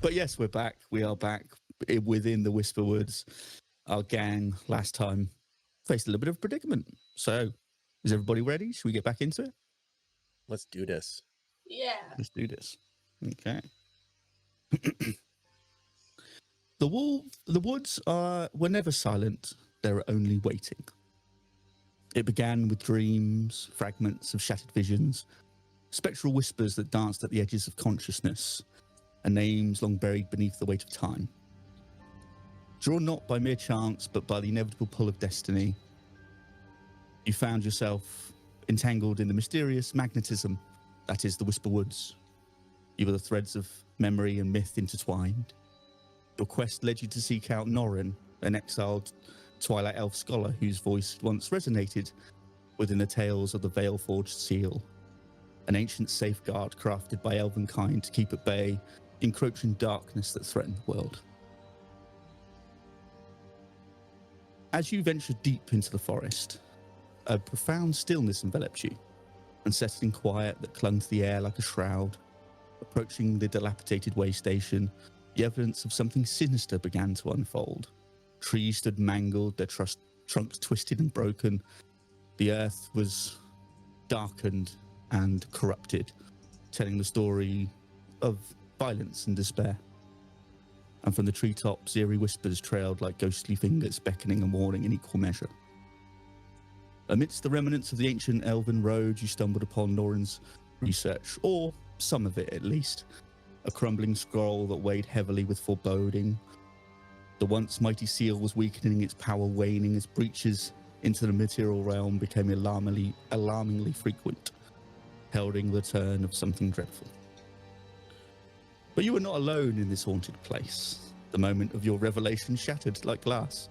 But yes, we're back. We are back within the Whisper Woods. Our gang last time faced a little bit of a predicament. So, is everybody ready? Should we get back into it? Let's do this. Yeah. Let's do this. Okay. The woods were never silent. They were only waiting. It began with dreams, fragments of shattered visions, spectral whispers that danced at the edges of consciousness, and names long buried beneath the weight of time. Drawn not by mere chance, but by the inevitable pull of destiny, you found yourself entangled in the mysterious magnetism that is the Whisper Woods. You were the threads of memory and myth intertwined. Your quest led you to seek out Norrin, an exiled Twilight Elf scholar whose voice once resonated within the tales of the Veil-forged seal, an ancient safeguard crafted by elvenkind to keep at bay encroaching darkness that threatened the world. As you ventured deep into the forest, a profound stillness enveloped you, unsettling quiet that clung to the air like a shroud. Approaching the dilapidated way station, the evidence of something sinister began to unfold. Trees stood mangled, their trunks twisted and broken. The earth was darkened and corrupted, telling the story of violence and despair. And from the treetops, eerie whispers trailed like ghostly fingers, beckoning and warning in equal measure. Amidst the remnants of the ancient elven road, you stumbled upon Norrin's research, or some of it at least. A crumbling scroll that weighed heavily with foreboding. The once mighty seal was weakening, its power waning as breaches into the material realm became alarmingly frequent, heralding the return of something dreadful. But you were not alone in this haunted place. The moment of your revelation shattered like glass,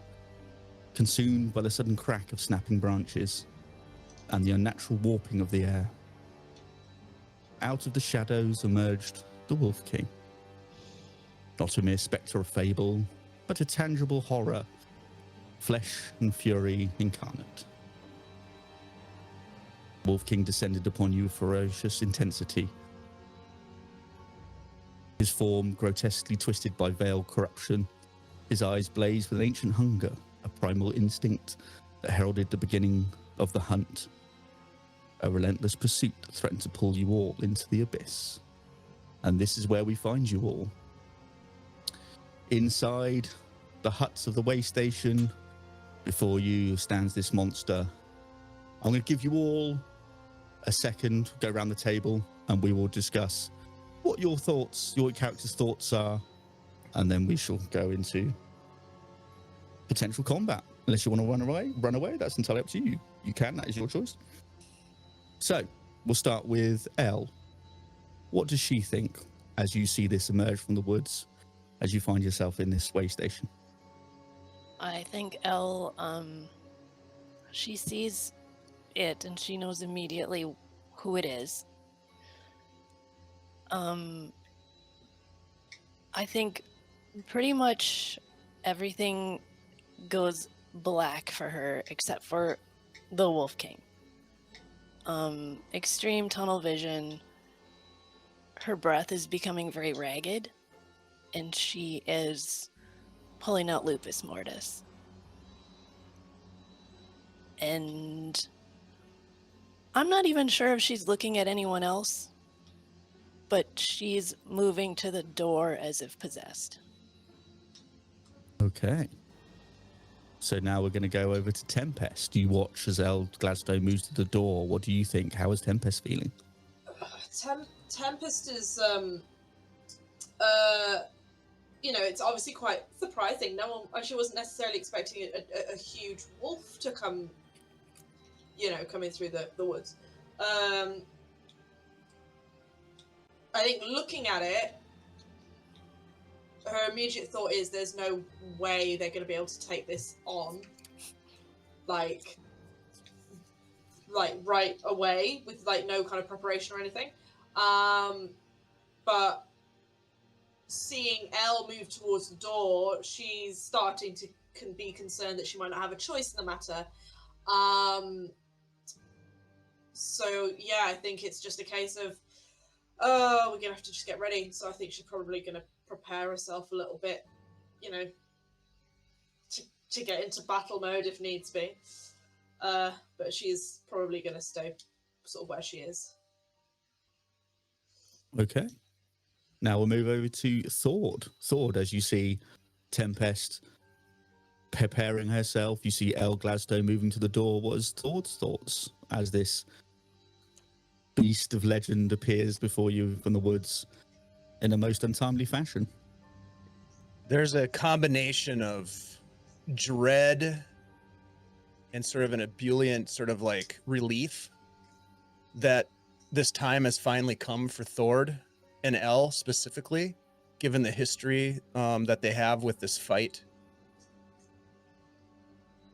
consumed by the sudden crack of snapping branches and the unnatural warping of the air. Out of the shadows emerged the Wolf King. Not a mere spectre of fable, but a tangible horror, flesh and fury incarnate. Wolf King descended upon you with ferocious intensity. His form grotesquely twisted by veiled corruption, his eyes blazed with ancient hunger, a primal instinct that heralded the beginning of the hunt. A relentless pursuit that threatened to pull you all into the abyss. And this is where we find you all. Inside the huts of the way station, before you stands this monster. I'm going to give you all a second, go around the table, and we will discuss what your thoughts, your character's thoughts are, and then we shall go into potential combat. Unless you want to run away, that's entirely up to you. You can, that is your choice. So, we'll start with Elle. What does she think as you see this emerge from the woods, as you find yourself in this way station? I think Elle, she sees it and she knows immediately who it is. I think pretty much everything goes black for her except for the Wolf King. Extreme tunnel vision. Her breath is becoming very ragged, and she is pulling out lupus mortis. And I'm not even sure if she's looking at anyone else, but she's moving to the door as if possessed. Okay. So now we're going to go over to Tempest. You watch as Elle Gladstone moves to the door. What do you think? How is Tempest feeling? Tempest is, it's obviously quite surprising. No one actually wasn't necessarily expecting a huge wolf to come, coming through the woods. I think looking at it, her immediate thought is there's no way they're going to be able to take this on, like right away with no kind of preparation or anything. But seeing Elle move towards the door, she's starting to be concerned that she might not have a choice in the matter. So yeah, I think it's just a case of we're gonna have to just get ready. So I think she's probably gonna prepare herself a little bit, you know, to get into battle mode if needs be. But she's probably gonna stay sort of where she is. Okay. Now we'll move over to Thord. Thord, as you see Tempest preparing herself, you see El Gladstone moving to the door. What is Thord's thoughts as this beast of legend appears before you from the woods in a most untimely fashion? There's a combination of dread and sort of an ebullient sort of like relief that this time has finally come for Thord and Elle specifically, given the history that they have with this fight.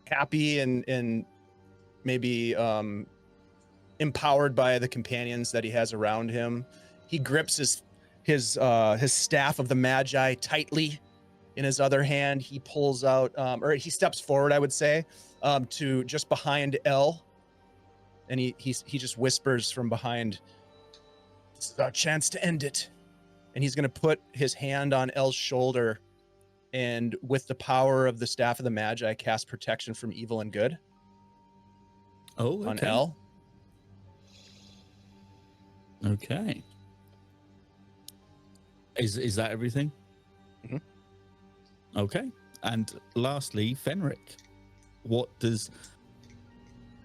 Happy and maybe empowered by the companions that he has around him. He grips his staff of the Magi tightly in his other hand. He pulls out, or he steps forward, I would say, to just behind Elle, and he just whispers from behind, "This is our chance to end it." And he's going to put his hand on Elle's shoulder, and with the power of the staff of the Magi, cast protection from evil and good Oh, on okay. Elle. Okay. Is that everything? Mhm. Okay. And lastly, Fenric. What does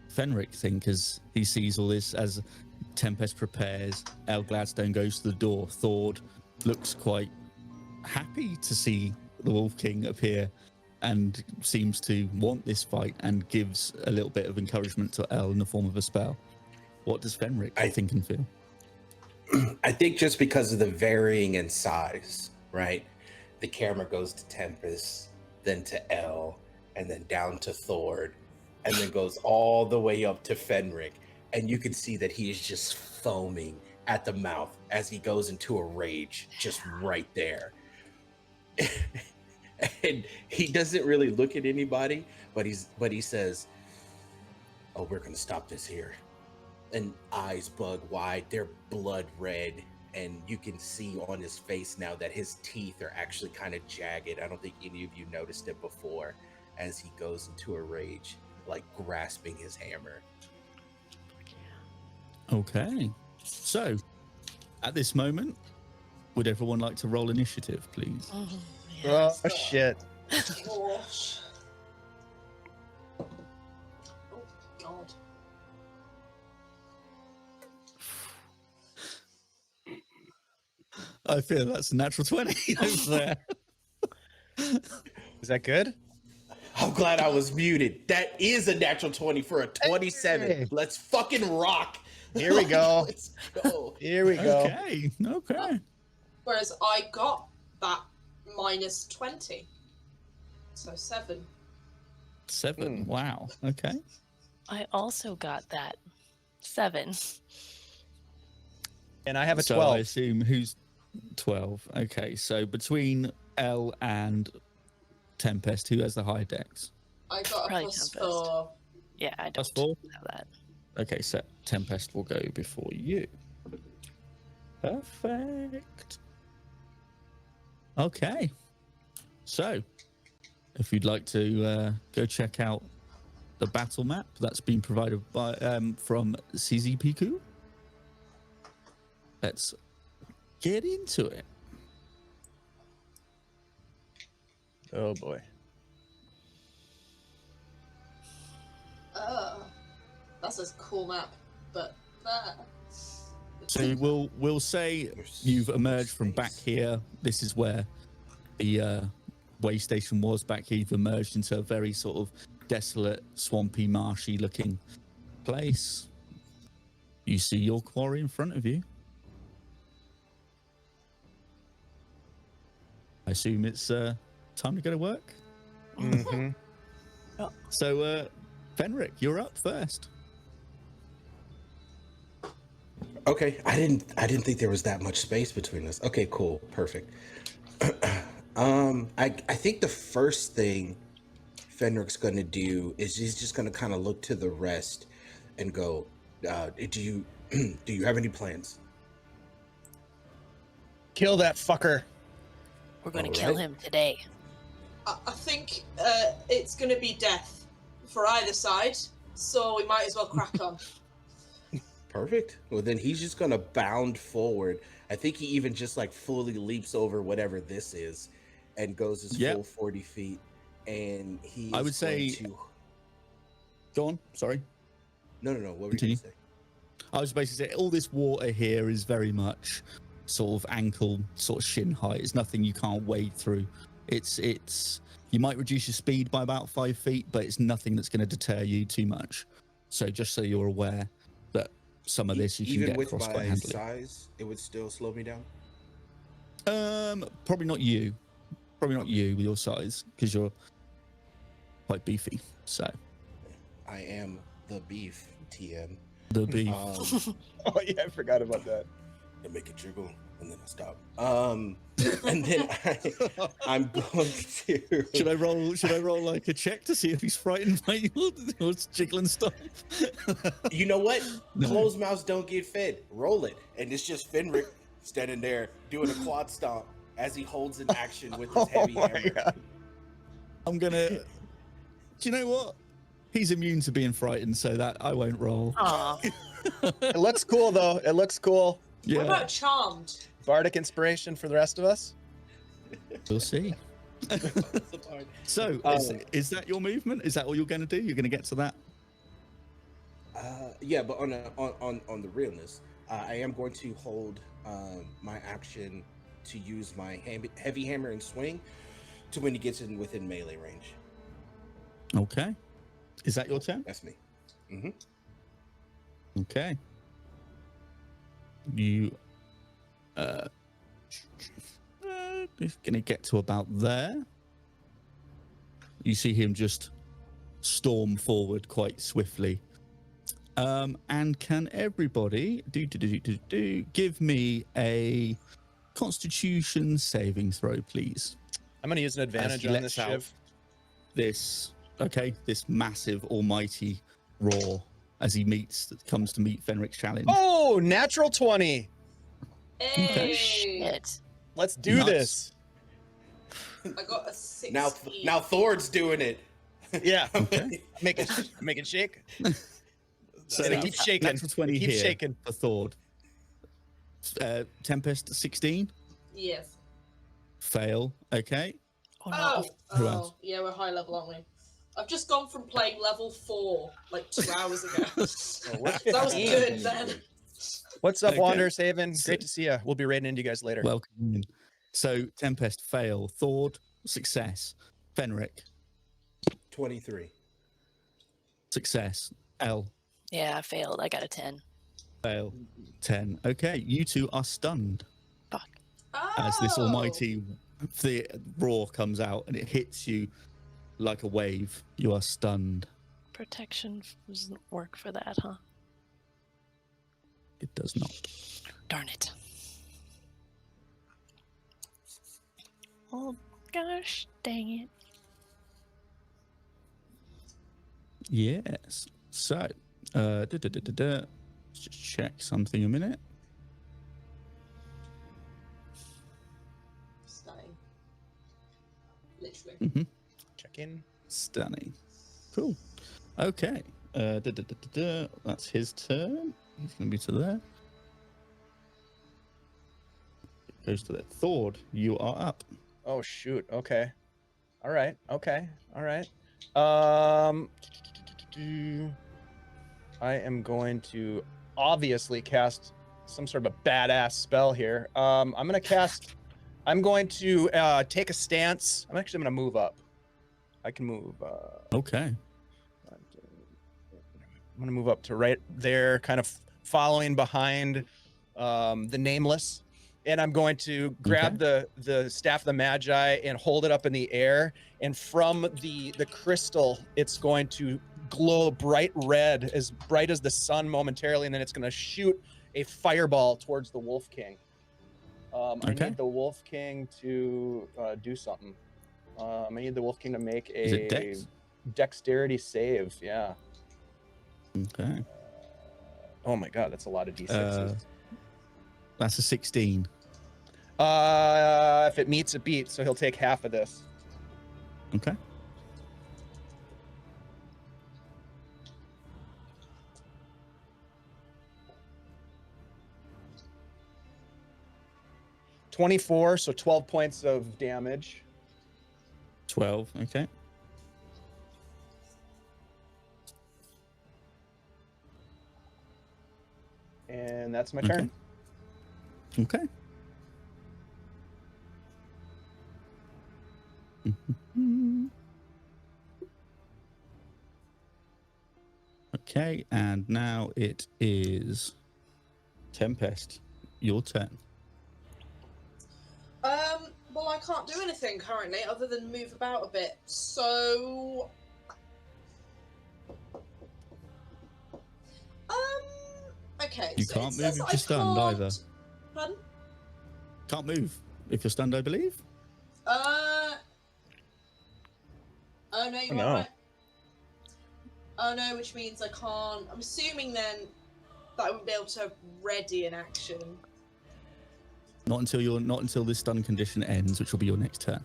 Fenric think as he sees all this, as Tempest prepares, El Gladstone goes to the door, Thord looks quite happy to see the Wolf King appear and seems to want this fight and gives a little bit of encouragement to El in the form of a spell. What does Fenric think and feel? I think just because of the varying in size, right? The camera goes to Tempest, then to Elle, and then down to Thord, and then goes all the way up to Fenric. And you can see that he is just foaming at the mouth as he goes into a rage just right there. And he doesn't really look at anybody, but he says, "Oh, we're gonna stop this here." And eyes bug wide, they're blood red, and you can see on his face now that his teeth are actually kind of jagged. I don't think any of you noticed it before, as he goes into a rage, like grasping his hammer. Okay. So, at this moment, would everyone like to roll initiative, please? Oh, Oh, shit. Gosh. Oh, God. I feel that's a natural 20 over there. Is that good? I'm glad I was muted. That is a natural 20 for a 27. Hey. Let's fucking rock. Here we go. Let's go. Here we go. Okay. Whereas I got that minus 20. So 7. 7. Wow. Okay. I also got that 7. And I have a So 12. I assume who's 12? Okay. So between Elle and Tempest, who has the high dex? I got a Probably plus Tempest. 4. Yeah, I Plus don't 4? have that. Okay, so Tempest will go before you. Perfect. Okay. So, if you'd like to go check out the battle map that's been provided by from CZPQ, let's get into it. Oh boy. That's a cool map, but So we'll say you've emerged from back here. This is where the way station was back here. You've emerged into a very sort of desolate, swampy, marshy looking place. You see your quarry in front of you. I assume it's time to go to work. Mm-hmm. So Fenric, you're up first. Okay, I didn't think there was that much space between us. Okay, cool, perfect. I think the first thing Fenric's gonna do is he's just gonna kind of look to the rest and go, do you have any plans? Kill that fucker. We're going to All kill right. him today. I think it's going to be death for either side, so we might as well crack on. Perfect. Well, then he's just gonna bound forward. I think he even just like fully leaps over whatever this is, and goes his Yep. full 40 feet. And he is I would say- going to... Go on. Sorry. No. What were Continue. you gonna say? I was basically saying all this water here is very much sort of ankle, sort of shin height. It's nothing you can't wade through. It's you might reduce your speed by about 5 feet, but it's nothing that's going to deter you too much. So just so you're aware that some of this you can Even get with across quite my handily. size, it would still slow me down. Probably not you. Probably not you with your size because you're quite beefy. So I am the beef, TM. the beef. Oh yeah, I forgot about that. To make it jiggle, and then I stop. And then I'm going to... Should I roll like a check to see if he's frightened by your jiggling stuff? You know what? No. Closed mouths don't get fed. Roll it. And it's just Fenric standing there doing a quad stomp as he holds an action with his heavy Oh my hammer. God. I'm gonna. Do you know what? He's immune to being frightened, so that I won't roll. Aw. It looks cool though. It looks cool. What Yeah, about charmed? Bardic inspiration for the rest of us. we'll see. So, is that your movement? Is that all you're going to do? You're going to get to that? Yeah, but on the realness, I am going to hold my action to use my heavy hammer and swing to when he gets in within melee range. Okay. Is that your turn? That's me. Mm-hmm. Okay. You gonna get to about there. You see him just storm forward quite swiftly. And can everybody give me a Constitution saving throw, please? I'm gonna use an advantage on this lets out Shiv. This massive almighty roar as he comes to meet Fenric's challenge. Oh, natural 20. Hey, Shit. Let's do Nice. this. I got a 16. Now Thord's doing it. Yeah. Okay. Make it shake. So And it keeps shaking. Natural 20 It keeps here shaking. for Thord. Tempest 16. Yes. Fail. Okay. Oh no. Who else? Yeah, we're high level, aren't we? I've just gone from playing level 4 like 2 hours ago. That was good then. What's up, Okay. Wanderers Haven? So- Great to see you. We'll be raiding into you guys later. Welcome in. So Tempest fail. Thord success. Fenric 23. success. L Yeah, I failed. I got a 10. fail. 10. Okay, you two are stunned Fuck. as this Oh. almighty the roar comes out and it hits you like a wave. You are stunned. Protection doesn't work for that, huh? It does not. Darn it. Oh gosh, dang it. Yes. So, let's just check something a minute. Stunning. Literally. Mm-hmm. Check in. Stunning. Cool. Okay. That's his turn. He's going to be to there. It goes to there. Thord, you are up. Oh shoot. Okay. All right. Okay. All right. I am going to obviously cast some sort of a badass spell here. I'm going to take a stance. I'm going to move up. I can move. Okay. I'm going to move up to right there, kind of following behind the Nameless. And I'm going to grab the Staff of the Magi and hold it up in the air. And from the crystal, it's going to glow bright red, as bright as the sun momentarily. And then it's going to shoot a fireball towards the Wolf King. I Okay. need the Wolf King to do something. I need the Wolf King to make Is it a Dex? dexterity save. Yeah. Okay. Oh my god, that's a lot of d6s. That's a 16. If it meets, it beats, so he'll take half of this. Okay. $24, so 12 points of damage. 12. Okay. And that's my Okay. turn. Okay. Okay, and now it is Tempest. Your turn. Well, I can't do anything currently other than move about a bit. So, okay. You so can't it move says if I you're stunned either. can't- Pardon? Can't move if you're stunned, I believe. Oh no, you Oh, are no. right. Oh no, which means I can't. I'm assuming then that I wouldn't be able to ready an action. Not until this stun condition ends, which will be your next turn.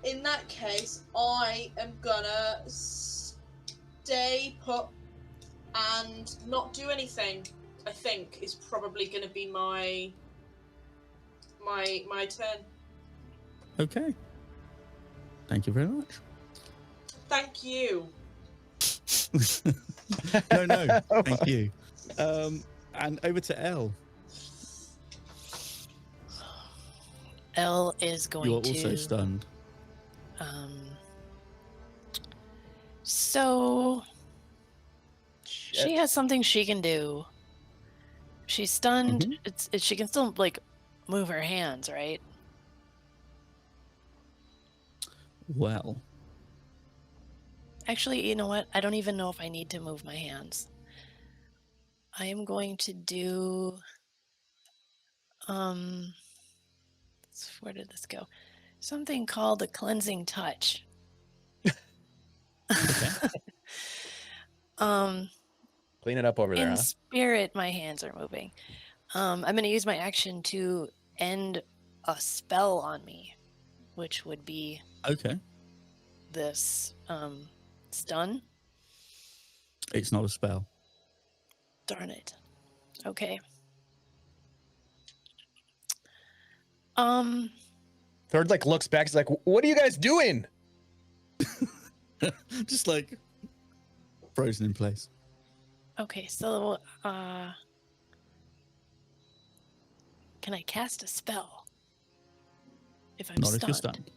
In that case, I am gonna stay put and not do anything. I think is probably gonna be my turn. Okay. Thank you very much. Thank you. No, thank you. And over to Elle. Elle is going You're to. also stunned. So Shit. she has something she can do. She's stunned. She can still like move her hands, right? Well, Actually, you know what? I don't even know if I need to move my hands. I am going to do where did this go? Something called a cleansing touch. Clean it up over there, In huh? spirit, my hands are moving. I'm going to use my action to end a spell on me, which would be okay. this stun. It's not a spell. Darn it. Okay. Third like looks back. He's like, "What are you guys doing?" Just like frozen in place. Okay, so can I cast a spell if I'm Not stunned? if you're stunned.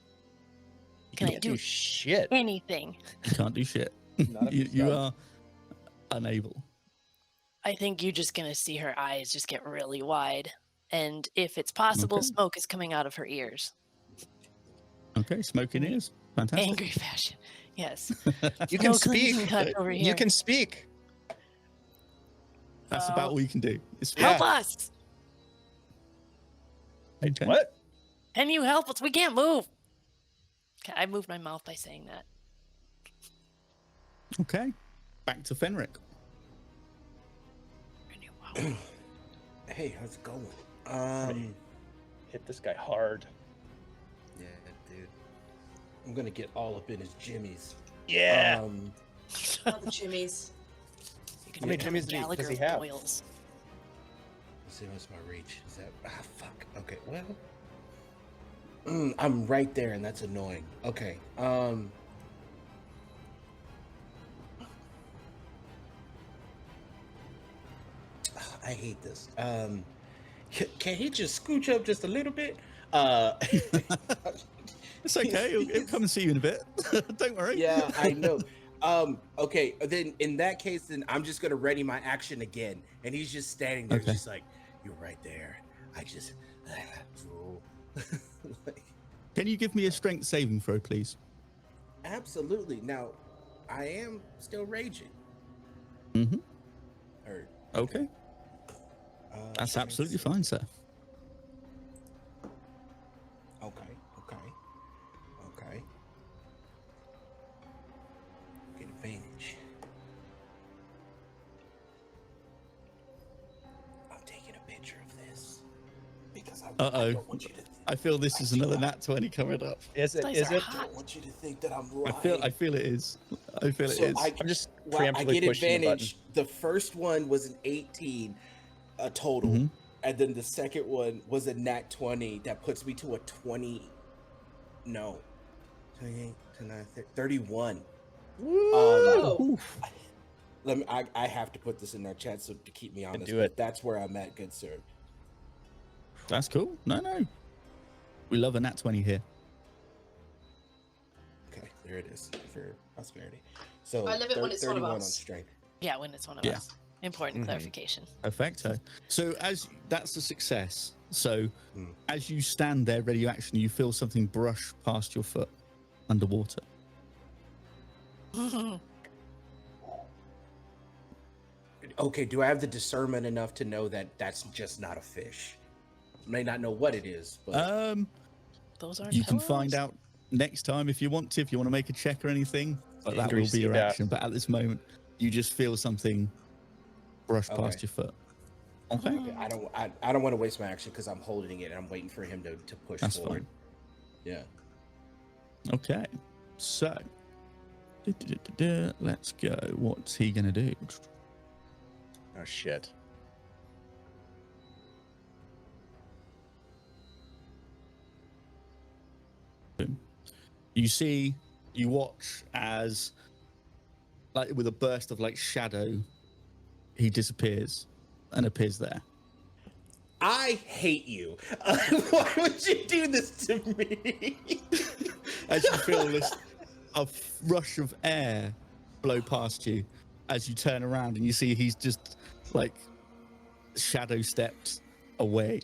Can I Can't do shit? anything? You can't do shit. Not if you you're are unable. I think you're just gonna see her eyes just get really wide, and if it's possible, Okay. smoke is coming out of her ears. Okay, smoking ears. Fantastic. Angry fashion. Yes. You can No cleansing speak. touch over here. You can speak. That's about all you can do. It's Yeah. Help us! okay. What? Can you help us? We can't move. Okay, I moved my mouth by saying that. Okay. Back to Fenric. Hey, how's it going? Hit this guy hard. Yeah, dude. I'm gonna get all up in his jimmies. Yeah. Other jimmies. You can How many become jimmies does Gallagher he have? Boyles. Let's see what's my reach. Is that fuck? Okay, well, I'm right there, and that's annoying. Okay, I hate this. Can he just scooch up just a little bit? It's okay. It'll come and see you in a bit. Don't worry. Yeah, I know. Okay, then in that case, then I'm just gonna ready my action again, and he's just standing there, Okay. just like, you're right there. I just like, Can you give me a strength saving throw, please? absolutely. Now, I am still raging. Mm-hmm. Or Okay. That's strength absolutely save. fine, sir. Okay. Get advantage. I'm taking a picture of this because I Uh-oh. don't want you to. I feel this is another nat 20 coming up. Is it? Dice Is are it? I hot. don't want you to think that I'm I lying. feel it is. I feel it So is. I'm just Well, I preemptively get pushing the button. advantage. The first one was an 18 total, Mhm. and then the second one was a nat 20 that puts me to a 20. No, 28, 29, 31. Oh. Oof. Let me. I have to put this in our chat so to keep me honest. do but it. That's where I'm at, good sir. That's cool. No. We love a nat 20 here. Okay, there it is for prosperity. So I love it when it's one of 31 on us. strength. Yeah, when it's one of Yeah. us. Important Mhm. clarification. Perfecto. So that's a success. So Hmm. as you stand there ready to action, you feel something brush past your foot underwater. Okay, do I have the discernment enough to know that that's just not a fish? May not know what it is, but Those aren't You can find pillows? out next time if you want to, if you want to make a check or anything. But that Angry will be your sea bass. action. But at this moment, you just feel something brush Okay. past your foot. Okay, okay, I don't want to waste my action because I'm holding it and I'm waiting for him to push that's forward. fine. Yeah. Okay, so let's go. What's he gonna do? Oh shit. You watch as, like, with a burst of like shadow, he disappears and appears there. I hate you. Why would you do this to me? As you feel a rush of air blow past you, as you turn around and you see he's just like shadow stepped away.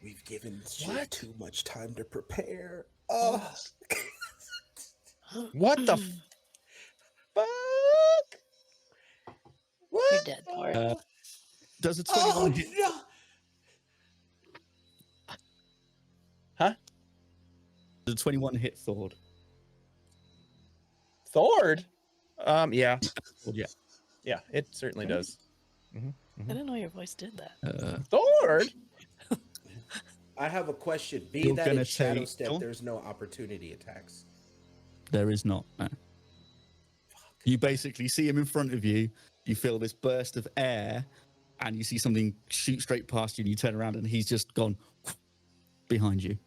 We've given Shiv What? too much time to prepare. Oh. What the fuck? What? You're dead, Port. Does a 21 Oh hit? no! Huh? Does a 21 hit Thord? Thord? Yeah. Or yeah. Yeah, it certainly Okay. does. I didn't know your voice did that. Thord? I have a question. Being You're that gonna it's shadow take- step, Go on. there's no opportunity attacks. There is not. No. You basically see him in front of you. You feel this burst of air, and you see something shoot straight past you. And you turn around, and he's just gone behind you.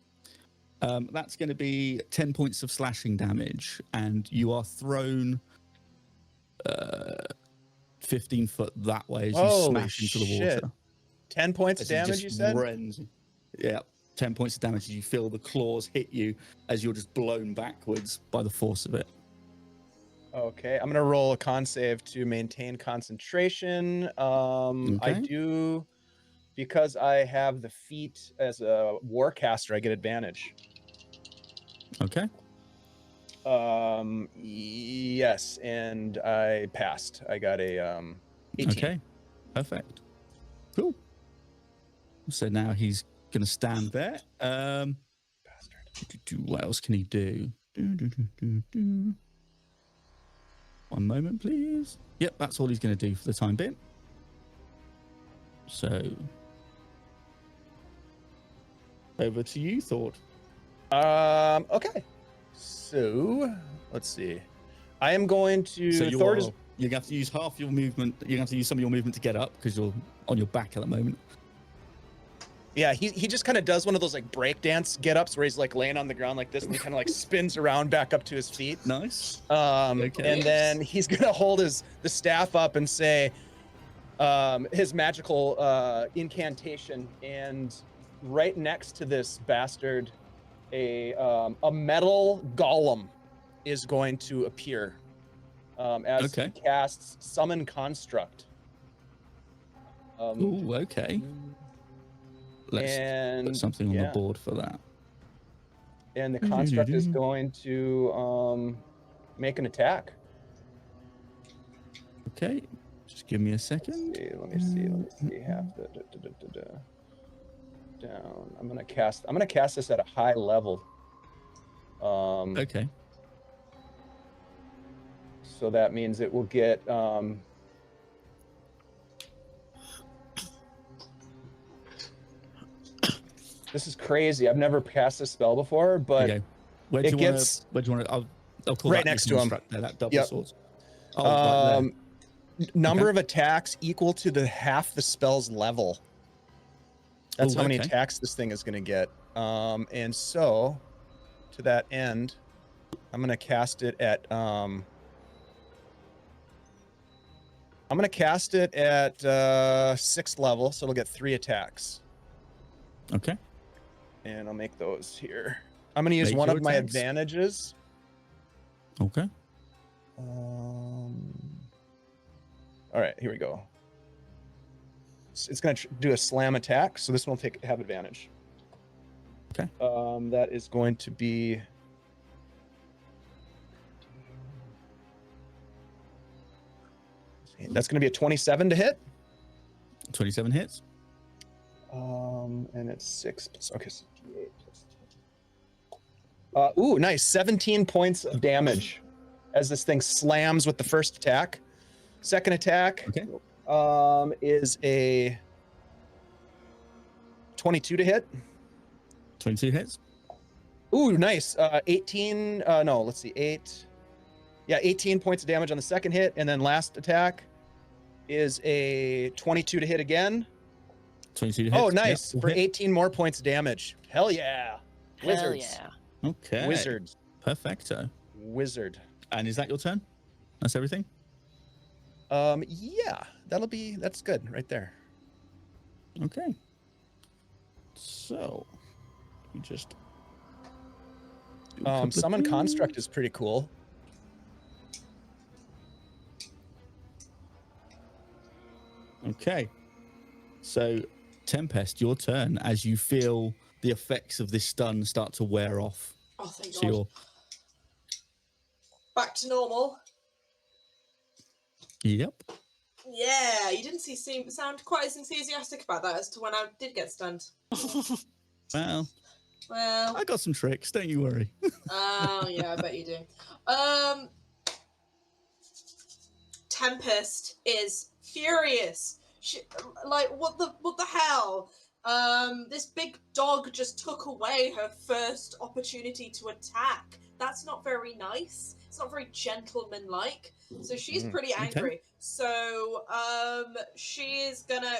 That's going to be 10 points of slashing damage, and you are thrown 15 foot that way as you Holy smash into the shit. water. 10 points of As he damage, just you said? rends. Yeah, 10 points of damage as you feel the claws hit you as you're just blown backwards by the force of it. Okay, I'm gonna roll a con save to maintain concentration. I Okay. do, because I have the feat as a warcaster, I get advantage. Okay. Yes, and I passed. I got a 18. Okay. Perfect. Cool. So now he's going to stand there. Bastard. What else can he do? One moment, please. Yep, that's all he's going to do for the time being. So, over to you, Thord. Okay. So let's see. I am going to. So Thord you're is. going to have to use half your movement. You're going to have to use some of your movement to get up because you're on your back at the moment. Yeah, he just kind of does one of those like breakdance get ups where he's like laying on the ground like this and he kind of like spins around back up to his feet. Nice. And then he's gonna hold the staff up and say his magical incantation, and right next to this bastard, a metal golem is going to appear as he casts Summon Construct. Ooh, okay. Let's put something on the board for that. And the construct is going to make an attack. Okay, just give me a second. Let me see. Half the down. I'm gonna cast this at a high level. Okay. So that means it will get This is crazy. I've never cast this spell before, but Okay. Where do it you want gets to? Where do you want to? I'll call right that next the to him. construct there, that double Yep. sword. Oh, right there. Number Okay. of attacks equal to the half the spell's level. That's Ooh, how many okay. attacks this thing is going to get. And so, to that end, I'm going to cast it at. I'm going to cast it at 6th level, so it'll get 3 attacks. Okay. And I'll make those here. I'm going to use Make one your of my attacks. advantages. Okay. All right, here we go. It's going to do a slam attack, so this one will have advantage. Okay. That is going to be. That's going to be a 27 to hit. 27 hits. And it's 6. Okay. So 8 plus 10. Ooh, nice. 17 points of damage as this thing slams with the first attack. Second attack. Okay. Is a 22 to hit. 22 hits. Ooh, nice. 18. No, let's see. 8. Yeah, 18 points of damage on the second hit. And then last attack is a 22 to hit again. 22 hits. Oh, nice. Yep, For hit. 18 more points of damage. Hell yeah. Hell Wizards. yeah. Okay. Wizards. Perfecto. Wizard. And is that your turn? That's everything? Yeah, that's good right there. Okay. So, we just. do a couple of Summon things. Construct is pretty cool. Okay. So, Tempest, your turn as you feel the effects of this stun start to wear off. Oh, thank So God. you're. Back to normal. Yep. Yeah, you didn't sound quite as enthusiastic about that as to when I did get stunned. Well, Well, I got some tricks. Don't you worry. oh yeah, I bet you do. Tempest is furious. What the hell? This big dog just took away her first opportunity to attack. That's not very nice. It's not very gentlemanlike. So she's pretty angry. Okay. So she is gonna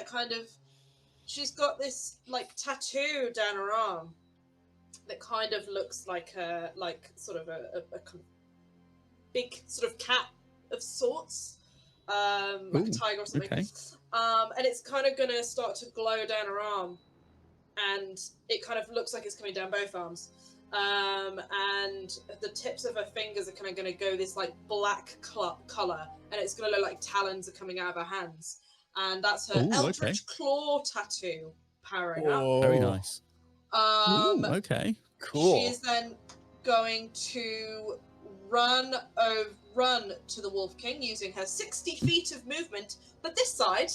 she's got this like tattoo down her arm that kind of looks like a big sort of cat of sorts, like a tiger or something. Okay. And it's kind of gonna start to glow down her arm, and it kind of looks like it's coming down both arms. And the tips of her fingers are kind of going to go this like black color, and it's going to look like talons are coming out of her hands. And that's her Ooh, Eldritch Claw tattoo powering up. Very nice. Ooh, okay. Cool. She is then going to run to the Wolf King using her 60 feet of movement, but this side.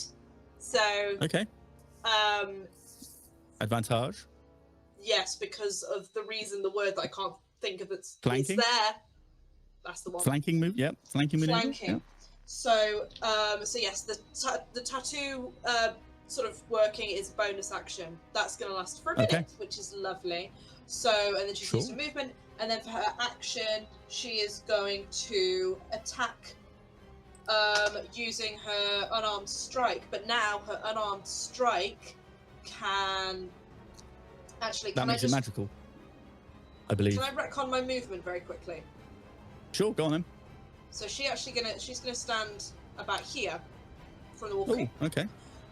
So Okay. Advantage. Yes, because of the reason, the word that I can't think of, it's Flanking? there. That's the one. Flanking move. Yep. Flanking maneuver. Flanking. Yep. So yes, the tattoo sort of working is bonus action. That's going to last for a minute, which is lovely. So, and then she's using movement, and then for her action, she is going to attack using her unarmed strike. But now her unarmed strike can actually. That makes it magical, I believe. Can I retcon my movement very quickly? Sure, go on then. So she's gonna stand about here from the Wolf King. Oh, okay.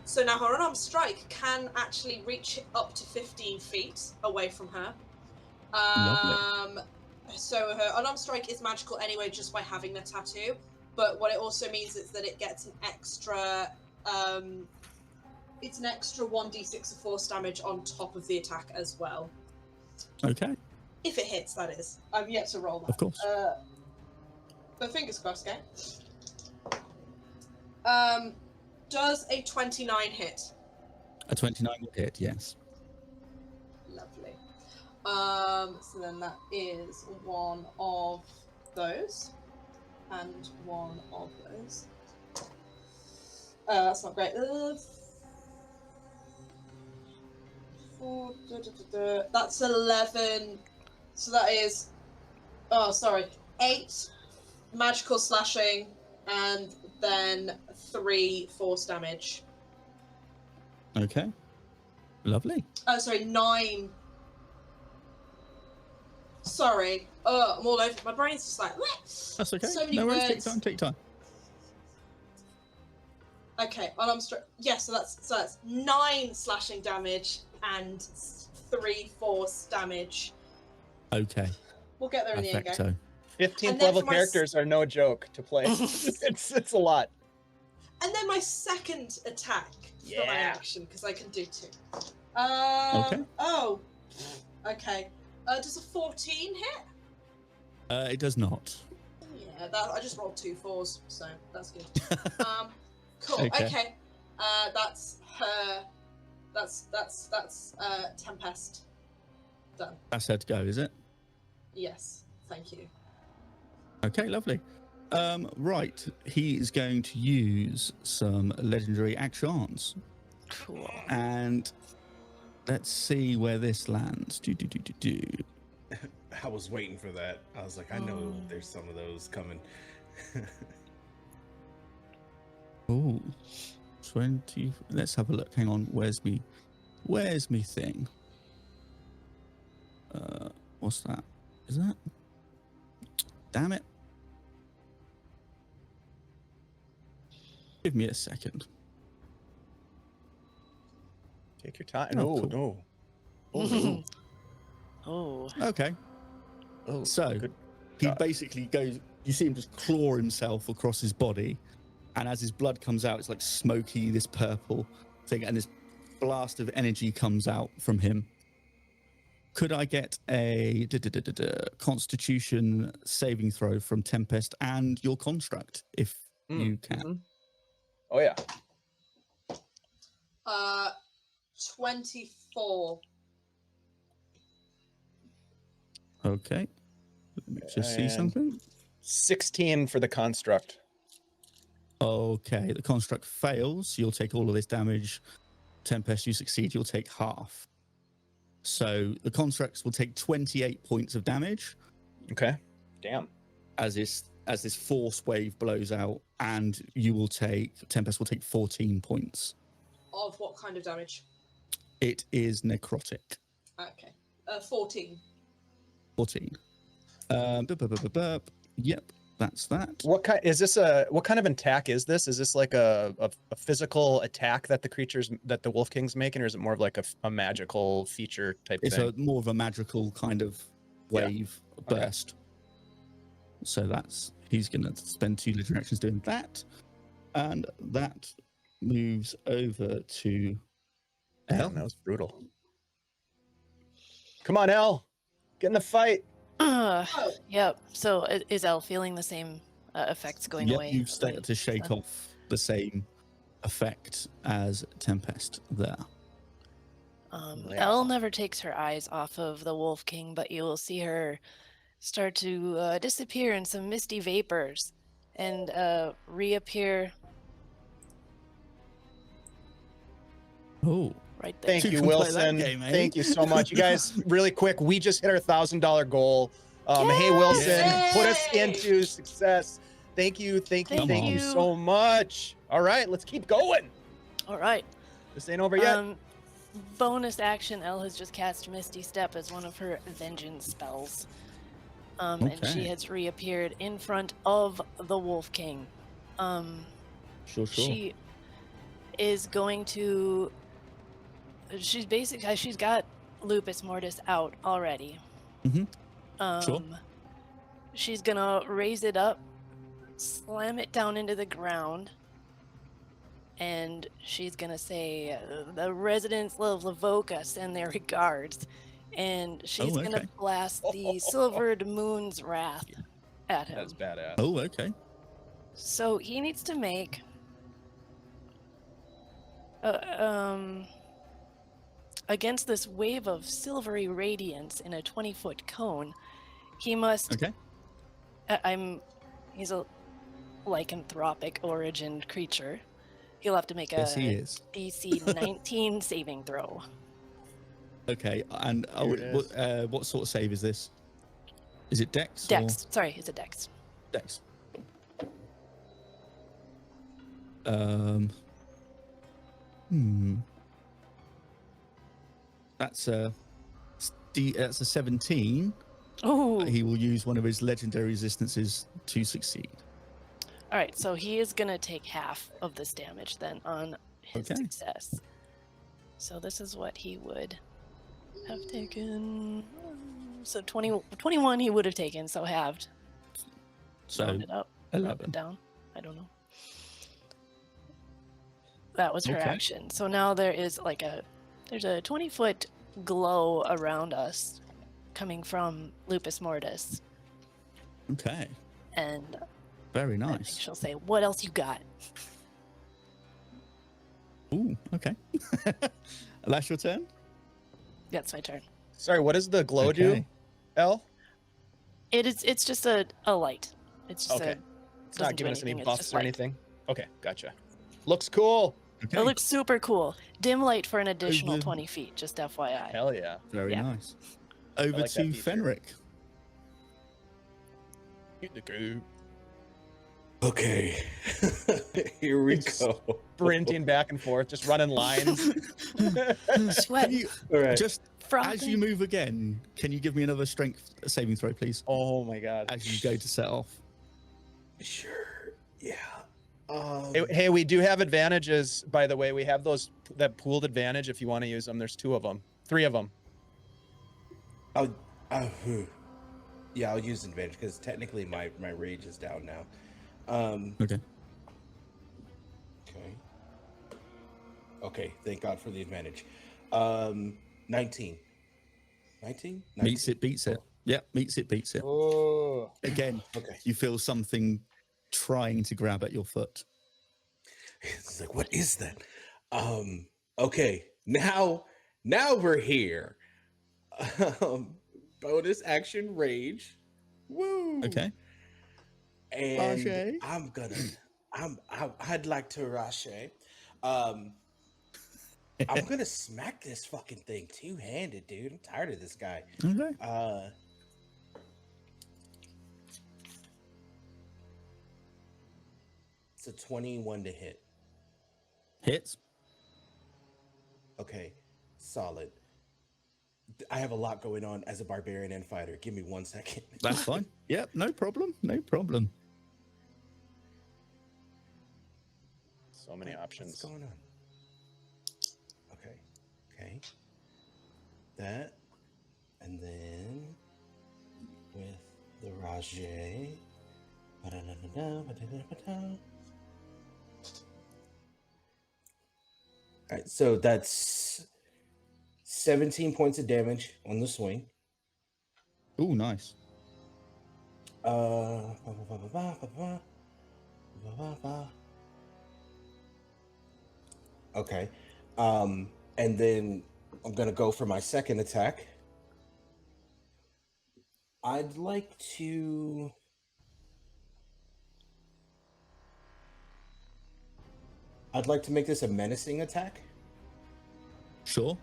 So now her unarmed strike can actually reach up to 15 feet away from her. Lovely. So her unarmed strike is magical anyway, just by having the tattoo. But what it also means is that it gets an extra. It's an extra 1d6 of force damage on top of the attack as well. Okay. If it hits, that is. I've yet to roll that. Of course. But fingers crossed, okay? Does a 29 hit? A 29 will hit, yes. Lovely. So then that is one of those. And one of those. That's not great. 4, that's 11. So that is, oh, sorry, 8 magical slashing and then 3 force damage. Okay. Lovely. Oh, sorry, 9. Sorry. I'm all over. My brain's just like, what? That's okay. So many No worries. Take words. time. Take time. Okay, well, yeah, so that's 9 slashing damage and 3 force damage. Okay. We'll get there in the end, gang. Perfecto. 15th And then level for my characters are no joke to play. It's a lot. And then my second attack for my Yeah. action, because I can do 2. Okay. Oh. Okay. Does a 14 hit? It does not. Yeah, I just rolled 2 4s, so that's good. Cool. Okay. Okay. That's her. That's Tempest. Done. That's her to go, is it? Yes. Thank you. Okay, lovely. Right. He is going to use some legendary actions. Cool. And let's see where this lands. Do. I was waiting for that. I was like, I know there's some of those coming. Oh, 20. Let's have a look. Hang on. Where's me thing? What's that? Is that? Damn it. Give me a second. Take your time. Oh, No, cool. no. Oh. Okay. Oh, So good he God. basically goes, you see him just claw himself across his body. And as his blood comes out, it's like smoky, this purple thing. And this blast of energy comes out from him. Could I get a Constitution saving throw from Tempest and your construct, if you can? Mhm. Oh yeah. 24. Okay. Let me just see And- something. 16 for the construct. Okay, the construct fails. You'll take all of this damage. Tempest, you succeed. You'll take half. So the constructs will take 28 points of damage Okay. Damn. as this force wave blows out, and Tempest will take 14 points. Of what kind of damage? It is necrotic. Okay. 14. 14. Yep, that's that. What kind of attack is this? Is this like a physical attack that the Wolf King's making, or is it more of like a magical feature type It's thing? more of a magical kind of wave Okay. burst. So he's going to spend 2 legendary actions doing that. And that moves over to Damn, Elle. that was brutal. Come on, Elle. Get in the fight. Yep. So is Elle feeling the same effects going Yep, away? you've started to shake off the same effect as Tempest there. Yeah. Elle never takes her eyes off of the Wolf King, but you will see her start to disappear in some misty vapors and reappear Oh, right there. Thank You you, can play that Wilson. game, eh? Thank you so much. You guys, really quick, we just hit our $1,000 goal. Hey, Wilson, Yay! put us into success. Thank you Thank you you. so much. All right, let's keep going. All right. This ain't over yet. Bonus action, Elle has just cast Misty Step as one of her vengeance spells. And she Okay. has reappeared in front of the Wolf King. Sure. She is going to. She's got Lupus Mortis out already. Mhm. Sure. She's gonna raise it up, slam it down into the ground, and she's gonna say, "The residents of Lavoca send their regards," and she's Oh, gonna okay. blast the Silvered Moon's Wrath at him. That's badass. Oh, okay. So he needs to make against this wave of silvery radiance in a 20-foot cone, he must Okay. he's a lycanthropic origined creature. He'll have to make Yes, he a is. DC 19 saving throw. Okay, and Here it is. what sort of save is this? Is it Dex? Dex. Sorry, it's a Dex. Or Dex. Um. That's a that's a 17. Oh. He will use one of his legendary resistances to succeed. All right, so he is going to take half of this damage then on his Okay. success. So this is what he would have taken. So 21 he would have taken, so halved. So Round it up, round 11. it down. I don't know. That was her Okay. action. So now there is like there's a 20-foot glow around us coming from Lupus Mortis. Okay. And Very I think nice. she'll say, "What else you got?" Ooh. Okay. That's your turn. That's my turn. Sorry, what does the glow do, Okay. L? It's just a light. It's just Okay. a It's not doesn't do giving us any anything, it's buffs just or light. anything. Okay, gotcha. Looks cool. Okay. It looks super cool. Dim light for an additional Over- 20 feet, just FYI. Hell yeah. Very yeah. nice. Over like that to feature. Fenric. Hit the goo. Okay. Here we go. Sprinting back and forth, just running lines. Sweat. Can you All right. just Frothing. as you move again? Can you give me another strength saving throw, please? Oh my god. As you go to set off. Sure. Yeah. Hey, we do have advantages, by the way. We have that pooled advantage if you want to use them. There's 2 of them. 3 of them. Yeah, I'll use advantage because technically my rage is down now. Okay. Okay, thank God for the advantage. 19. 19? Meets it, beats it. Yep, meets it, beats it. Oh. Again, Okay. you feel something trying to grab at your foot. It's like, what is that? Okay, now we're here. Bonus action rage. Woo. Okay. And Rage. I'd like to rush. I'm gonna smack this fucking thing two-handed, dude. I'm tired of this guy. Okay. It's a 21 to hit. Hits. Okay, solid. I have a lot going on as a barbarian and fighter. Give me 1 second. That's fine. Yep, no problem. No problem. So many options. What's going on? Okay. That. And then with the Rajay. All right, so that's 17 points of damage on the swing. Oh, nice. Okay. And then I'm gonna go for my second attack. I'd like to make this a menacing attack. Sure.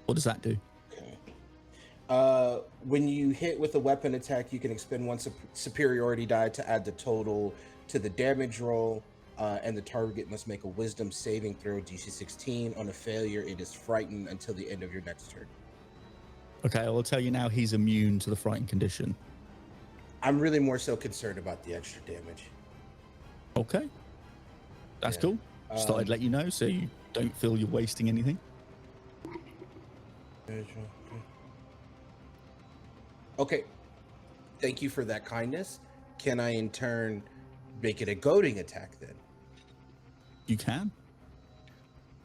What does that do? Okay. When you hit with a weapon attack, you can expend 1 superiority die to add the total to the damage roll, and the target must make a wisdom saving throw DC 16. On a failure, it is frightened until the end of your next turn. Okay, I will tell you now he's immune to the frightened condition. I'm really more so concerned about the extra damage. Okay. That's Yeah. cool. Just thought I'd let you know so you don't feel you're wasting anything. Okay. Thank you for that kindness. Can I in turn make it a goading attack then? You can.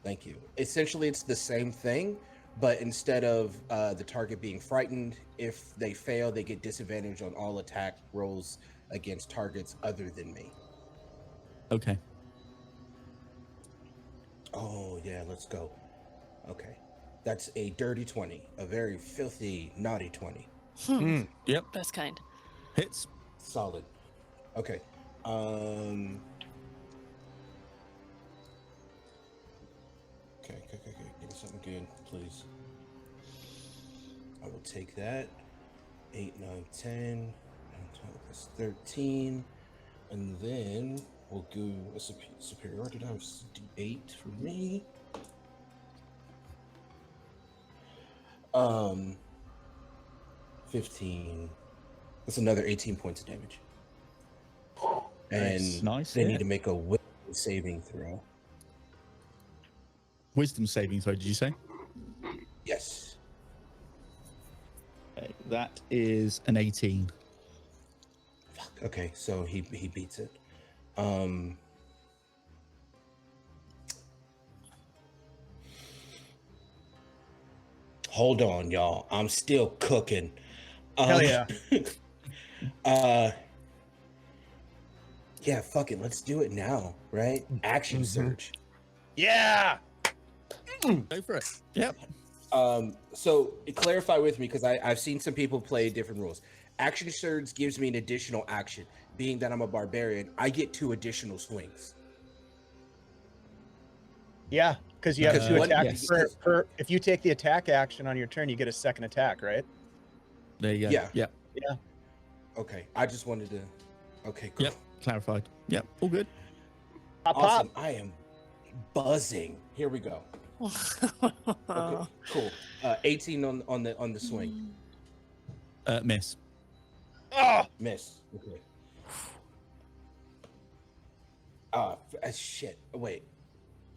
Thank you. Essentially, it's the same thing, but instead of the target being frightened, if they fail, they get disadvantage on all attack rolls against targets other than me. Okay. Oh, yeah, let's go. Okay. That's a dirty 20, a very filthy, naughty 20. Yep. Best kind. Hits. Solid. Okay. Okay. Give me something good, please. I will take that. 8, 9, 10, 12, that's 13. And then we'll do a superiority times d8 for me. 15. That's another 18 points of damage. And Nice they hit. need to make a wisdom saving throw. Wisdom saving throw, did you say? Yes. Okay, that is an 18. Fuck. Okay, so he beats it. Hold on, y'all. I'm still cooking. Hell yeah. Yeah, fuck it. Let's do it now, right? Action surge. Yeah. Go for it. Yep. So clarify with me, because I've seen some people play different rules. Action surge gives me an additional action. Being that I'm a barbarian, I get 2 additional swings. Yeah, because you have Because to one- attack yes. if you take the attack action on your turn, you get a second attack, right? There you go. Yeah. Yep. Okay, I just wanted to. Okay, cool. Yep. Clarified. Yep. All good. Pop, Awesome. pop. I am buzzing. Here we go. Okay, cool. 18 on the swing. Miss. Oh, Miss. Okay. Shit. Wait.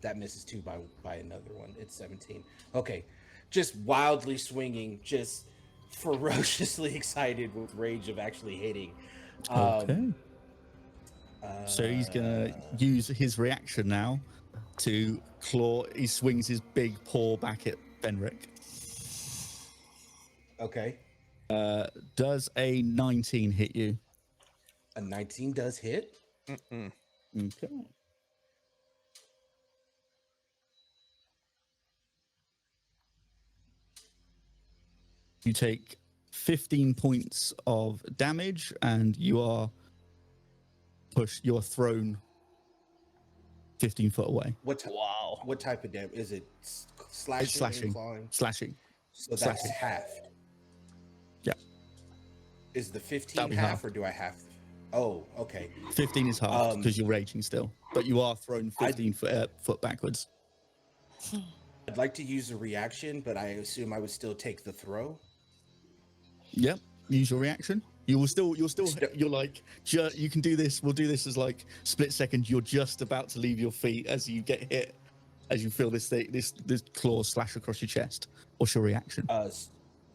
That misses 2 by another one. It's 17. Okay. Just wildly swinging, just ferociously excited with rage of actually hitting. Okay. So he's gonna use his reaction now to claw. He swings his big paw back at Fenric. Okay. Does a 19 hit you? A 19 does hit. mm-mm. Okay. You take 15 points of damage, and you are pushed. You are thrown 15 foot away. Wow. What type of damage is it? Slashing. It's slashing. Clawing? Slashing. So that's Slashing. halved. Yeah. Is the 15 That'll be half, half. or do I have? Oh, okay. 15 is half because you're raging still, but you are thrown 15 foot backwards. I'd like to use a reaction, but I assume I would still take the throw. Yep. Use your reaction. You're like, you can do this. We'll do this as like split second. You're just about to leave your feet as you get hit, as you feel this claw slash across your chest. What's your reaction?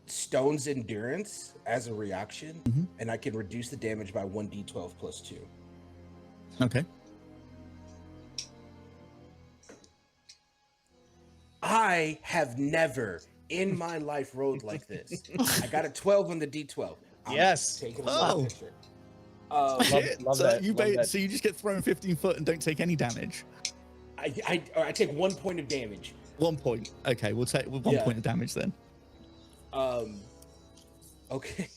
Stone's endurance as a reaction, Mhm. and I can reduce the damage by 1d12 plus 2. Okay. I have never in my life rolled like this. I got a 12 on the d12. I'm Yes. taking a Oh. picture. Shit. love so that, you love that. so you just get thrown 15 foot and don't take any damage. I take 1 point of damage. 1 point. Okay, we'll take 1 Yeah. point of damage then. Okay.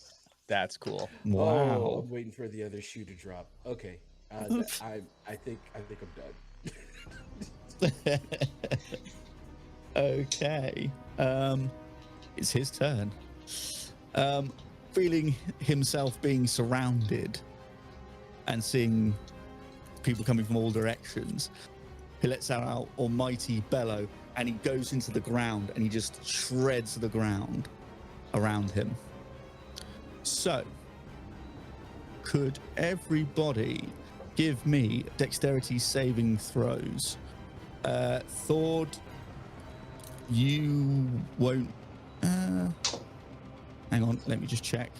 That's cool. Oh, Wow. I'm waiting for the other shoe to drop. Okay. I think I'm done. Okay. It's his turn. Feeling himself being surrounded and seeing people coming from all directions, he lets out an almighty bellow and he goes into the ground and he just shreds the ground around him. So, could everybody give me dexterity saving throws? Thord, you won't. Hang on, let me just check.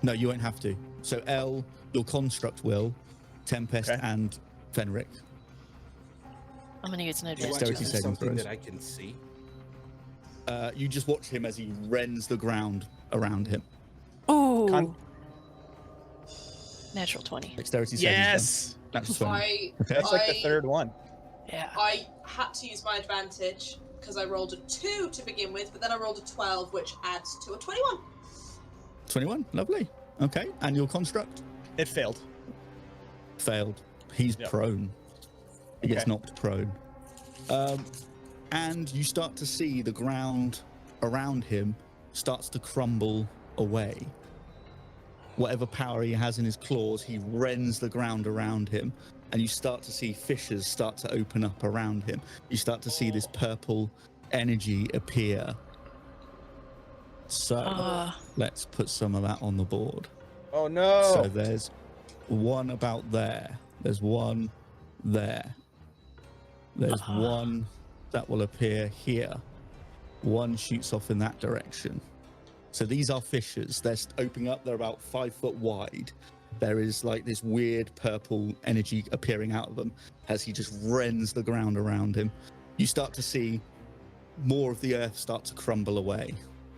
No, you won't have to. So, L, your construct will, Tempest, Okay. and Fenric. I'm gonna use an Do I advantage. Dexterity do on this. saving something throws. that I can see? You just watch him as he rends the ground around him. Ooh. Con- Natural 20. Dexterity saving Yes. throw. That's 20. I Okay. That's like the third one. Yeah. I had to use my advantage because I rolled a 2 to begin with, but then I rolled a 12, which adds to a 21. 21. Lovely. Okay. And your construct? It failed. Failed. He's Yep. prone. He gets Okay. knocked prone. And you start to see the ground around him starts to crumble away. Whatever power he has in his claws, he rends the ground around him, and you start to see fissures start to open up around him. You start to see this purple energy appear. So let's put some of that on the board. Oh no! So there's one about there. There's one there. There's one that will appear here. One shoots off in that direction. So these are fissures. They're opening up. They're about 5 foot wide. There is like this weird purple energy appearing out of them as he just rends the ground around him. You start to see more of the earth start to crumble away.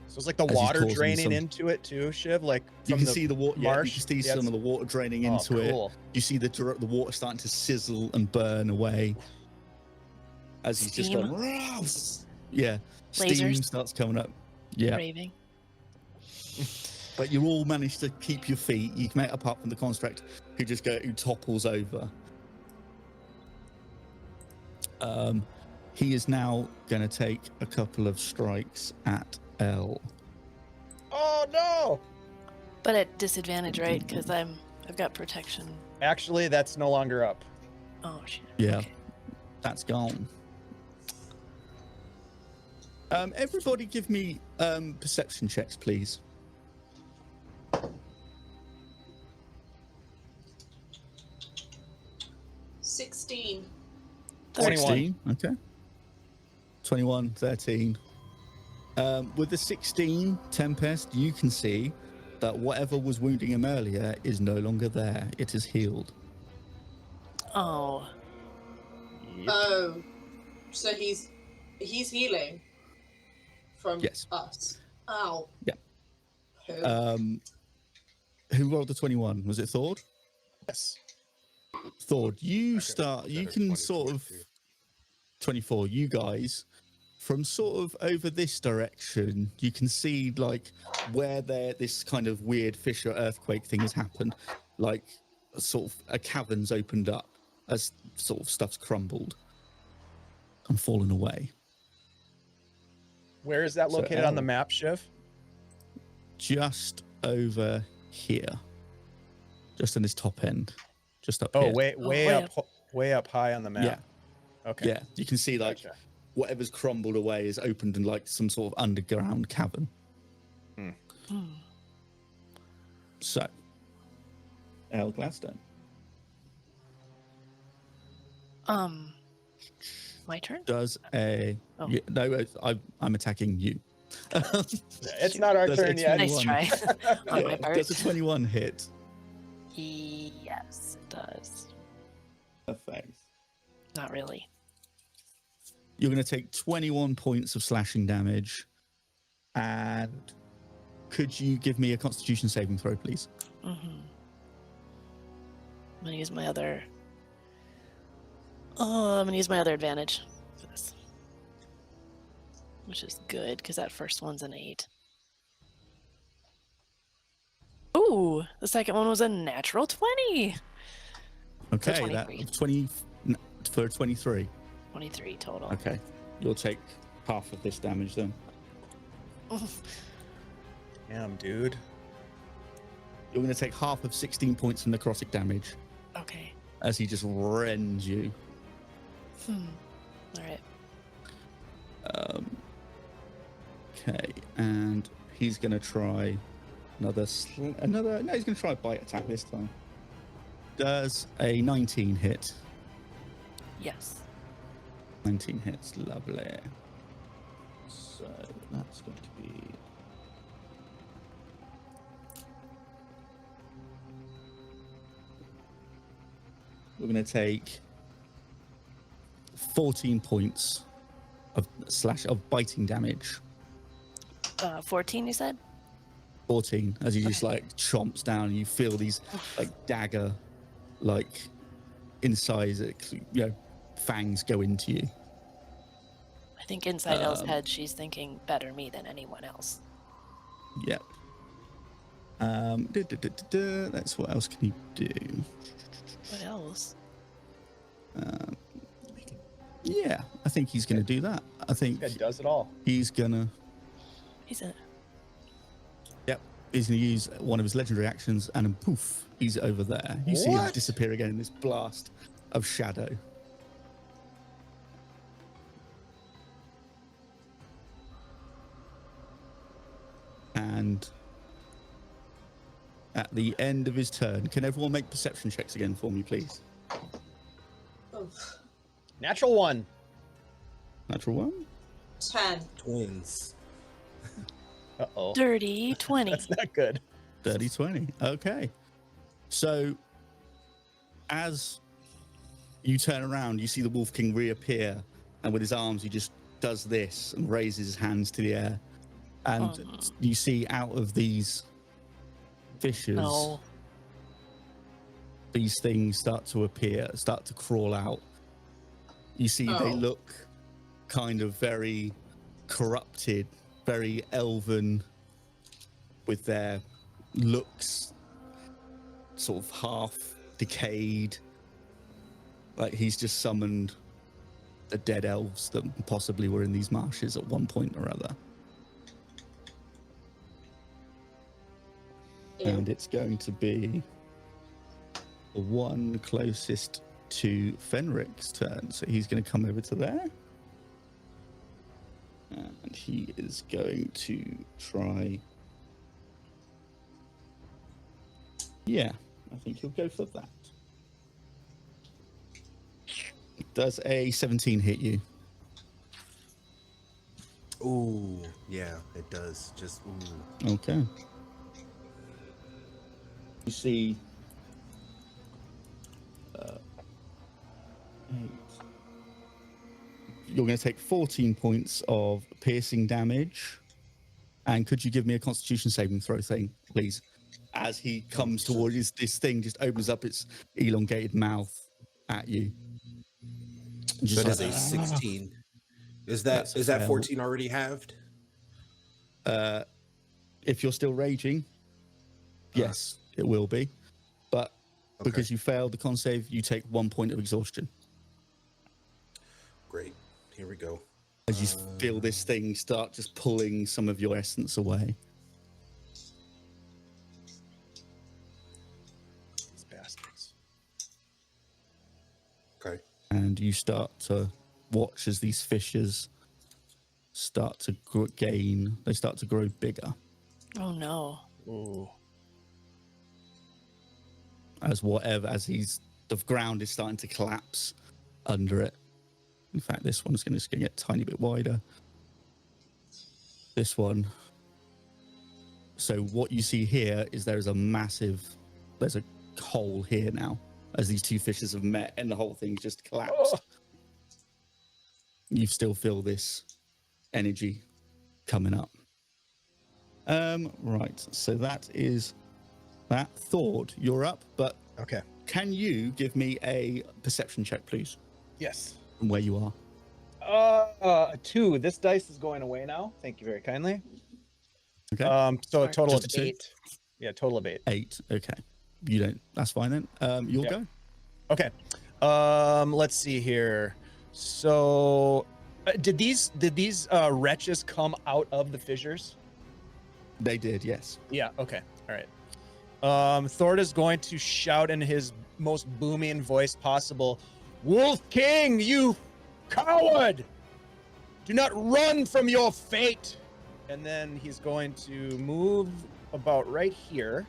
So it's like the as he's water causing draining some- into it too, Shiv. Like You from can the see the water. Yeah, you can see Yeah, some of the water draining into cool. it. You see the water starting to sizzle and burn away as he's just Steam. going. "Rouse!" Yeah, steam Lasers. starts coming up. Yeah, Raving. but you all manage to keep your feet. You can make apart from the construct who topples over. He is now going to take a couple of strikes at L. Oh no! But at disadvantage, right? Because I've got protection. Actually, that's no longer up. Oh shit. Yeah, Okay. that's gone. Everybody give me perception checks, please. $16. 21. 16, okay. 21, 13. With the 16, Tempest, you can see that whatever was wounding him earlier is no longer there. It is healed. Oh. Oh, so he's healing from Yes. us. Ow. Yeah. Who? Who rolled the 21? Was it Thord? Yes. Thord, you Okay, start, you better can 20, sort of 22. 24, you guys, from sort of over this direction, you can see like where this kind of weird fissure earthquake thing has happened, like sort of a cavern's opened up as sort of stuff's crumbled and fallen away. Where is that So, located on the L. map, Shiv? Just over here, just in this top end, just up Oh, here. way up high on the map. Yeah. Okay. Yeah, you can see like Gotcha. whatever's crumbled away is opened in like some sort of underground cavern. Hmm. So, L. Gladstone. My turn. Does a Oh. no? I'm attacking you. It's not our Does turn it yet. Nice try on my Yeah, part. does a 21 hit? Yes, it does. Perfect. Not really. You're going to take 21 points of slashing damage, and could you give me a Constitution saving throw, please? Mm-hmm. I'm gonna use my other. Oh, I'm gonna use my other advantage for this, which is good because that first one's an 8. Ooh, the second one was a natural 20. Okay, that 23. 20 for 23. 23 total. Okay, you'll take half of this damage then. Damn, dude. You're going to take half of 16 points of necrotic damage Okay. as he just rends you. All right. Okay, and he's going to try another. No, he's going to try a bite attack this time. Does a 19 hit? Yes. 19 hits, lovely. So that's going to be. We're going to take 14 points of biting damage. 14, you said? 14 as he just Okay. like chomps down, and you feel these like dagger like incised fangs go into you. I think inside Elle's head, she's thinking better me than anyone else. Yep. That's what else can you do? What else? Yeah, I think he's going to do that. I think It does it all. he's going to... He's a Yep, he's going to use one of his legendary actions, and then poof, he's over there. You see him What? disappear again in this blast of shadow. And at the end of his turn, can everyone make perception checks again for me, please? Oh, Natural 1. Natural 1. 10. Twins. Uh-oh. dirty 20. That's not good. Dirty 20. Okay. So as you turn around, you see the Wolf King reappear, and with his arms, he just does this and raises his hands to the air. And you see out of these fissures, No. these things start to appear, start to crawl out. You see they Oh. look kind of very corrupted, very elven, with their looks sort of half decayed. Like he's just summoned the dead elves that possibly were in these marshes at one point or other. And it's going to be the one closest to Fenric's turn. So he's going to come over to there. And he is going to try... Yeah, I think he'll go for that. Does a 17 hit you? Ooh, yeah, it does. Just ooh. Okay. You see... 8. You're going to take 14 points of piercing damage. And could you give me a Constitution saving throw thing, please? As he comes towards this thing, just opens up its elongated mouth at you. So Just it is like, a 16. Is That's a that fail. 14 already halved? if you're still raging, yes, it will be. But because you failed the con save, you take 1 point of exhaustion. Great. Here we go. As you feel this thing start just pulling some of your essence away. These bastards. Okay. And you start to watch as these fissures start to they start to grow bigger. Oh no. Ooh. As the ground is starting to collapse under it. In fact, this one's going to get a tiny bit wider. This one. So what you see here is there's a hole here now, as these two fissures have met and the whole thing just collapsed. You still feel this energy coming up. Right, so that is that. Thord, you're up, but Okay. can you give me a perception check, please, Yes. from where you are? A 2. This dice is going away now. Thank you very kindly. Okay. So a total of Just a 2? 8. Yeah, total of 8. 8. Okay. You don't. That's fine then. You'll Yeah. go. Okay. Let's see here. So, did these wretches come out of the fissures? They did, yes. Yeah. Okay. All right. Thord is going to shout in his most booming voice possible, "Wolf King, you coward! Do not run from your fate!" And then he's going to move about right here,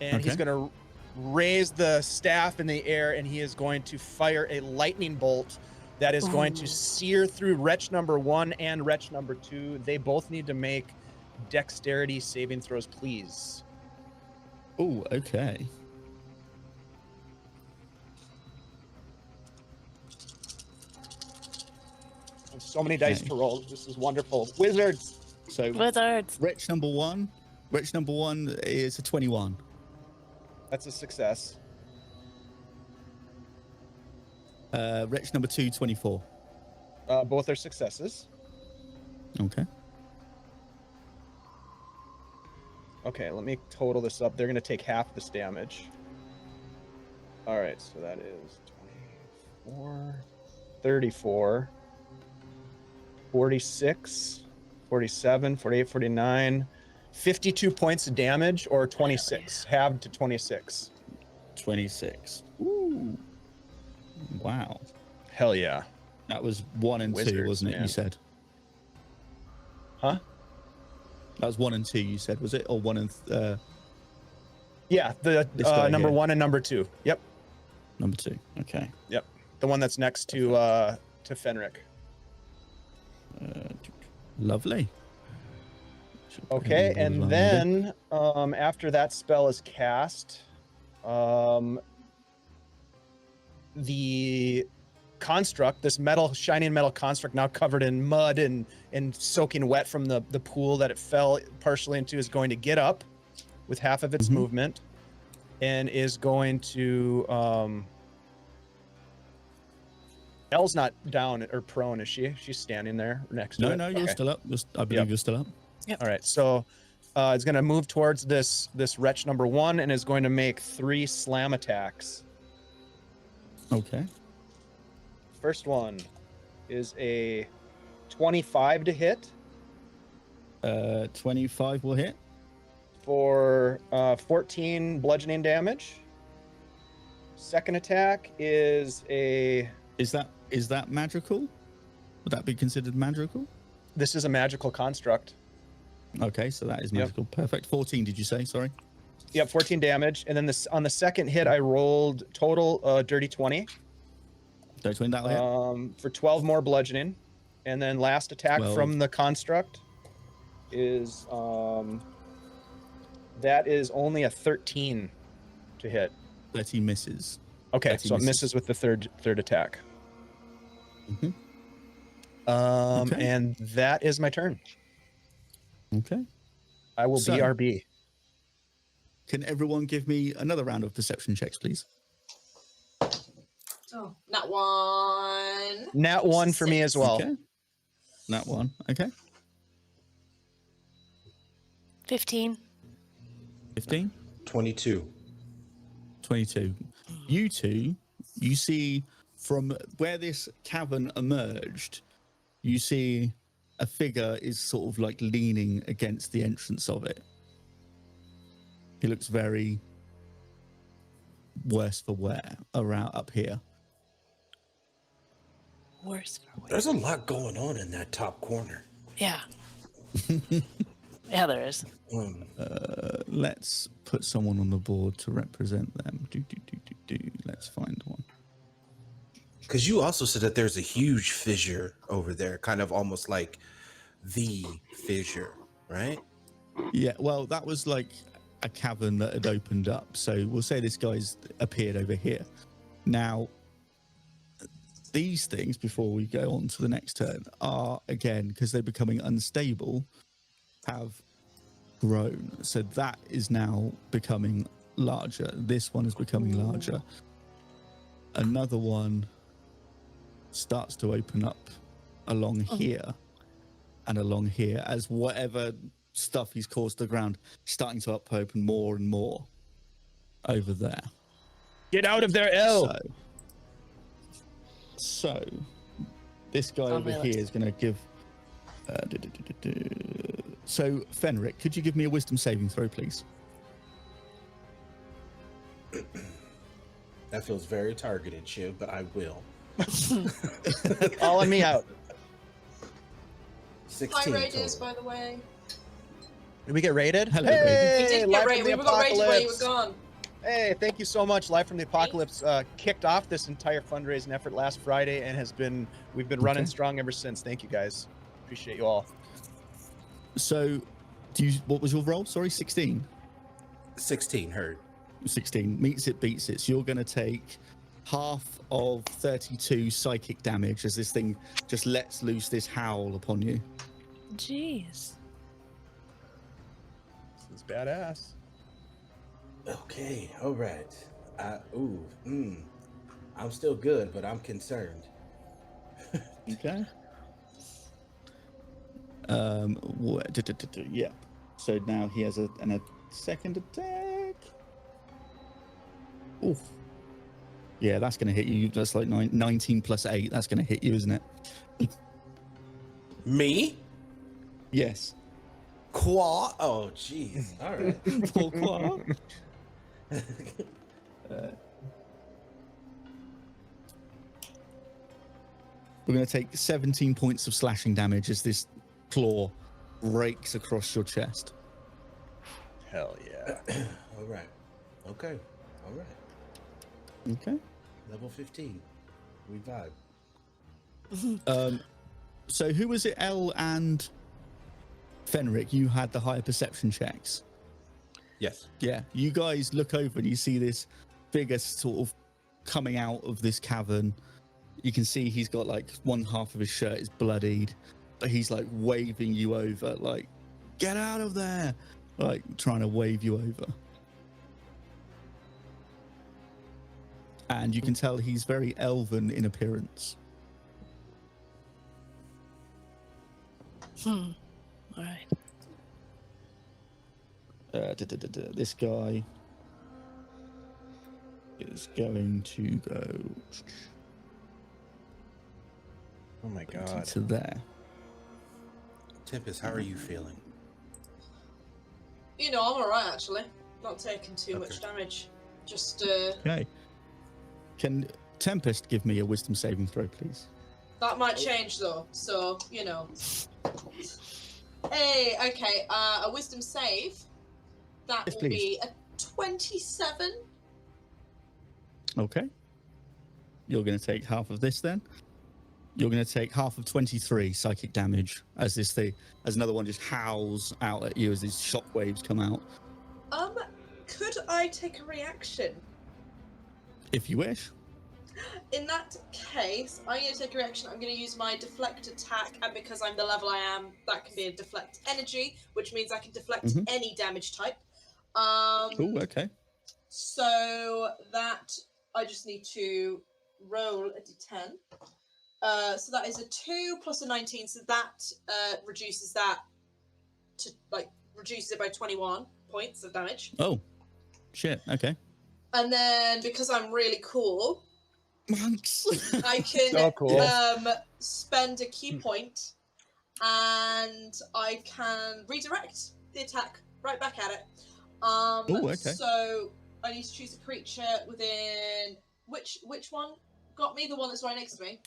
and he's Okay. going to raise the staff in the air, and he is going to fire a lightning bolt that is going to Ooh. sear through wretch number 1 and wretch number 2. They both need to make dexterity saving throws, please. Oh, okay. So many dice Okay. to roll. This is wonderful. Wizards. So Wizards. wretch number one is a 21. That's a success. Wretch number 2, 24. Both are successes. Okay. Okay, let me total this up. They're going to take half this damage. All right, so that is 24. 34, 46, 47, 48, 49, 52 points of damage, or 26, halved to 26. 26. Ooh. Wow. Hell yeah. That was 1 and 2, Wizards, wasn't it? man. You said. Huh? That was 1 and 2. You said, was it, or 1 and Yeah, the This guy number here. 1 and number 2. Yep. number 2? Okay. Yep. The one that's next to Fenric. Lovely. Should put him Okay, on board as and well, then after that spell is cast, the construct, this shining metal construct, now covered in mud and soaking wet from the pool that it fell partially into, is going to get up with half of its Mhm. movement and is going to Elle's not down or prone, is she? She's standing there next to No, it. no, you're Okay. still up. I believe Yep. you're still up. All right, so it's going to move towards this wretch number 1 and is going to make 3 slam attacks. Okay. First one is a 25 to hit 25 will hit. for 14 bludgeoning damage. Second attack is Is that magical? Would that be considered magical? this is a magical construct. Okay, so that is Yep. magical. Perfect. 14, did you say? Sorry. Yep, 14 damage. And then this on the second hit, I rolled total dirty 20 Don't win, that'll hit. for 12 more bludgeoning. And then last attack 12. from the construct is that is only a 13 to hit. 30 misses. Okay, 30 so it misses. misses with the third attack. Mhm. Okay. And that is my turn. Okay. I will So- BRB. Can everyone give me another round of perception checks, please? Oh, that one. Nat 1 for me as well. Okay. That one. Okay. 15. 15. 22. 22. You two, you see from where this cavern emerged, you see a figure is sort of like leaning against the entrance of it. He looks very worse for wear around up here. Worse for wear. There's a lot going on in that top corner. Yeah. Yeah, there is. Let's put someone on the board to represent them. Let's find one. Because you also said that there's a huge fissure over there, kind of almost like the fissure, right? Yeah, well, that was like a cavern that had opened up. So we'll say this guy's appeared over here. Now, these things, before we go on to the next turn, are, again, because they're becoming unstable, have grown. So that is now becoming larger. This one is becoming larger. Another one starts to open up along here and along here as whatever stuff he's caused the ground starting to open more and more over there. Get out of there, L. So this guy On over my here list. is going to give. So Fenric, could you give me a wisdom saving throw, please? That feels very targeted, Shiv, but I will. Calling me out. 16 Hi, Raiders, total. by the way. Did we get raided? Hello, hey, We did live get from raided. the We got raided while you were apocalypse. gone. Hey, thank you so much. Live from the Apocalypse kicked off this entire fundraising effort last Friday and we've been running Okay. strong ever since. Thank you guys. Appreciate you all. So, what was your roll? Sorry, 16. 16 heard. 16 meets it, beats it. So you're going to take half of 32 psychic damage as this thing just lets loose this howl upon you. Jeez. This is badass. Okay, all right. I'm still good, but I'm concerned. Okay. Yeah. So now he has a second attack. Oof. Yeah, that's going to hit you. That's like 19 plus 8. That's going to hit you, isn't it? Me? Yes. Qua? Oh, jeez. All right. Pourquoi? We're going to take 17 points of slashing damage as this claw rakes across your chest. Hell yeah. All right. Okay. All right. Okay. Level 15. We vibe. So who was it? Elle and Fenric, you had the higher perception checks. Yes. Yeah, you guys look over and you see this figure sort of coming out of this cavern. You can see he's got like one half of his shirt is bloodied, but he's like waving you over, like, get out of there, like trying to wave you over. And you can tell he's very elven in appearance. All right. This guy is going to go Oh my god. to there. Tempest, how are you feeling? You know, I'm alright actually. Not taking too much damage. Just Okay. Can Tempest give me a wisdom saving throw, please? that might change though, so you know. Hey, okay, a wisdom save. That Yes, will please. be a 27. Okay. You're going to take half of this then. You're going to take half of 23 psychic damage as this thing, as another one just howls out at you as these shockwaves come out. Could I take a reaction? If you wish. In that case, I'm going to take a reaction. I'm going to use my deflect attack, and because I'm the level I am, that can be a deflect energy, which means I can deflect any damage type. Oh, okay. So that I just need to roll a d10. So that is a 2 plus a 19. So that reduces that to reduces it by 21 points of damage. Oh, shit. Okay. And then because I'm really cool, Monks. I can So cool. spend a key point, and I can redirect the attack right back at it. okay. So I need to choose a creature within which one got me? The one that's right next to me.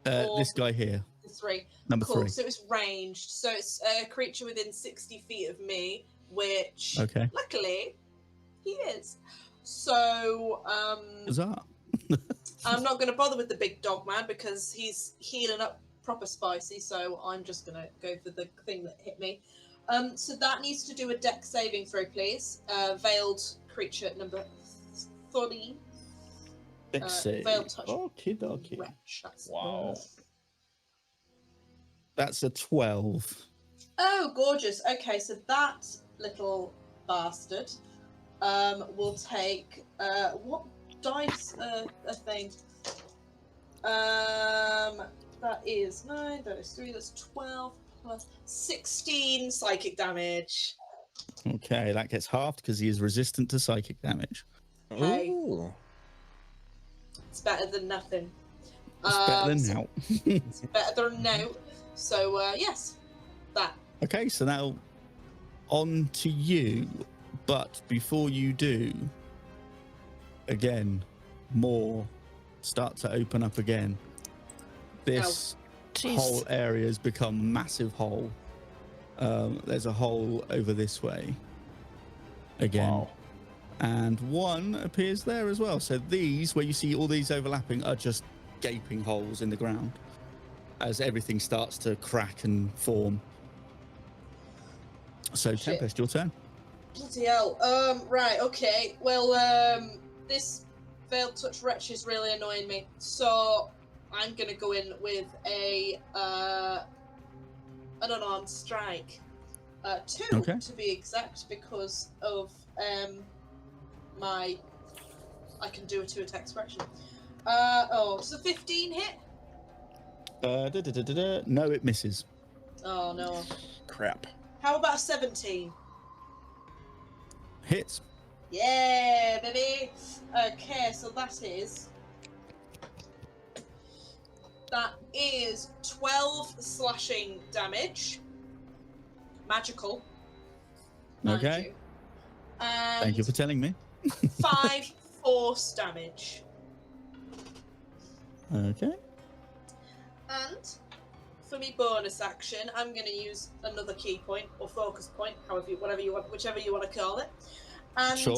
This guy here, The 3. number Cool. 3. So it's ranged. So it's a creature within 60 feet of me, which Okay. luckily he is. So Huzzah. I'm not going to bother with the big dog man because he's healing up proper spicy. So I'm just going to go for the thing that hit me. So that needs to do a dex saving throw, please. Veiled creature number 30. Veiled touch. Okay, dokie. Wretch. That's Wow. That's a 12. Oh, gorgeous. Okay, so that little bastard will take what dice a thing? That is 9, that is 3, that's 12 plus 16 psychic damage. Okay, that gets halved because he is resistant to psychic damage. Hey. Ooh. It's better than nothing. It's better than so now. It's better than no. So yes, that. Okay, so now on to you. But before you do, again, more start to open up again. This Jeez. whole area has become a massive hole. There's a hole over this way again. Wow. And one appears there as well. So these, where you see all these overlapping, are just gaping holes in the ground as everything starts to crack and form. So Shit. Tempest, your turn. Bloody hell. Right, okay. Well, this Veiled Touch Wretch is really annoying me. So I'm gonna go in with a an unarmed strike. 2 Okay. to be exact, because of I can do a 2 attack expression. Does a 15 hit? No, it misses. Oh no. Crap. How about a 17? Hits. Yeah, baby. Okay, so that is 12 slashing damage. Magical. Mind Okay. you. And Thank you for telling me. 5 force damage. Okay. And for me bonus action, I'm going to use another key point or focus point, whichever you want to call it. And Sure.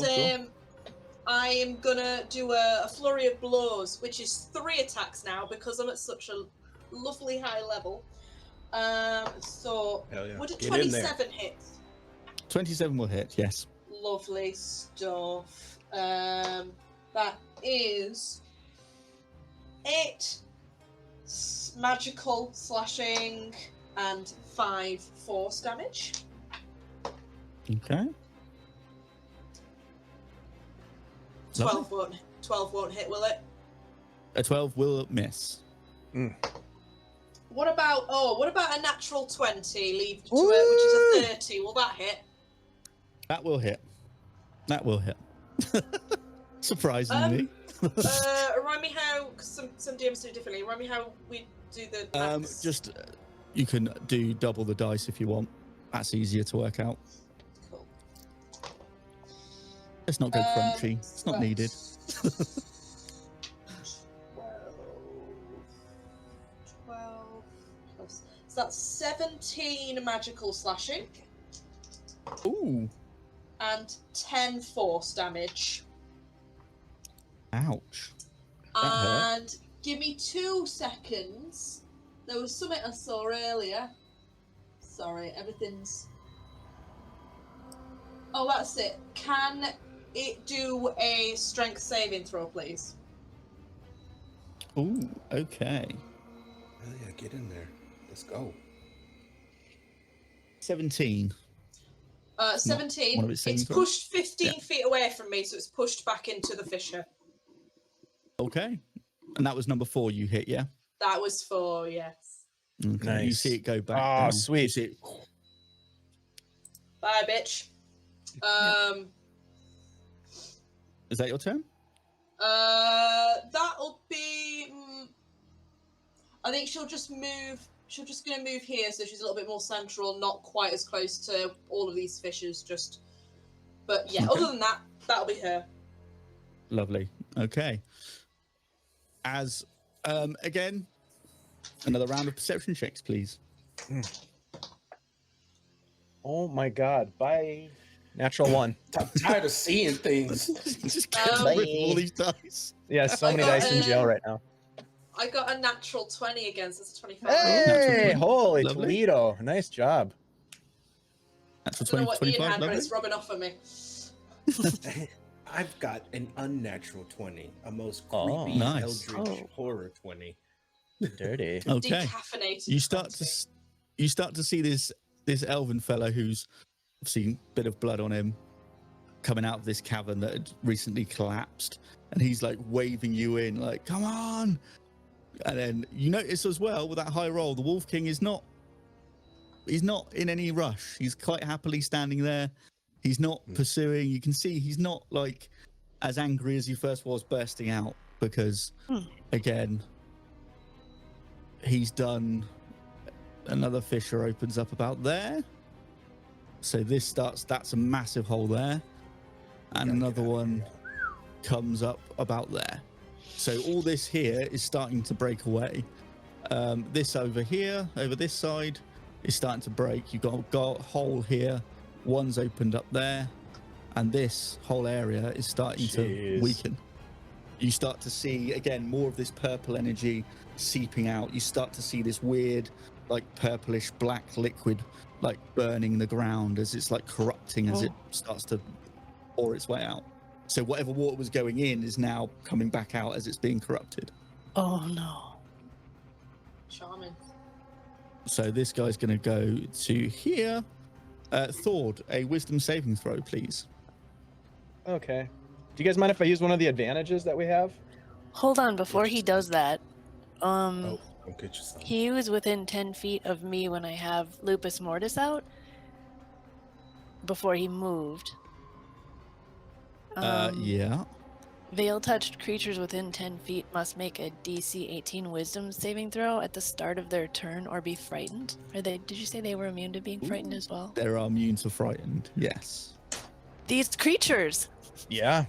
I am going to do a flurry of blows, which is 3 attacks now because I'm at such a lovely high level. So Hell yeah. would a Get in there. 27 hit? 27 will hit, yes. Lovely stuff. That is 8 magical slashing and 5 force damage. Okay. 12 won't hit, will it? A 12 will miss. What about a natural 20 leave to it, which is a 30? Will that hit? That will hit. That will hit. Surprisingly. Remind me how, because some DMs do it differently. Remind me how we do the maths. Just you can do double the dice if you want. That's easier to work out. Cool. Let's not go crunchy. It's not needed. 12 plus. So that's 17 magical slashing. Ooh. And 10 force damage. Ouch. That hurt. And give me 2 seconds. There was something I saw earlier. Sorry, everything's... Oh, that's it. Can it do a strength saving throw, please? Ooh, okay. Oh yeah, get in there. Let's go. 17. 17. one of its saving It's throws? pushed 15 feet away from me, so it's pushed back into the fissure. Okay. And that was number 4 you hit, yeah? That was 4, yes. Okay. You Nice. see it go back Oh, down. sweet. You see it... Bye, bitch. Is that your turn? That'll be... I think she'll just move... She's just going to move here, so she's a little bit more central, not quite as close to all of these fissures, just... But yeah, Okay. other than that, that'll be her. Lovely. Okay. As, again, another round of perception checks, please. Oh my god. Bye. Natural 1. I'm tired of seeing things. Just get rid of all these dice. Yeah, so I many got, dice in jail right now. I got a natural 20 against this 25. Hey, Natural 20. holy Lovely. Toledo. Nice job. That's I for don't know 20, what Ian 25, had, but lovely. it's rubbing off on me. I've got an unnatural 20, a most Oh, creepy nice. eldritch horror 20. Dirty. Okay. Decaffeinated. You start 20. to see this elven fellow who's obviously a bit of blood on him coming out of this cavern that had recently collapsed, and he's like waving you in, like, come on. And then you notice as well with that high roll, the Wolf King he's not in any rush. He's quite happily standing there. He's not pursuing. You can see he's not like as angry as he first was bursting out, because again, he's done another fissure opens up about there. So that's a massive hole there. And another one comes up about there. So all this here is starting to break away. This over here, over this side, is starting to break. You've got a hole here. One's opened up there. And this whole area is starting to weaken. You start to see, again, more of this purple energy seeping out. You start to see this weird, like, purplish black liquid, like, burning the ground as it's, like, corrupting as it starts to pour its way out. So whatever water was going in is now coming back out as it's being corrupted. Oh no. Charming. So this guy's going to go to here. Thord, a wisdom saving throw, please. Okay. Do you guys mind if I use one of the advantages that we have? Hold on, before he does that, Oh, don't get yourself. he was within 10 feet of me when I have Lupus Mortis out before he moved. Yeah. Veil-touched creatures within 10 feet must make a DC 18 Wisdom saving throw at the start of their turn or be frightened. Did you say they were immune to being frightened as well? They are immune to frightened. Yes. These creatures! Yeah.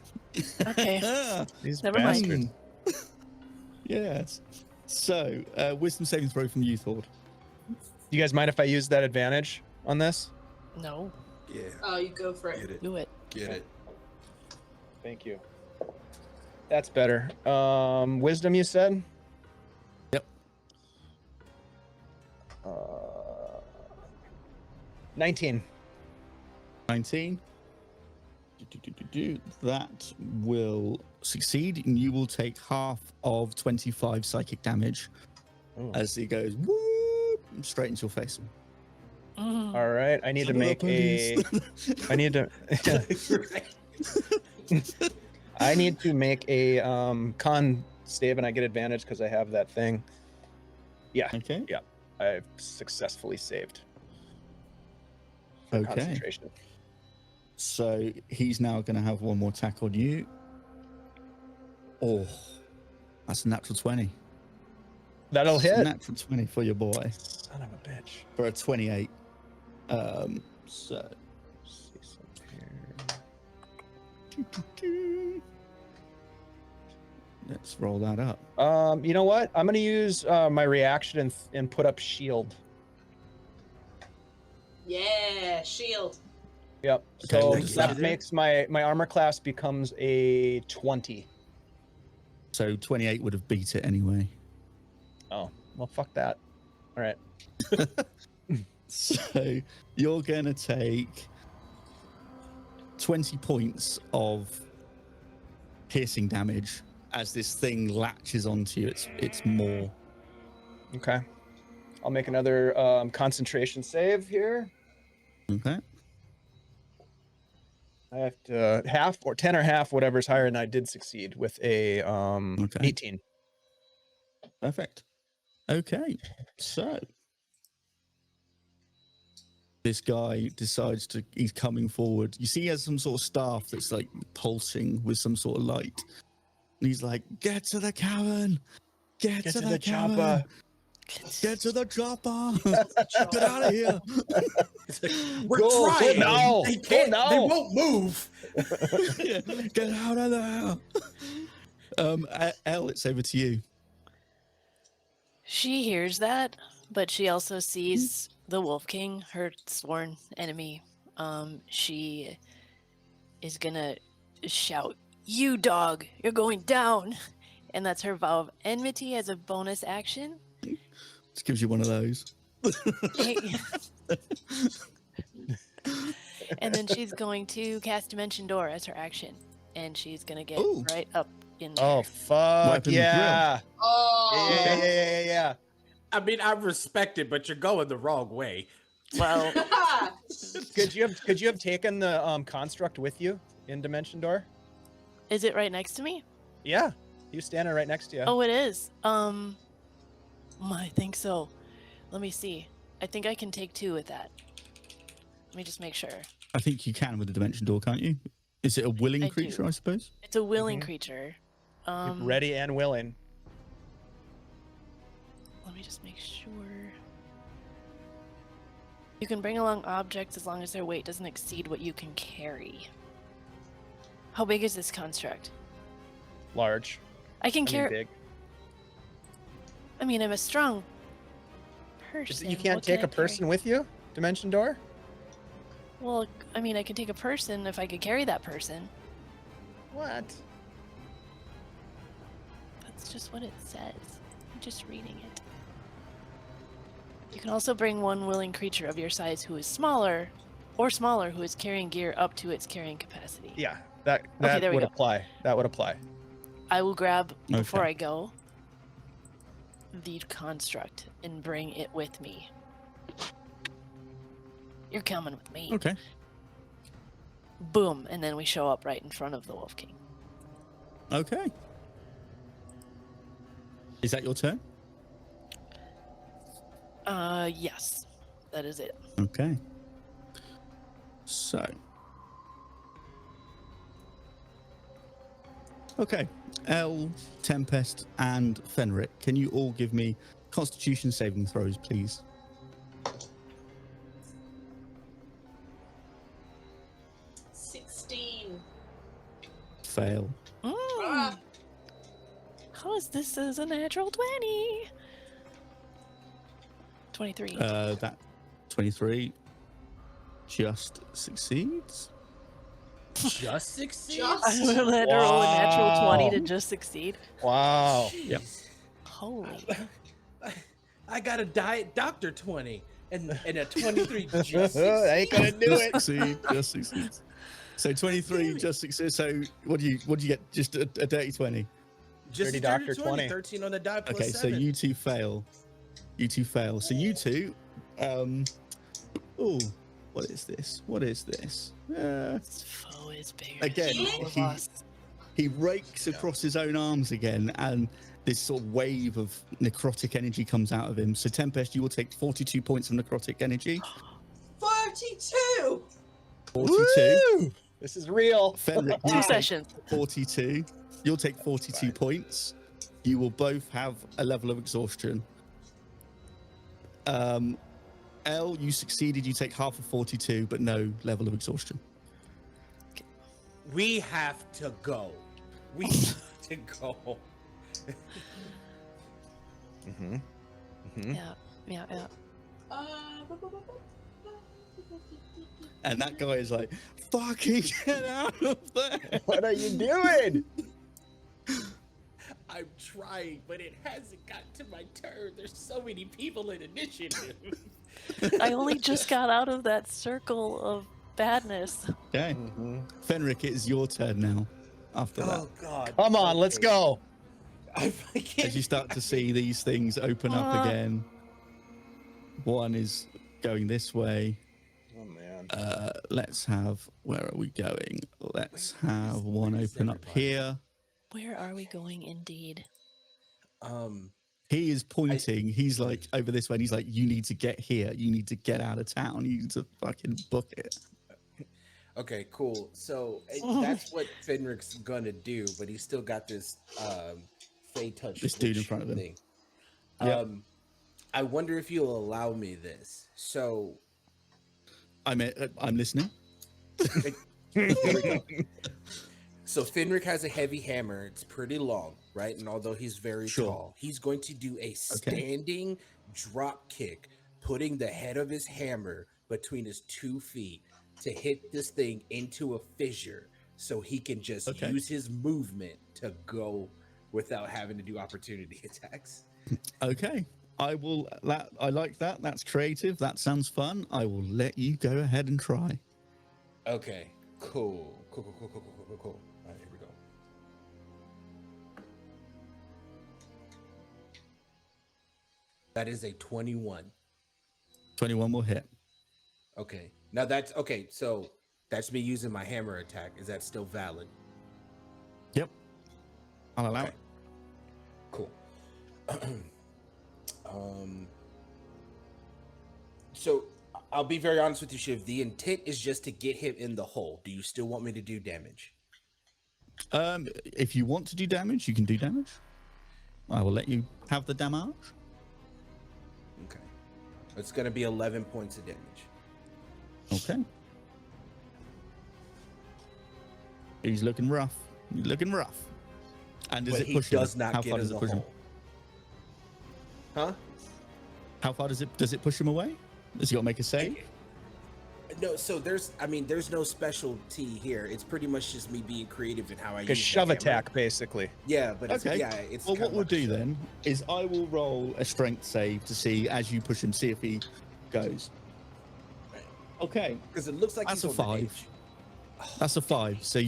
Okay. These Never mind. bastards. Yes. So, wisdom saving throw from you, Thord. You guys mind if I use that advantage on this? No, Yeah. Oh, you go for Get it. it. do it. Get it. Thank you. That's better. Wisdom, you said? Yep. 19. 19. That will succeed, and you will take half of 25 psychic damage Ooh. as he goes whoop, straight into your face. Mhm. All right. I need to make a. I need to. I need to make a con save, and I get advantage because I have that thing. Yeah, Okay. I've successfully saved. For Okay. concentration. So he's now going to have one more attack on you. Oh, that's a natural 20. That'll That's a hit. natural 20 for your boy. Son of a bitch. For a 28. So Let's see something here. let's roll that up. You know what? I'm gonna use my reaction and put up shield. Yeah, shield. Yep. Okay, So what does that that do? makes my armor class becomes a 20. So 28 would have beat it anyway. Oh, well, fuck that. All right. So you're going to take 20 points of piercing damage as this thing latches onto you. It's more. Okay. I'll make another concentration save here. Okay. I have to half or 10 or half, whatever's higher, and I did succeed with a Okay. 18. Perfect. Okay. So this guy decides he's coming forward. You see he has some sort of staff that's like pulsing with some sort of light. And he's like, get to the cavern. Get to the cavern. chopper. Get to the chopper. Get out of here. We're Go trying. now. They Go can't. now. They won't move. Yeah, get out of there. Elle, it's over to you. She hears that, but she also sees the Wolf King, her sworn enemy. She is gonna shout, "You dog, you're going down!" And that's her vow of enmity as a bonus action. Just gives you one of those. And then she's going to cast Dimension Door as her action, and she's gonna get Ooh. right up in there. Oh, fuck. Wiping the Yeah. Oh. Yeah. I mean, I respect it, but you're going the wrong way. Well, Could you have taken the construct with you in Dimension Door? is it right next to me? Yeah. He was standing right next to you. Oh, it is. I think so. Let me see. I think I can take 2 with that. Let me just make sure. I think you can with the dimension door, can't you? Is it a willing I do. creature, I suppose? It's a willing Mhm. creature. Ready and willing. Let me just make sure. You can bring along objects as long as their weight doesn't exceed what you can carry. How big is this construct? Large. I can I mean, carry. big. I mean, I'm a strong person. You can't What can take I a person carry? with you? Dimension Door? Well, I mean, I can take a person if I could carry that person. What? That's just what it says. I'm just reading it. You can also bring one willing creature of your size who is smaller, or smaller, who is carrying gear up to its carrying capacity. Yeah. That there we would go. apply. That would apply. I will grab, before Okay. I go, the construct and bring it with me. You're coming with me. Okay. Boom, and then we show up right in front of the Wolf King. Okay. Is that your turn? Yes, that is it. Okay. So Okay. L, Tempest, and Fenric, can you all give me Constitution saving throws, please? Fail. Ah. How is this as a natural 20? 23. That 23 just succeeds. Just succeed. Just- I had to roll a natural 20 to Wow. just succeed. Wow. Yep. Holy. I got a diet doctor 20 and a 23 just I ain't gonna do Just it. succeed. Just succeeds. So 23 just succeeds. So what do you get? Just a dirty 20. just Dirty a dirty doctor 20, 20. 13 on the die plus Okay, so 7. you two fail. You two fail. So you two, oh, what is this? What is this? This foe is bigger Again, than all of he- us. He rakes across his own arms again, and this sort of wave of necrotic energy comes out of him. So Tempest, you will take 42 points of necrotic energy. 42! 42. Woo! This is real. Fenric, Two you take sessions. 42. You'll take 42 Fine. points. You will both have a level of exhaustion. L, you succeeded. You take half of 42, but no level of exhaustion. We have to go. We have to go. Mm-hmm. Mm-hmm. Yeah, yeah, yeah. And that guy is like, fucking get out of there. What are you doing? I'm trying, but it hasn't got to my turn. There's so many people in initiative. I only just got out of that circle of badness. Okay. Mm-hmm. Fenric, it is your turn now after that. Oh God! Come on, let's Okay. go. I can't. As you start to see these things open up again, one is going this way. Oh man. Let's have, where are we going? Let's have one where is open up everybody? here. Where are we going indeed? He is pointing. He's like over this way. And he's like, you need to get here. You need to get out of town. You need to fucking book it. Okay, cool. So that's what Fenric's gonna do, but he's still got this Fey touch. This dude in witch front of him. thing. Yep. I wonder if you'll allow me this. So I'm listening. here we go. So Fenric has a heavy hammer. It's pretty long, right? And although he's very Sure. tall, he's going to do a standing drop kick, putting the head of his hammer between his 2 feet to hit this thing into a fissure so he can just Okay. use his movement to go without having to do opportunity attacks. Okay. I like that. That's creative. That sounds fun. I will let you go ahead and try. Okay, cool. Cool. All right, here we go. That is a 21. 21 will hit. Okay. Now that's okay. So that's me using my hammer attack. Is that still valid? Yep. I'll allow Okay. it. Cool. So I'll be very honest with you, Shiv. The intent is just to get him in the hole. Do you still want me to do damage? If you want to do damage, you can do damage. I will let you have the damage. Okay. It's gonna be 11 points of damage. Okay. He's looking rough. He's looking rough. And does But it he push him? does not How get far in does the it push him? hole. Huh? How far does it push him away? Does he got to make a save? No, so there's no specialty here. It's pretty much just me being creative in how I Like use a the shove hammer. attack, basically. Yeah, but it's, Okay. yeah, it's Well, kind what of we'll like do a shove. then is I will roll a strength save to see as you push him, see if he goes. Okay, Because it looks like That's he's a on the 5. edge. that's a 5. So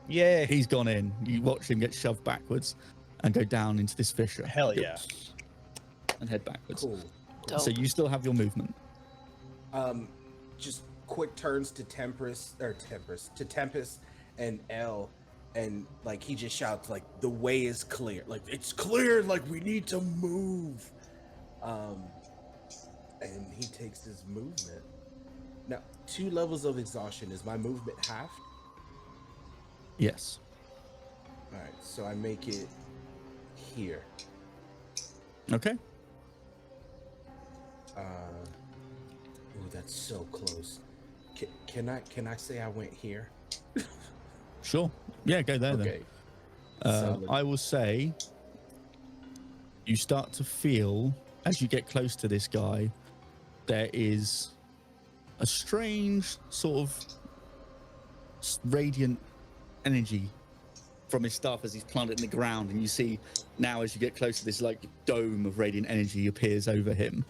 Yay. he's gone in. You watch him get shoved backwards and go down into this fissure. Hell yeah. And head backwards. Cool. Dope. So you still have your movement. Just quick turns to Tempest and L, and like he just shouts like the way is clear, like it's clear, like we need to move. And he takes his movement. Now 2 levels of exhaustion. Is my movement halved? Yes. All right, so I make it here. Okay. Oh, that's so close. Can I say I went here? Sure. Yeah, go there Okay. then. So I will say you start to feel, as you get close to this guy, there is a strange sort of radiant energy from his staff as he's planted in the ground, and you see now as you get closer, this like dome of radiant energy appears over him,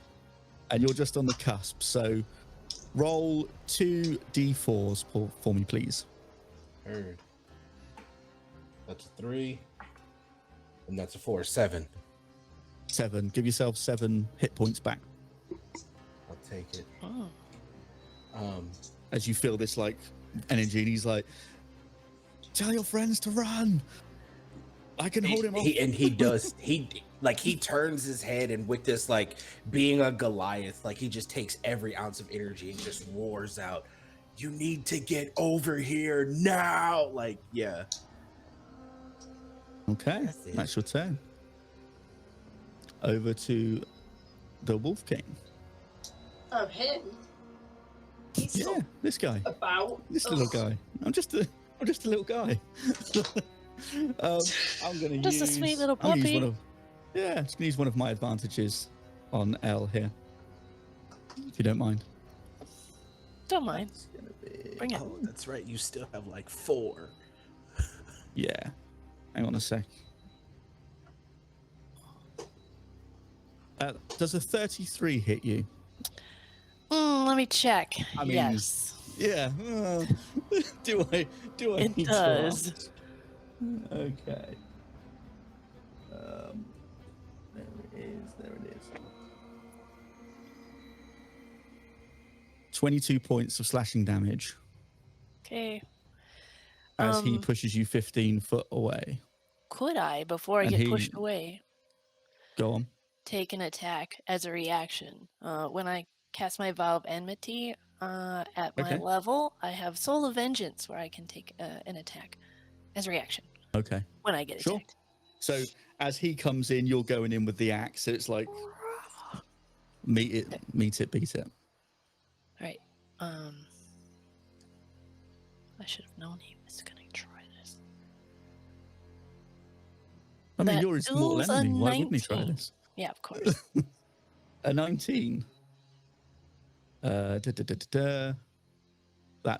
and you're just on the cusp. So roll 2 d4s for me, please. Heard. That's a 3, and that's a 4. 7. 7. Give yourself 7 hit points back I'll take it. Oh. as you feel this like energy, and he's like, "Tell your friends to run. I can hold him off." He does. He turns his head, and with this, like, being a Goliath, like, he just takes every ounce of energy and just roars out, "You need to get over here now!" Like, yeah. Okay, That's it. that's your turn. Over to the Wolf King. Oh, him? He's Yeah, not this guy. about. This little guy. I'm just a little guy. I'm gonna Just a use, sweet little I'm gonna use puppy. one of, yeah, just gonna use one of my advantages on L here, if you don't mind. Don't mind. It's gonna be... Bring it. Oh, that's right. You still have like 4. Yeah. Hang on a sec. Does a 33 hit you? Let me check. I mean, yes. Yeah. Do I It need does. to ask? Okay. There it is. 22 points of slashing damage Okay. as he pushes you 15 foot away. Could I, before I And get he- pushed away, Go on. take an attack as a reaction? When I cast my Vial of Enmity at my Okay. level, I have Soul of Vengeance where I can take an attack as a reaction Okay. when I get Sure. attacked. So as he comes in, you're going in with the axe. So it's like meet it, beat it. All right. I should have known he was gonna try this. I mean, That you're his mortal duel's a enemy. Why wouldn't he try 19. this? Yeah, of course. A 19. That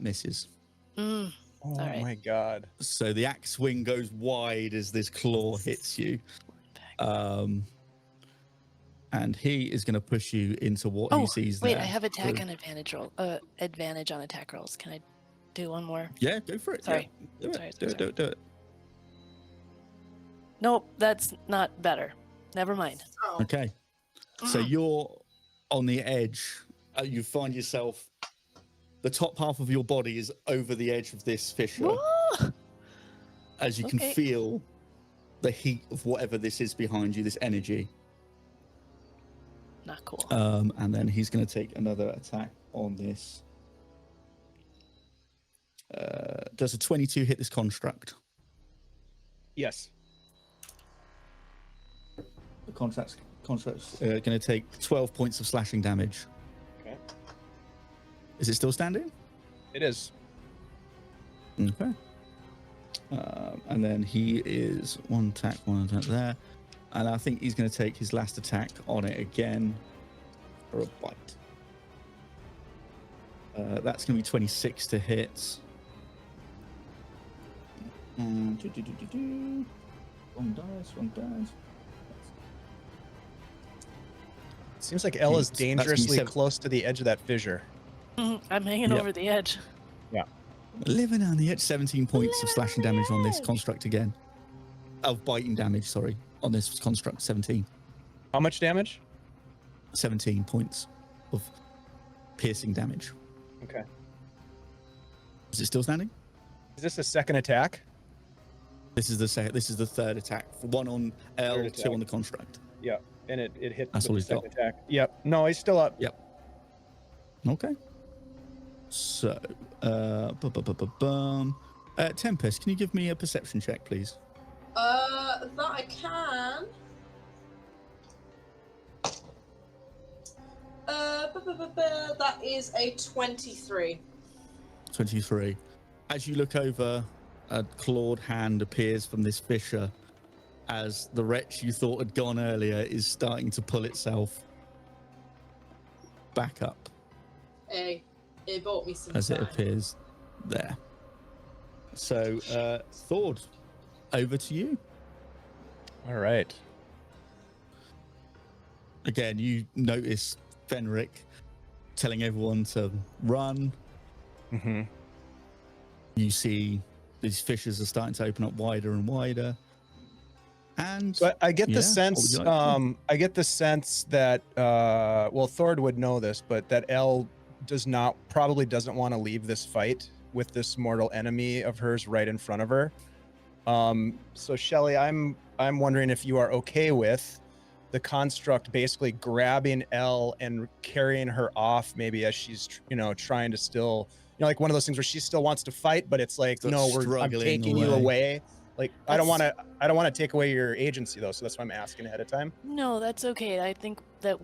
misses. Oh right. my god. So the axe swing goes wide as this claw hits you. And he is going to push you into what he sees wait, there. I have attack So- on advantage roll. Advantage on attack rolls. Can I do one more? Yeah, go for it. Sorry. Yeah. Sorry. Do it. Nope, that's not better. Never mind. Oh, Okay. So you're on the edge. You find yourself, the top half of your body is over the edge of this fissure, Woo! as you can Okay. feel the heat of whatever this is behind you, this energy. Not cool. And then he's going to take another attack on this. Does a 22 hit this construct? Yes. The contract's going to take 12 points of slashing damage. Okay. Is it still standing? It is. Okay. And then he is one attack there. And I think he's going to take his last attack on it again for a bite. That's going to be 26 to hit. And one dice. Seems like Elle is That's gonna be dangerously 7. close to the edge of that fissure. I'm hanging Yep. over the edge. Living on the edge, 17 points of slashing damage on this construct again. Of biting damage, sorry. On this construct, 17. How much damage? 17 points of piercing damage. Okay. Is it still standing? Is this a second attack? This is the third attack. One on L, Third 2 attack. on the construct. Yep. And it hit That's with all the he's got. second attack. Yep. No, he's still up. Yep. Okay. So, Tempest, can you give me a perception check, please? That I can. That is a 23. 23. As you look over, a clawed hand appears from this fissure as the wretch you thought had gone earlier is starting to pull itself back up Hey, it bought me some as time. it appears there. So, Thord, over to you. All right. Again, you notice Fenric telling everyone to run. Mm-hmm. You see these fissures are starting to open up wider and wider. And But I get yeah, the what sense, would you like to do? I get the sense that, well, Thord would know this, but that Elle probably doesn't want to leave this fight with this mortal enemy of hers right in front of her. So Shelly, I'm wondering if you are okay with the construct basically grabbing Elle and carrying her off, maybe as she's, trying to still, like one of those things where she still wants to fight, but it's like, Sort of no, I'm struggling taking you away. away. Like, I don't want to take away your agency though. So that's why I'm asking ahead of time. No, that's okay. I think that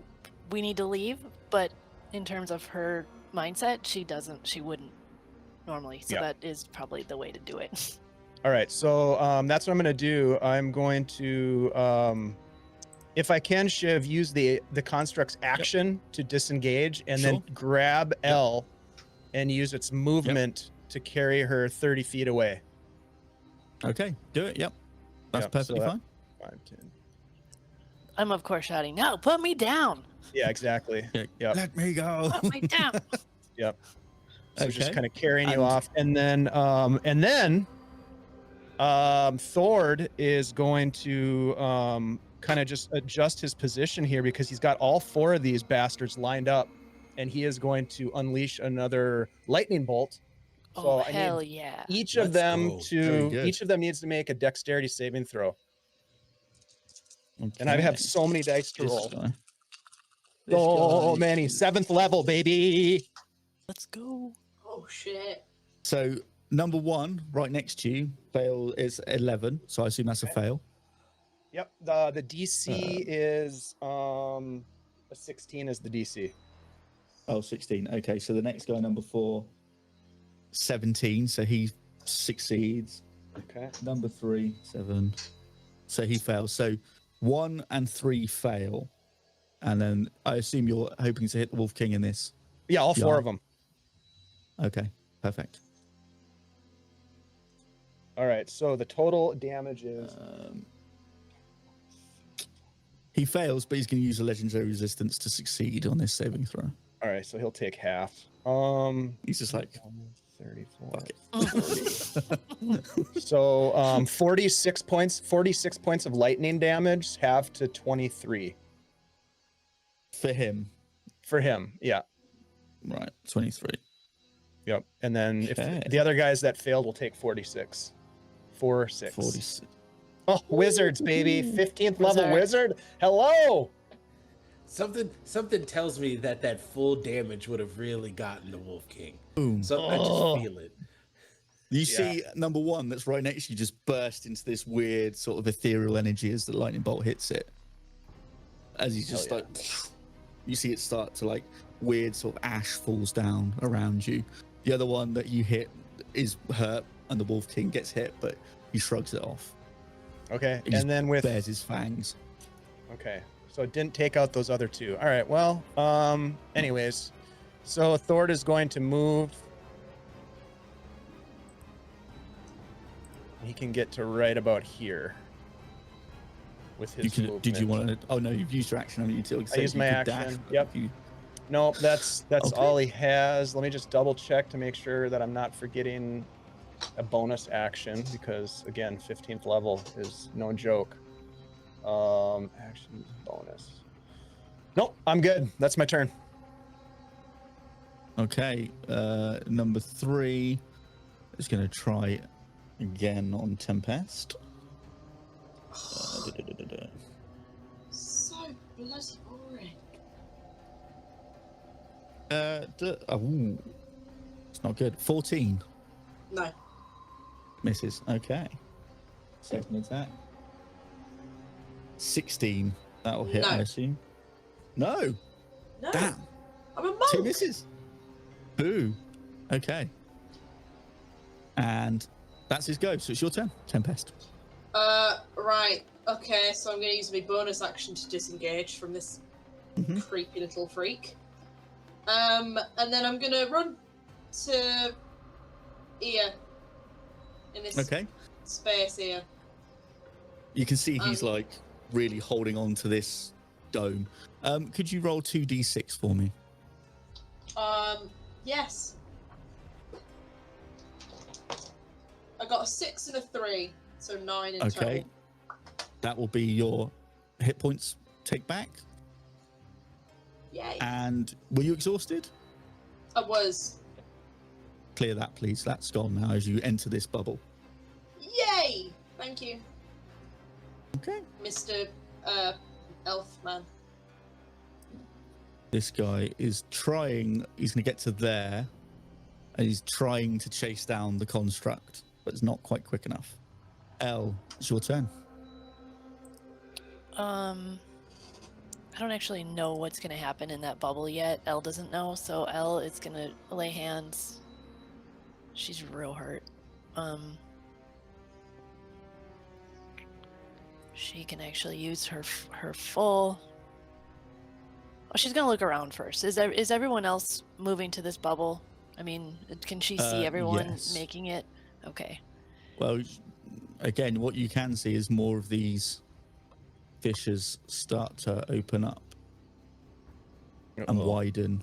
we need to leave, but in terms of her mindset, she wouldn't normally. So Yeah. that is probably the way to do it. All right. So that's what I'm going to do. I'm going to, if I can, Shiv, use the construct's action to disengage and then grab Elle and use its movement to carry her 30 feet away. Okay, do it. Yep. That's Yep, perfectly so fine. 5, 10. I'm of course shouting, "No, put me down! Yeah, exactly. Yeah. Yep. Let me go. Put me down!" Yep. So just Okay. kind of carrying you And- off. And then Thord is going to kind of just adjust his position here because he's got all 4 of these bastards lined up and he is going to unleash another lightning bolt. So Oh I hell need yeah! each of Let's them go. Very good. each of them needs to make a dexterity saving throw. Okay. And I have so many dice to This roll. guy. So This guy many. is- 7th level, baby. Let's go. Oh shit. So number 1, right next to you, fail is 11. So I assume that's a fail. Yep. The DC is a 16 is the DC. Oh, 16. Okay, so the next guy, number 4, 17. So he succeeds. Okay. Number 3, 7. So he fails. So 1 and 3 fail. And then I assume you're hoping to hit the Wolf King in this. Yeah, all 4 Yeah. of them. Okay, perfect. All right. So the total damage is He fails, but he's going to use a legendary resistance to succeed on this saving throw. all right. So he'll take half. He's just like, 34. fuck it. So 46 points of lightning damage, half to 23 For him. for him. Yeah. Right, 23. Yep. And then Okay. if the other guys that failed will take 46. 4, 6. 46. Oh, wizards, baby. 15th level Wizard. wizard. Hello. Something tells me that full damage would have really gotten the Wolf King. Boom. So I Oh. just feel it. You see number 1 that's right next to you just burst into this weird sort of ethereal energy as the lightning bolt hits it. As you just Hell like, you see it start to like weird sort of ash falls down around you. The other one that you hit is hurt and the Wolf King gets hit, but he shrugs it off. Okay. He just And then with bares his fangs. okay. So it didn't take out those other 2. All right. Well, anyways, so Thord is going to move. He can get to right about here with his movement. Did you want to? Oh no, you've used your action. I mean, you I used my action, yep. No, that's Okay. all he has. Let me just double check to make sure that I'm not forgetting a bonus action because again, 15th level is no joke. Action bonus. Nope, I'm good. That's my turn. Okay, number 3 is going to try again on Tempest. So bloody boring. Ooh, it's not good. 14 No. misses. Okay. Second attack. 16. That'll hit, I No. assume. No. No, Damn. I'm a 2 monk. misses. Boo. Okay. And that's his go. So it's your turn, Tempest. Right. Okay, so I'm going to use my bonus action to disengage from this Mhm. creepy little freak. And then I'm going to run to here. In this Okay. space here. You can see he's Um, like really holding on to this dome. Could you roll 2d6 for me? Yes. I got a 6 and a 3, so 9 in Okay. total. That will be your hit points take back. Yay. And were you exhausted? I was. Clear that, please. That's gone now as you enter this bubble. Yay! Thank you, Okay. Mr. Elf Man. This guy is trying, he's going to get to there, and he's trying to chase down the construct, but it's not quite quick enough. Elle, it's your turn. I don't actually know what's gonna happen in that bubble yet. Elle doesn't know, so Elle is gonna lay hands. She's real hurt. She can actually use her full. Oh, she's gonna look around first. Is everyone else moving to this bubble? I mean, can she see everyone yes. making it? Okay. Well, again, what you can see is more of these fissures start to open up and widen.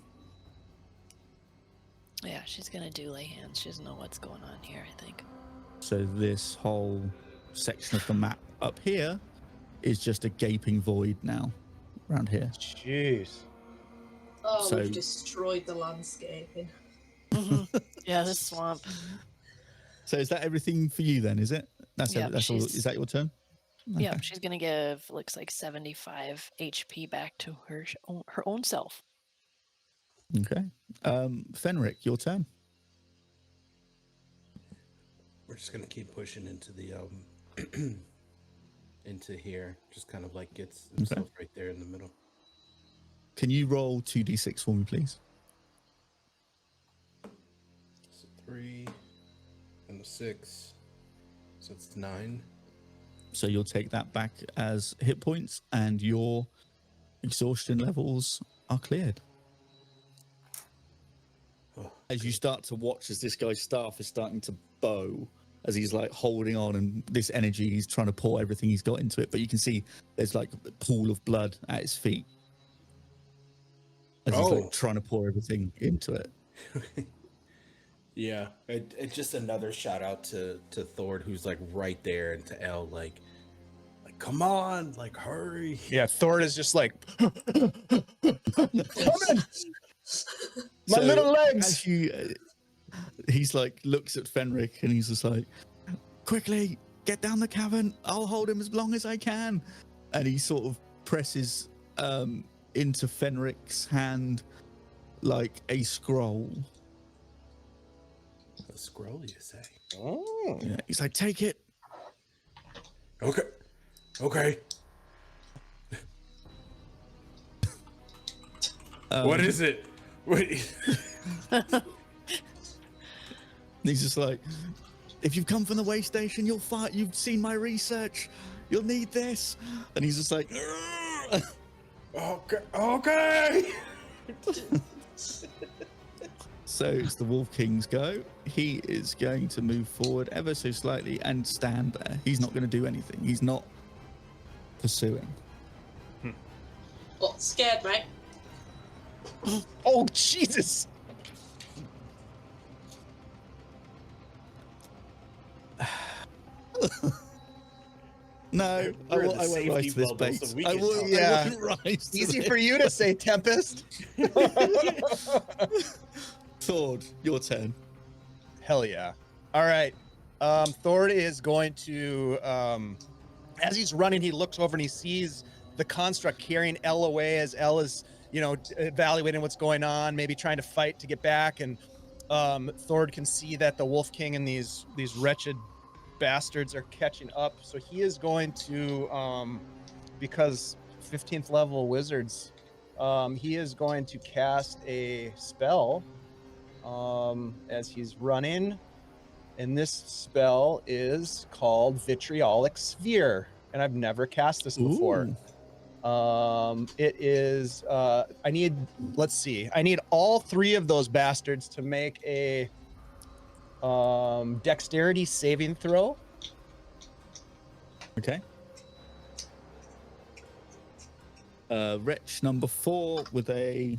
Yeah, she's gonna do lay hands. She doesn't know what's going on here, I think. So this whole section of the map up here is just a gaping void now around here. Jeez. Oh, So- we've destroyed the landscaping. Yeah, this swamp. So is that everything for you then, is it? That's Yeah, that's all. she's- Is that your turn? Yeah, Okay. she's gonna give looks like 75 HP back to her own self. Okay. Fenric, your turn. We're just gonna keep pushing into the into here. Just kind of like gets himself right there in the middle. Can you roll 2d6 for me, please? So 3 and a 6. So it's 9. So you'll take that back as hit points, and your exhaustion levels are cleared. Oh, As you start to watch as this guy's staff is starting to bow, as he's like holding on, and this energy, he's trying to pour everything he's got into it. But you can see there's like a pool of blood at his feet. As he's like trying to pour everything into it. Yeah, it's just another shout out to Thord, who's like right there, and to Elle, like come on, like hurry. Yeah, Thord is just like, coming! My So, little legs! As you, he's like looks at Fenric and he's just like, quickly get down the cavern. I'll hold him as long as I can. And he sort of presses into Fenric's hand like a scroll. A scroll, you say? Oh. Yeah, he's like, take it. Okay. What is it? Wait. He's just like, if you've come from the way station, you'll fight. You've seen my research. You'll need this. And he's just like, Okay. So it's the Wolf King's go. He is going to move forward ever so slightly and stand there. He's not going to do anything. He's not pursuing. Well, scared, mate. Oh, Jesus! No, I We're in won't the rise safety to this bubble, bait. so we I can won't, talk. Yeah. I won't rise to Easy this. for you to say, Tempest. Thord, your turn. Hell yeah. All right. Thord is going to, as he's running, he looks over and he sees the construct carrying Elle away as Elle is, evaluating what's going on, maybe trying to fight to get back. And Thord can see that the Wolf King and these wretched bastards are catching up. So he is going to because 15th level wizards, he is going to cast a spell as he's running, and this spell is called Vitriolic Sphere, and I've never cast this before. Ooh. It is I need all 3 of those bastards to make a dexterity saving throw. Okay. Wretch number 4 with a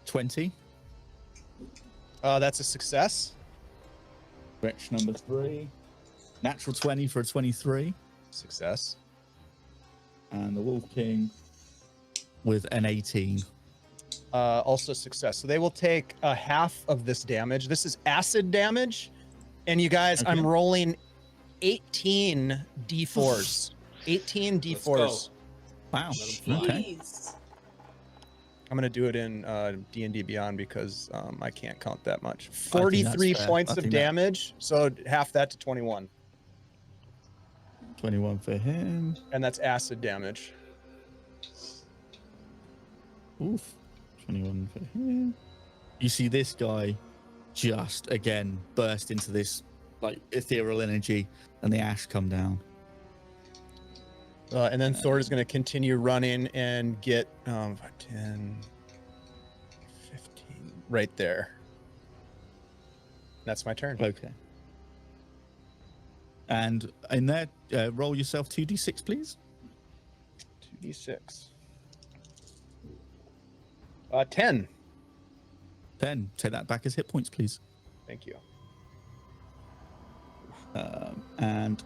20. That's a success. Wretch number 3. Natural 20 for a 23. Success. And the Wolf King with an 18. Also success. So they will take a half of this damage. This is acid damage. And you guys, Okay. I'm rolling 18 d4s. 18 d4s. Wow. Let 'em fly. Okay. Jeez. I'm going to do it in D&D Beyond because I can't count that much. that's 43 fair. points I of think that- damage. So half that to 21. 21 for him. And that's acid damage. Oof. 21 for him. You see this guy just again burst into this like ethereal energy, and the ash come down. And then Thor is going to continue running and get 10, 15, right there. That's my turn. Okay. And in there, roll yourself 2d6, please. 2d6. 10. 10. Take that back as hit points, please. Thank you. And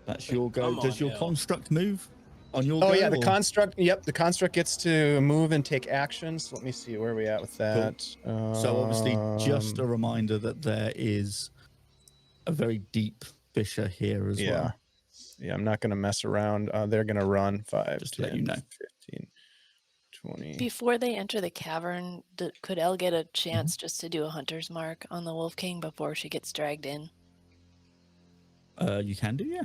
that's your go. Come Does on, your Al. construct move on your go? Oh yeah, the or- construct. Yep, the construct gets to move and take actions. Let me see where are we at with that. So obviously, just a reminder that there is a very deep fissure here as yeah. well. Yeah, I'm not going to mess around. They're going to run 5, Just to 10, let you know. 15, 20. Before they enter the cavern, could Elle get a chance just to do a hunter's mark on the Wolf King before she gets dragged in? You can do, yeah.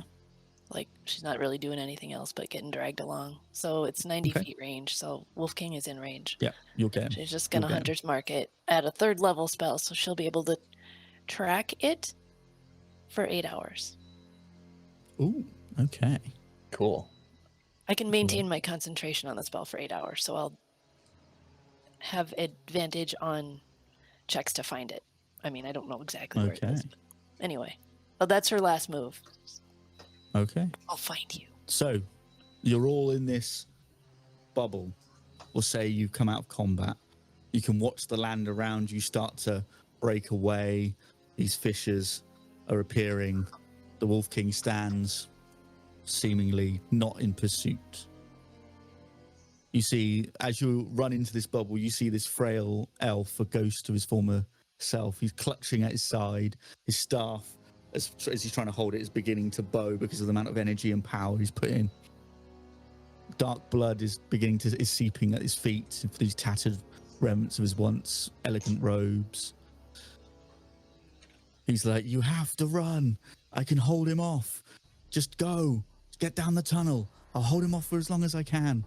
Like, she's not really doing anything else but getting dragged along. So it's 90 Okay. feet range, so Wolf King is in range. Yeah, you'll get him. She's just going to Okay. hunter's mark it at a 3rd level spell, so she'll be able to track it for 8 hours. Ooh, okay. Cool. I can maintain my concentration on the spell for 8 hours, so I'll have advantage on checks to find it. I mean, I don't know exactly where it is. Okay. But anyway, oh, that's her last move. Okay. I'll find you. So you're all in this bubble. We'll say you come out of combat. You can watch the land around you start to break away. These fissures are appearing. The Wolf King stands, seemingly not in pursuit. You see, as you run into this bubble, you see this frail elf, a ghost of his former self. He's clutching at his side. His staff, as he's trying to hold it, is beginning to bow because of the amount of energy and power he's put in. Dark blood is seeping at his feet for these tattered remnants of his once elegant robes. He's like, "You have to run. I can hold him off. Just go. Get down the tunnel. I'll hold him off for as long as I can."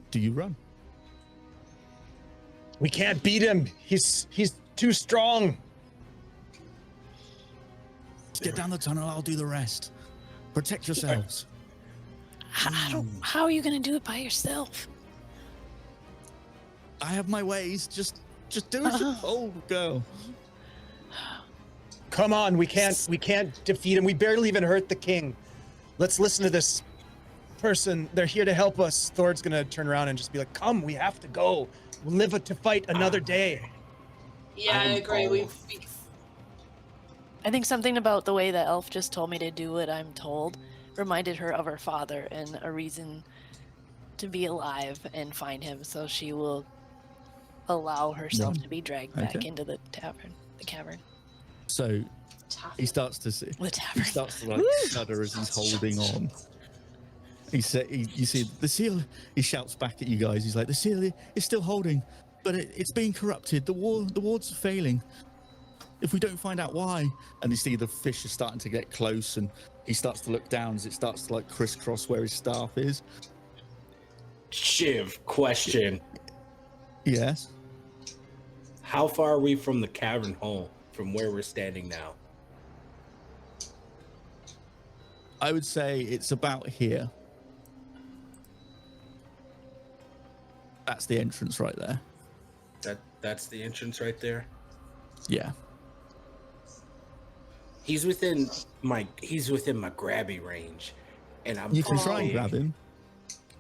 Do you run? We can't beat him. He's too strong. Just get down the tunnel. I'll do the rest. Protect yourselves. How are you going to do it by yourself? I have my ways. Just do as you're told, girl. Come on, we can't defeat him. We barely even hurt the king. Let's listen to this person. They're here to help us. Thor's gonna turn around and just be like, "Come, we have to go. We'll live to fight another day." Yeah, I agree. We I think something about the way that elf just told me to do what I'm told reminded her of her father and a reason to be alive and find him, so she will allow herself Run. to be dragged back Okay. into the cavern. So he starts to see. The He tavern. starts to like shudder as he's holding on. You see the seal. He shouts back at you guys. He's like, "The seal is still holding, but it's being corrupted. The wards are failing. if we don't find out why? And you see the fish is starting to get close, and he starts to look down as it starts to like crisscross where his staff is. Shiv, question. Yes. How far are we from the cavern hole from where we're standing now? I would say it's about here. That's the entrance right there. That's the entrance right there. Yeah. He's within my grabby range, and You can try and grab him.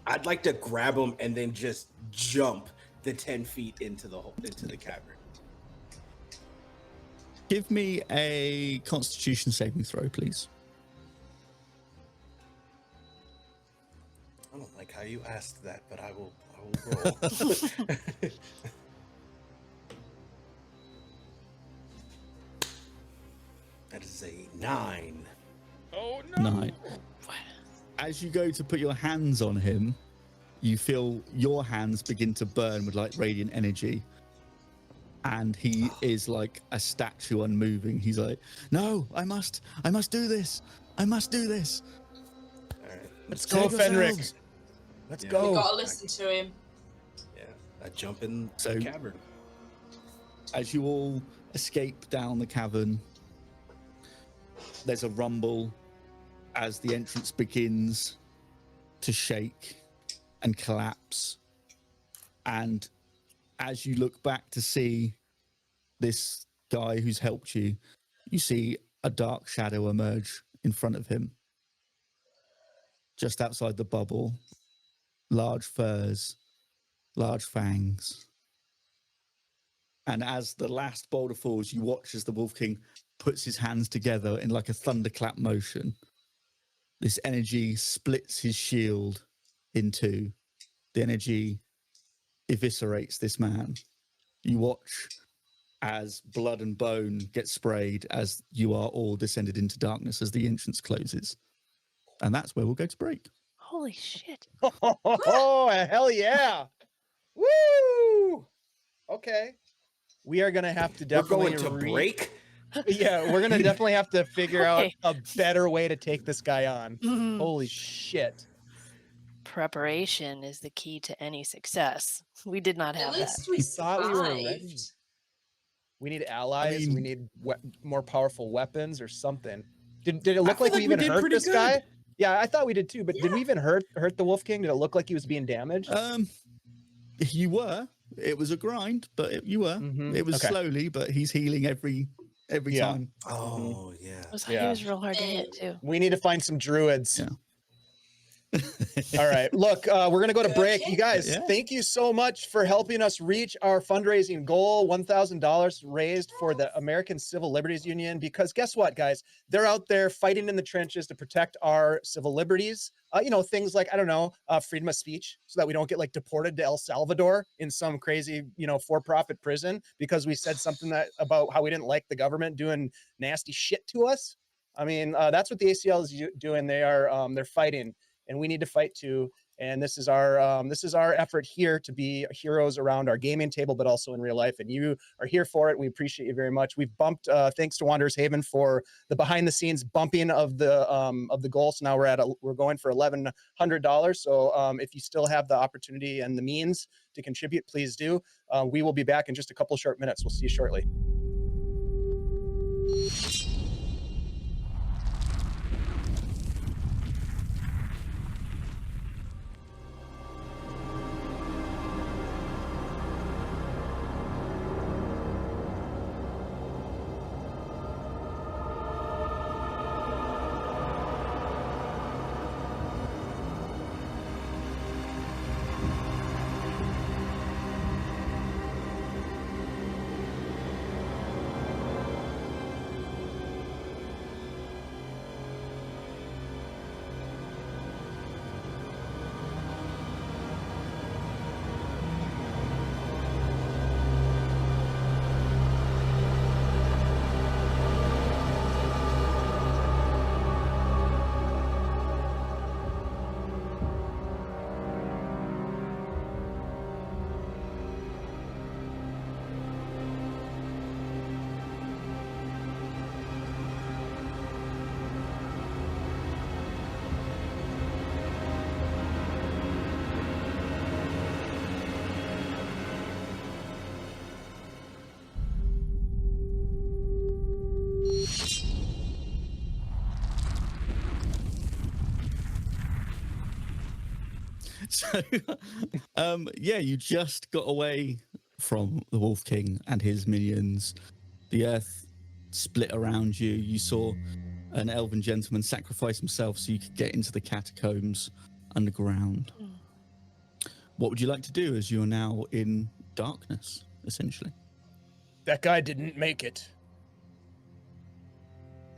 I'd like to grab him and then just jump the 10 feet into the cavern. Give me a Constitution saving throw, please. I don't like how you asked that, but I will roll. That is a 9. Oh no! 9. As you go to put your hands on him, you feel your hands begin to burn with like radiant energy. And he is like a statue, unmoving. He's like, "No, I must do this. I must do this." All right. Let's go, Fenric. Let's Yeah. go. We gotta listen to him. Yeah, I jump in So- the cavern. As you all escape down the cavern, there's a rumble as the entrance begins to shake and collapse. And as you look back to see this guy who's helped you, you see a dark shadow emerge in front of him. Just outside the bubble, large furs, large fangs. And as the last boulder falls, you watch as the Wolf King puts his hands together in like a thunderclap motion. This energy splits his shield in two. The energy eviscerates this man. You watch as blood and bone get sprayed as you are all descended into darkness as the entrance closes. And that's where we'll go to break. Holy shit. Oh, hell yeah! Woo! Okay, we are gonna have to We're definitely going to break. Yeah, we're gonna definitely have to figure out Okay. a better way to take this guy on. Mhm. Holy shit! Preparation is the key to any success. We did not At have that. least we thought we were survived. ready. We need allies. mean- we need more powerful weapons or something. Did it I look feel like we like we even did hurt pretty this good. guy? Yeah, I thought we did too. But did we even hurt the Wolf King? Did it look like he was being damaged? You were. It was a grind, but you were. Mhm. It was Okay. slowly, but he's healing every Yeah. time. Oh yeah. He Yeah. was real hard to hit too. We need to find some druids. Yeah. All right. Look, we're going to go to break. Okay. You guys, Yeah. thank you so much for helping us reach our fundraising goal, $1,000 raised for the American Civil Liberties Union. Because guess what, guys? They're out there fighting in the trenches to protect our civil liberties. Things like, I don't know, freedom of speech, so that we don't get like deported to El Salvador in some crazy, for-profit prison because we said something about how we didn't like the government doing nasty shit to us. I mean, that's what the ACL is doing. They're fighting. And we need to fight too. And this is our effort here to be heroes around our gaming table, but also in real life. And you are here for it. We appreciate you very much. We've bumped, thanks to Wanderers Haven for the behind the scenes bumping of the goal. So now we're going for $1,100. So if you still have the opportunity and the means to contribute, please do. We will be back in just a couple of short minutes. We'll see you shortly. So, yeah, you just got away from the Wolf King and his minions. The earth split around you. You saw an elven gentleman sacrifice himself so you could get into the catacombs underground. Hmm. What would you like to do as you are now in darkness, essentially? That guy didn't make it.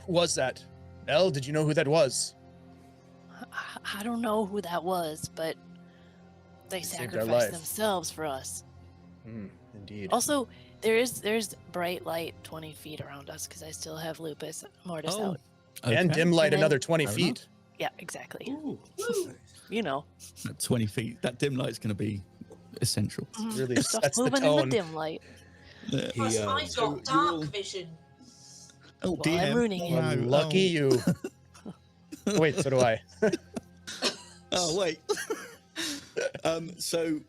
Who was that? Elle, did you know who that was? I don't know who that was, but they saved our sacrificed life. themselves for us. Indeed. Also, there's bright light 20 feet around us because I still have Lupus Mortis out. And okay. dim light And then- another 20 Fair feet. Yeah, exactly. Ooh. You know, At 20 feet. That dim light's going to be essential. Really stuff sets the moving in tone. the dim light. Yeah. Plus, He, I've so got dark you're all- vision. Oh, Well, I'm DM. ruining it. Well, No, lucky you. Wait, so do I. Oh, wait. So,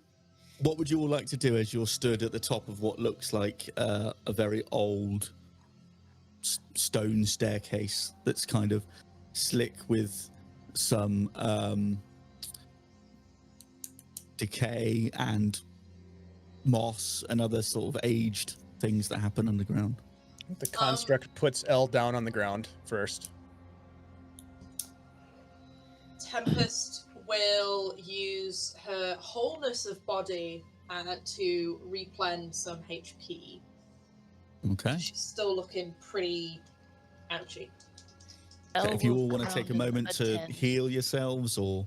what would you all like to do as you're stood at the top of what looks like a very old stone staircase that's kind of slick with some decay and moss and other sort of aged things that happen underground? The construct puts Elle down on the ground first. Tempest will use her wholeness of body to replen some HP. Okay. She's still looking pretty ouchy. Okay, Elle if you will all want to take a crown moment to 10. heal yourselves or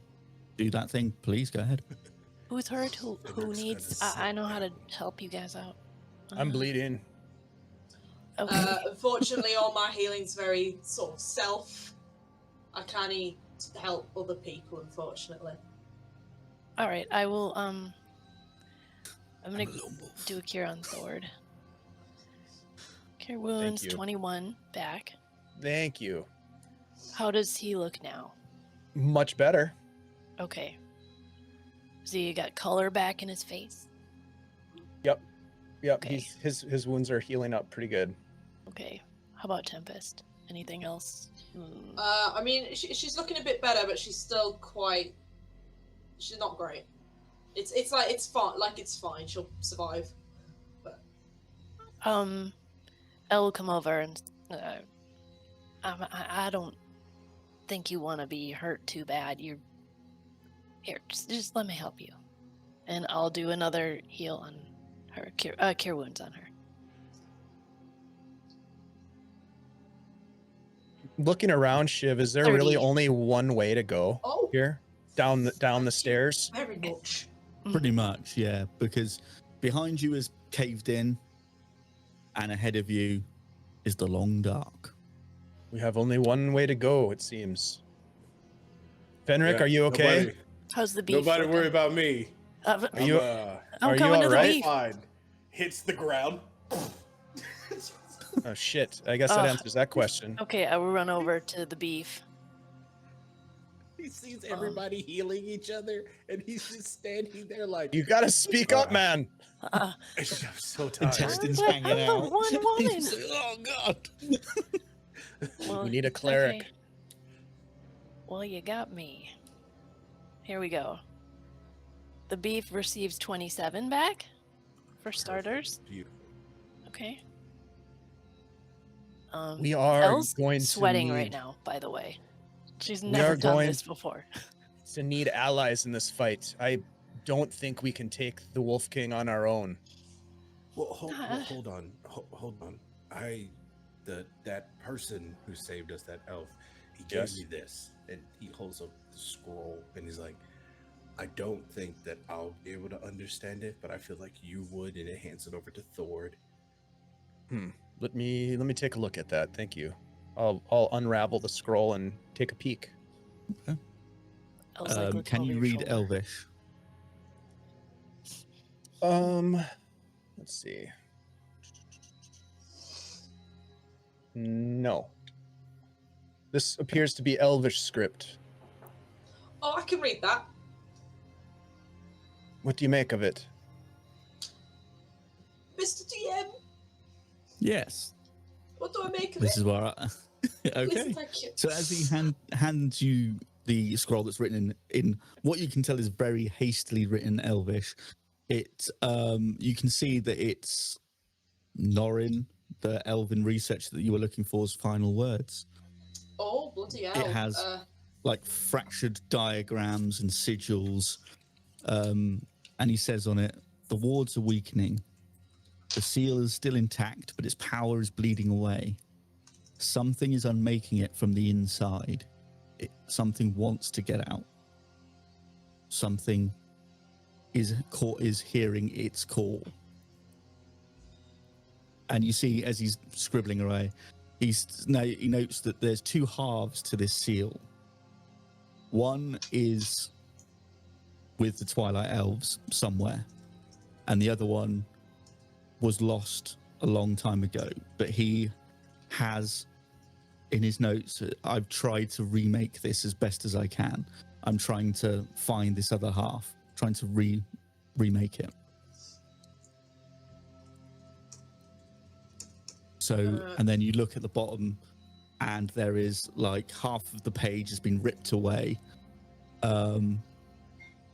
do that thing, please go ahead. Who's hurt? Who Fenric's needs? kinda I know how to help you guys out. I'm bleeding. Okay. Unfortunately, all my healing's very sort of self. I can't help other people, unfortunately. All right. I will. I'm gonna I'm a lone wolf. do a cure on Thord. Cure wounds you. 21 back. Thank you. How does he look now? Much better. Okay. So he got color back in his face. Yep, Okay. his wounds are healing up pretty good. Okay. How about Tempest? Anything else? I mean, she's looking a bit better, but she's still quite. She's not great. It's like it's fine. Like it's fine. She'll survive. But Elle will come over and I don't think you want to be hurt too bad. You're here. Just let me help you, and I'll do another heal on her. Cure wounds on her. Looking around, Shiv, is there really 30. only one way to go oh, here? Down the stairs? very much. Pretty much, yeah, because behind you is caved in, and ahead of you is the long dark. We have only one way to go, it seems. Fenric, Yeah, are you okay? How's the beef? Nobody looking? worry about me. Uh, Are you- I'm are you coming to the alright? beef. Fine. Hits the ground. Oh shit, I guess that Ugh. answers that question. Okay, I will run over to the beef. He sees everybody healing each other, and he's just standing there like, You gotta speak up, man! Uh, I'm so tired. Intestines I'm hanging the out. one woman. He's like, oh god. well, We need a cleric. okay. Well, you got me. Here we go. The beef receives 27 back for starters. Beautiful. Okay. We are Elle's going sweating to need, right now, by the way. She's We never are done going- this before. to need allies in this fight. I don't think we can take the Wolf King on our own. Well, hold Ah. on. Hold on. That person who saved us, that elf, he gave Yes. me this, and he holds up the scroll, and he's like, I don't think that I'll be able to understand it, but I feel like you would, and it hands it over to Thord. Let me take a look at that. Thank you. I'll unravel the scroll and take a peek. Elle's like looking Can over you your read shoulder. Elvish? Let's see. No. This appears to be Elvish script. Oh, I can read that. What do you make of it? Mr. DM, Yes. what do I make of This it? is where I... Please, Okay. thank you. So as he hands you the scroll that's written in what you can tell is very hastily written Elvish. It you can see that it's Norin, the elven researcher that you were looking for's final words. Oh, bloody hell. It has like fractured diagrams and sigils, and he says on it, the wards are weakening. The seal is still intact, but its power is bleeding away. Something is unmaking it from the inside. Something wants to get out. Something is hearing its call. And you see, as he's scribbling away, he notes that there's two halves to this seal. One is with the Twilight Elves somewhere, and the other one was lost a long time ago. But he has, in his notes, I've tried to remake this as best as I can. I'm trying to find this other half, trying to remake it. So, and then you look at the bottom, and there is like half of the page has been ripped away. And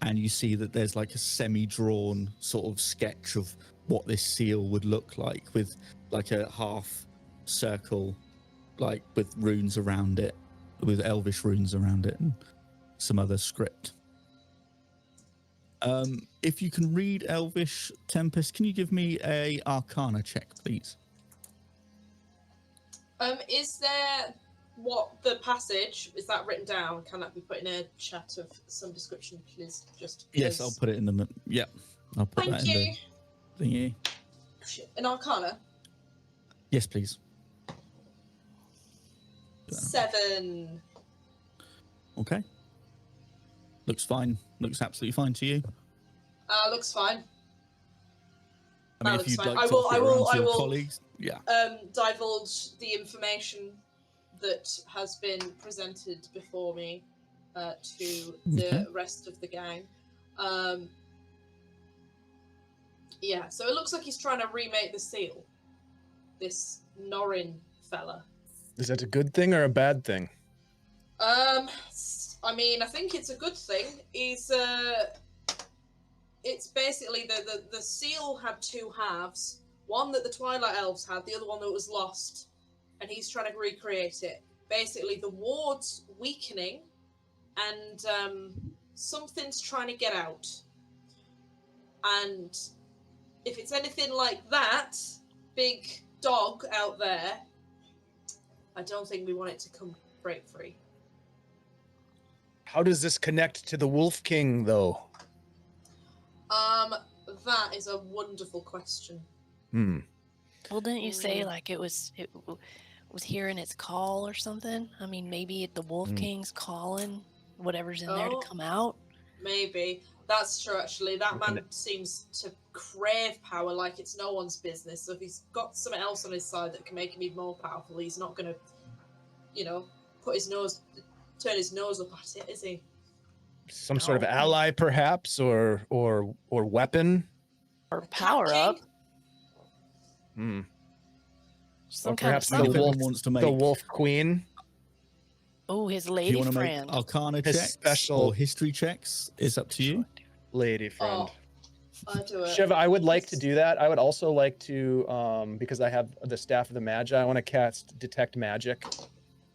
you see that there's like a semi-drawn sort of sketch of what this seal would look like, with like a half circle, like with runes around it, with Elvish runes around it, and some other script. If you can read Elvish, Tempest, can you give me a Arcana check, please? Is there the passage, is that written down? Can that be put in a chat of some description, please? Just yes, I'll put it in the I'll put that in the thingy. An Arcana? Yes, please. 7. Okay. Looks fine. Looks absolutely fine to you. Looks fine. I mean, That if you'd looks fine. like to offer it around to your colleagues, yeah. Divulge the information that has been presented before me to the rest of the gang. Yeah, so it looks like he's trying to remake the seal. This Norin fella. Is that a good thing or a bad thing? I mean, I think it's a good thing. It's basically the seal had two halves. One that the Twilight Elves had, the other one that was lost. And he's trying to recreate it. Basically, the ward's weakening, and something's trying to get out. And if it's anything like that, big dog out there, I don't think we want it to come break free. How does this connect to the Wolf King, though? That is a wonderful question. Well, didn't you say like it was hearing its call or something? I mean, maybe the Wolf King's calling whatever's in there to come out. Maybe. That's true, actually. That man seems to crave power like it's no one's business. So if he's got something else on his side that can make him even more powerful, he's not going to, turn his nose up at it, is he? Some sort of ally, perhaps, or weapon, or power up. Or perhaps kind of the wolf wants to make the Wolf Queen. Oh, his Do you lady want to friend. make Arcana His checks special or history checks? It's up to you. Lady friend. I'll do it. Shiv, I would like to do that. I would also like to, because I have the Staff of the Magi, I want to cast Detect Magic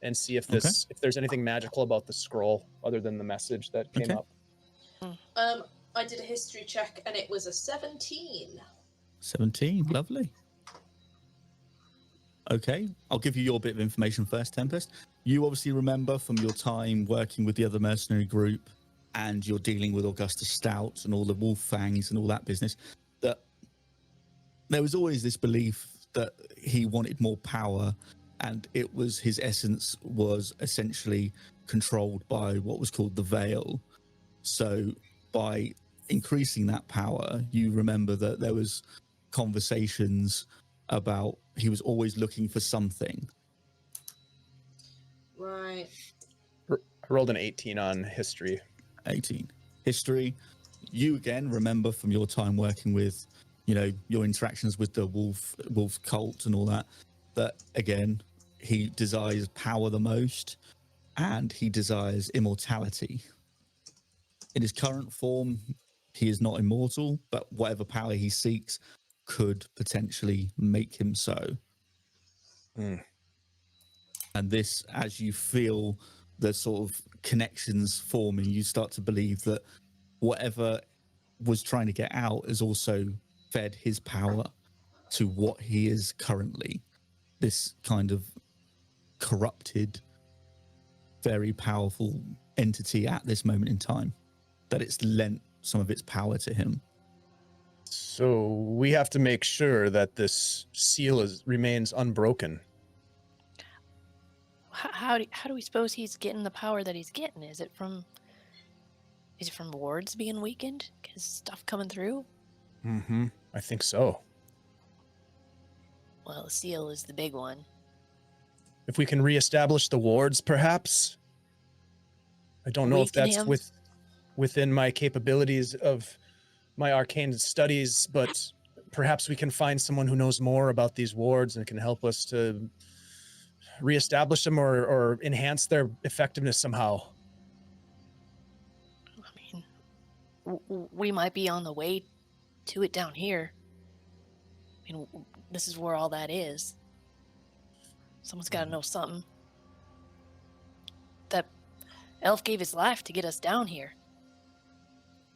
and see if if there's anything magical about the scroll other than the message that came up. I did a history check and it was a 17. 17, lovely. Okay, I'll give you your bit of information first, Tempest. You obviously remember from your time working with the other mercenary group, and you're dealing with Augustus Stout and all the wolf fangs and all that business, that there was always this belief that he wanted more power, and it was his essence was essentially controlled by what was called the Veil. So by increasing that power, you remember that there was conversations about he was always looking for something. Right. I rolled an 18 on history. 18. History. You again remember from your time working with, your interactions with the wolf cult and all that, that again, he desires power the most. and he desires immortality. In his current form, he is not immortal, but whatever power he seeks could potentially make him so. Mm. And this, as you feel the sort of connections forming, you start to believe that whatever was trying to get out is also fed his power to what he is currently. This kind of corrupted, very powerful entity at this moment in time, that it's lent some of its power to him. So we have to make sure that this seal remains unbroken. How do we suppose he's getting the power that he's getting? Is it from wards being weakened? Is stuff coming through? Mm-hmm. I think so. Well, the seal is the big one. If we can reestablish the wards, perhaps. I don't know if Weaken that's him? within my capabilities of my arcane studies, but perhaps we can find someone who knows more about these wards and can help us to reestablish them or enhance their effectiveness somehow. I mean, we might be on the way to it down here. I mean, this is where all that is. Someone's got to know something. That elf gave his life to get us down here.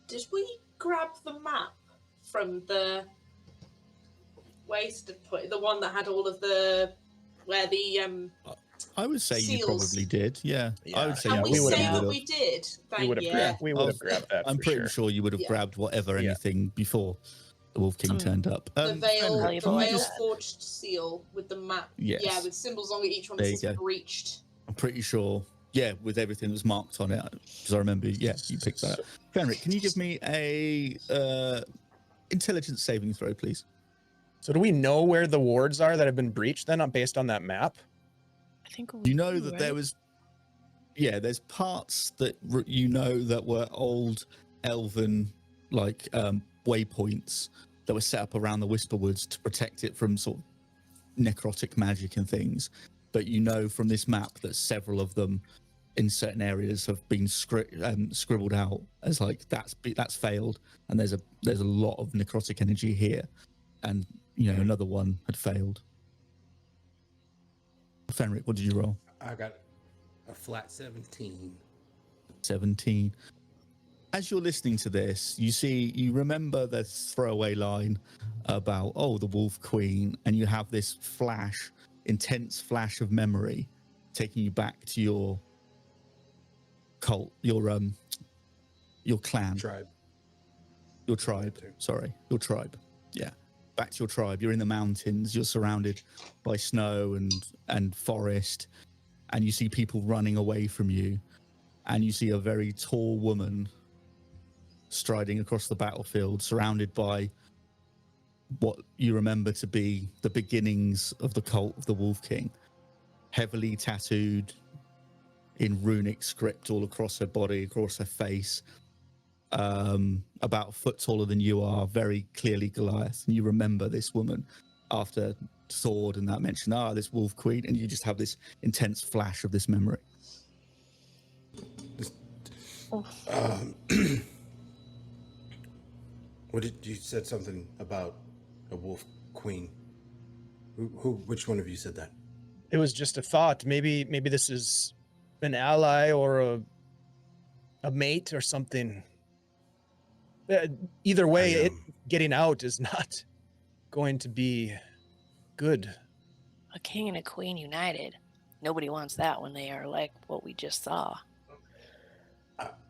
Did we grab the map from the wasted point, the one that had all of the where the I would say you Seals. probably did. Yeah, I would say Can you we we probably say would've- that would we have. did? Thank would have you. grabbed. We would have I'll- grabbed that. I'm for pretty sure. sure you would have Yeah. grabbed whatever Yeah. anything before the Wolf King Some- turned up. The veil, Fenrir, the can you veil just- forged seal with the map. Yes. Yeah, with symbols on each one There that you says go. breached. I'm pretty sure. Yeah, with everything that was marked on it, because I remember. Yeah, you picked that up. Fenrir, can you give me a intelligence saving throw, please? So do we know where the wards are that have been breached then, based on that map? I think You know that there was. Yeah, there's parts that you know that were old elven like waypoints that were set up around the Whisperwoods to protect it from sort of necrotic magic and things. But you know from this map that several of them in certain areas have been scribbled out as like that's failed, and there's a lot of necrotic energy here, and you know another one had failed. Fenric, what did you roll? I got a flat 17. 17. As you're listening to this, you remember the throwaway line about, the Wolf Queen, and you have this intense flash of memory taking you back to your cult, your clan, Tribe. your tribe. Sorry, your tribe. Yeah, back to your tribe. You're in the mountains. You're surrounded by snow and forest, and you see people running away from you, and you see a very tall woman striding across the battlefield, surrounded by what you remember to be the beginnings of the cult of the Wolf King, heavily tattooed in runic script all across her body, across her face, about a foot taller than you are, very clearly Goliath. And you remember this woman after Sword and that mention, this Wolf Queen, and you just have this intense flash of this memory. What did you said something about a wolf queen? Which one of you said that? It was just a thought. Maybe this is an ally or a mate or something. Either way, getting out is not going to be good. A king and a queen united. Nobody wants that when they are like what we just saw.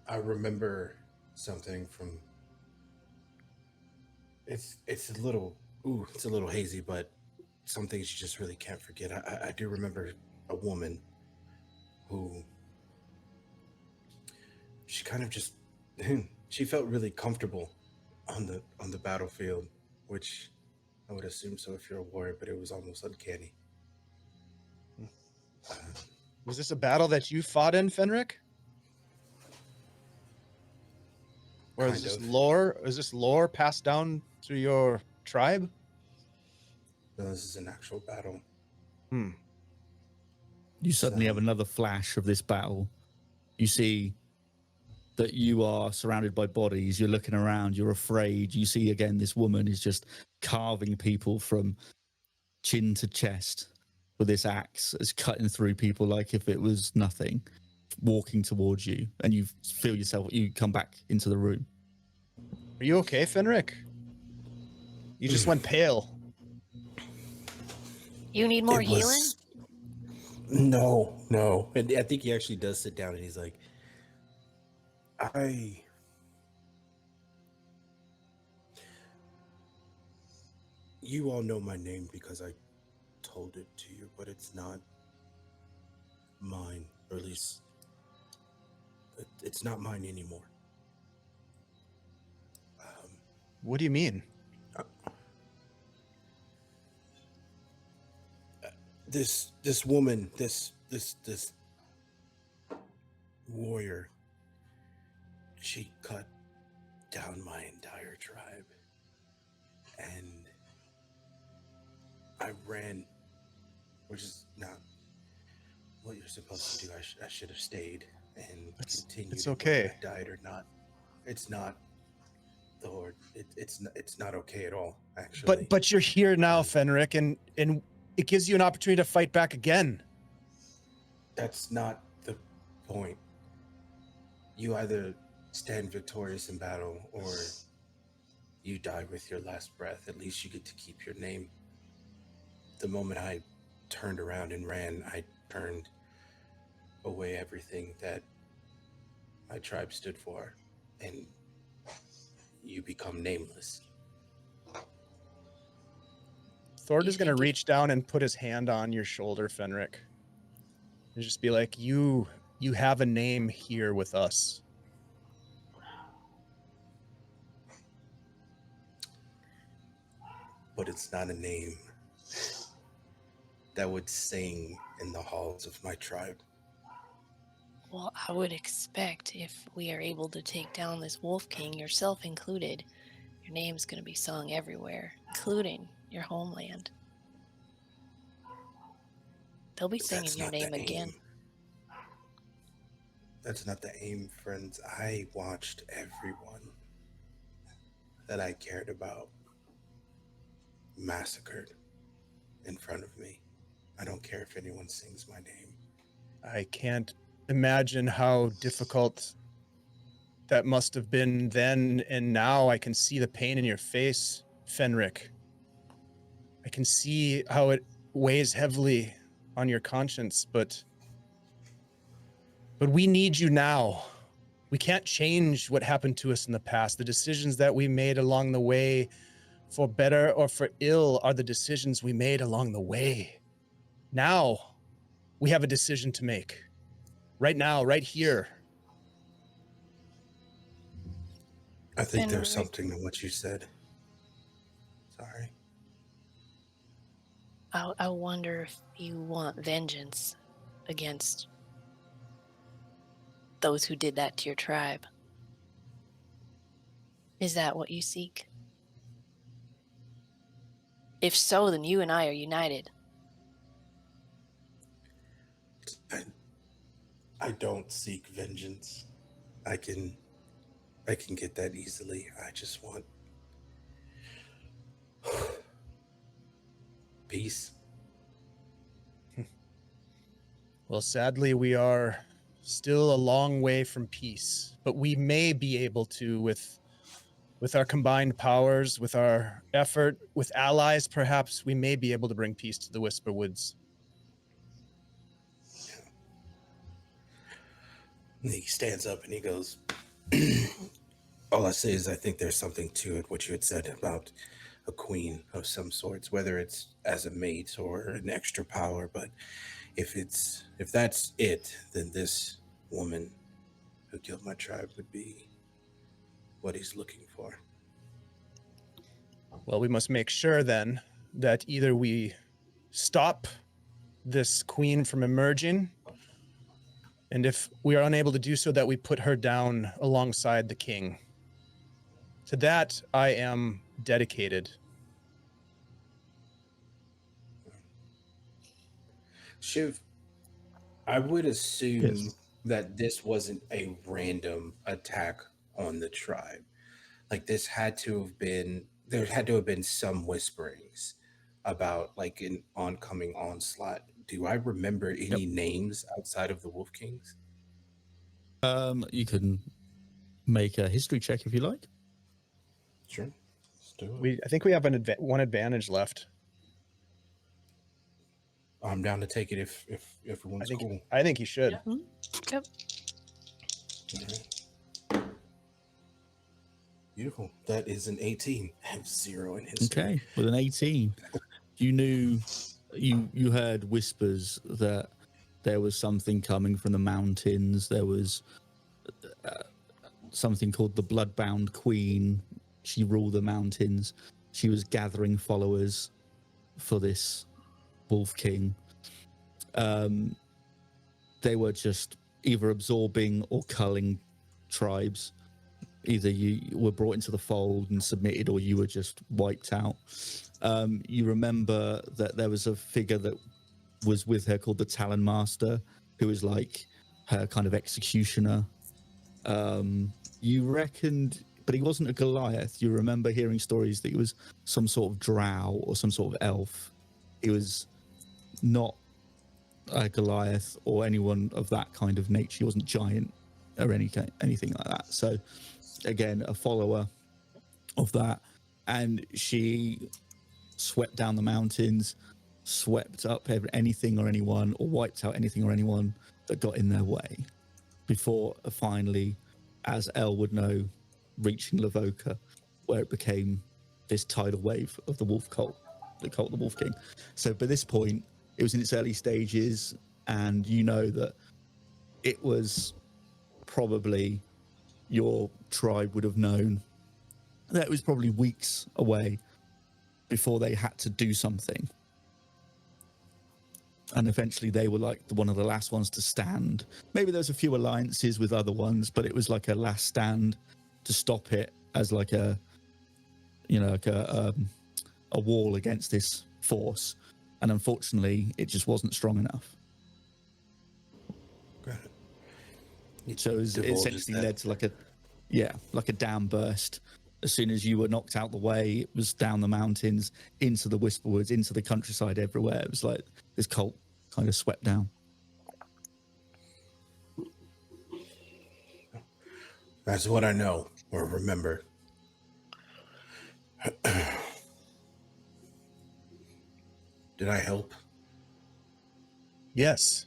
I remember something from. It's a little hazy, but some things you just really can't forget. I do remember a woman who she kind of just she felt really comfortable on the battlefield, which I would assume so if you're a warrior, but it was almost uncanny. Was this a battle that you fought in, Fenric? Or is this lore? Is this lore passed down through your tribe? No, this is an actual battle. You suddenly have another flash of this battle. You see that you are surrounded by bodies. You're looking around. You're afraid. You see again this woman is just carving people from chin to chest with this axe. It's cutting through people like if it was nothing, walking towards you. And you feel yourself, you come back into the room. Are you okay, Fenric? You just went pale. You need more It healing? was- No. And I think he actually does sit down and he's like, you all know my name because I told it to you, but it's not mine, or at least it's not mine anymore. What do you mean? This woman, this warrior, she cut down my entire tribe, and I ran, which is not what you're supposed to do. I should have stayed and continued. It's okay. Whether I died or not. It's not the Horde. It's not okay at all, actually. But you're here now, Fenric, and it gives you an opportunity to fight back again. That's not the point. You either stand victorious in battle or you die with your last breath. At least you get to keep your name. The moment I turned around and ran, I turned away everything that my tribe stood for, and you become nameless. Thord is going to reach down and put his hand on your shoulder, Fenric, and just be like, you have a name here with us. But it's not a name that would sing in the halls of my tribe. Well, I would expect if we are able to take down this Wolf King, yourself included, your name's going to be sung everywhere, including your homeland. They'll be singing That's your not the name again. aim. That's not the aim, friends. I watched everyone that I cared about massacred in front of me. I don't care if anyone sings my name. I can't imagine how difficult that must have been then and now. I can see the pain in your face, Fenric. I can see how it weighs heavily on your conscience, but we need you now. We can't change what happened to us in the past. The decisions that we made along the way, for better or for ill, are the decisions we made along the way. Now, we have a decision to make. Right now, right here. I think there's Fenric. something to what you said. Sorry. I wonder if you want vengeance against those who did that to your tribe. Is that what you seek? If so, then you and I are united. I don't seek vengeance. I can get that easily. I just want peace. Well, sadly, we are still a long way from peace, but we may be able to, with our combined powers, with our effort, with allies, perhaps, we may be able to bring peace to the Whisper Woods. He stands up and he goes, all I say is I think there's something to it, what you had said about a queen of some sorts, whether it's as a mate or an extra power, but if that's it, then this woman who killed my tribe would be what he's looking for. Well, we must make sure then that either we stop this queen from emerging, and if we are unable to do so, that we put her down alongside the king. To that, I am dedicated. Shiv, I would assume Yes. that this wasn't a random attack on the tribe. Like this had to have been there had to have been some whisperings about like an oncoming onslaught. Do I remember any names outside of the Wolf Kings? You can make a history check if you like. Sure. Let's do it. I think we have one advantage left. I'm down to take it if everyone's cool. I think you should. Yeah. Yep. Okay. Beautiful. That is an 18. I have 0 in history. Okay, with an 18, you heard whispers that there was something coming from the mountains. There was something called the Bloodbound Queen. She ruled the mountains. She was gathering followers for this Wolf King. They were just either absorbing or culling tribes. Either you were brought into the fold and submitted, or you were just wiped out. You remember that there was a figure that was with her called the Talon Master, who was like her kind of executioner. You reckoned, but he wasn't a Goliath. You remember hearing stories that he was some sort of drow or some sort of elf. He was not a Goliath or anyone of that kind of nature. He wasn't giant or anything like that. So again, a follower of that. And she swept down the mountains, swept up anything or anyone, or wiped out anything or anyone that got in their way, before finally, as Elle would know, reaching Lavoka, where it became this tidal wave of the wolf cult, the cult of the Wolf King. So by this point, it was in its early stages, and you know that it was probably, your tribe would have known that it was probably weeks away before they had to do something. And eventually they were like one of the last ones to stand. Maybe there's a few alliances with other ones, but it was like a last stand to stop it as like a, you know, like a wall against this force. And unfortunately, it just wasn't strong enough. Got it. So it was essentially led to like a dam burst. As soon as you were knocked out the way, it was down the mountains, into the Whisperwoods, into the countryside, everywhere. It was like this cult kind of swept down. That's what I know or remember. Did I help? Yes.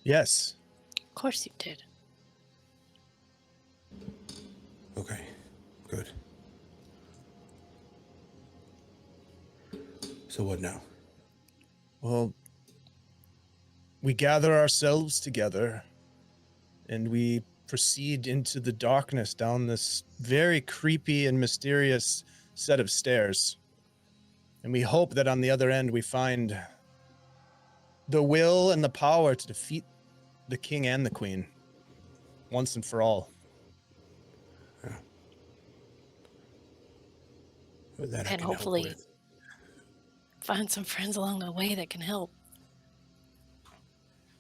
Yes. Of course you did. Okay, good. So what now? Well, we gather ourselves together and we proceed into the darkness down this very creepy and mysterious set of stairs. And we hope that on the other end we find the will and the power to defeat the king and the queen once and for all. That I And can help hopefully with. find some friends along the way that can help.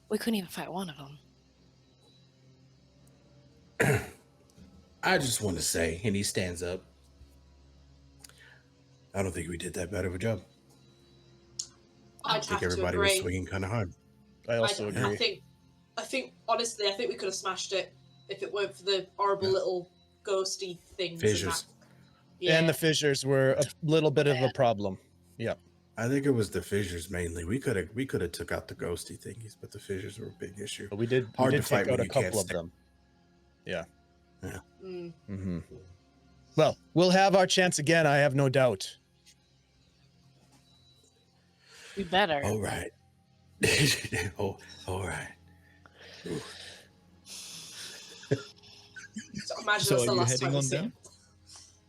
We couldn't even fight one of them. I just want to say, and he stands up, I don't think we did that bad of a job. I'd I think have to everybody was agree. swinging kind of hard. I also I agree. think honestly, I think we could have smashed it if it weren't for the horrible little ghosty things. Fissures. And the fissures were a little bit of a problem. Yeah. I think it was the fissures mainly. We could have took out the ghosty thingies, but the fissures were a big issue. But we did Hard to take fight out when a you can't couple of stick. them. Yeah. Mm. Mm-hmm. Well, we'll have our chance again, I have no doubt. We better. All right. Oh, all right. So imagine So that's are the you last heading time we on see down? him.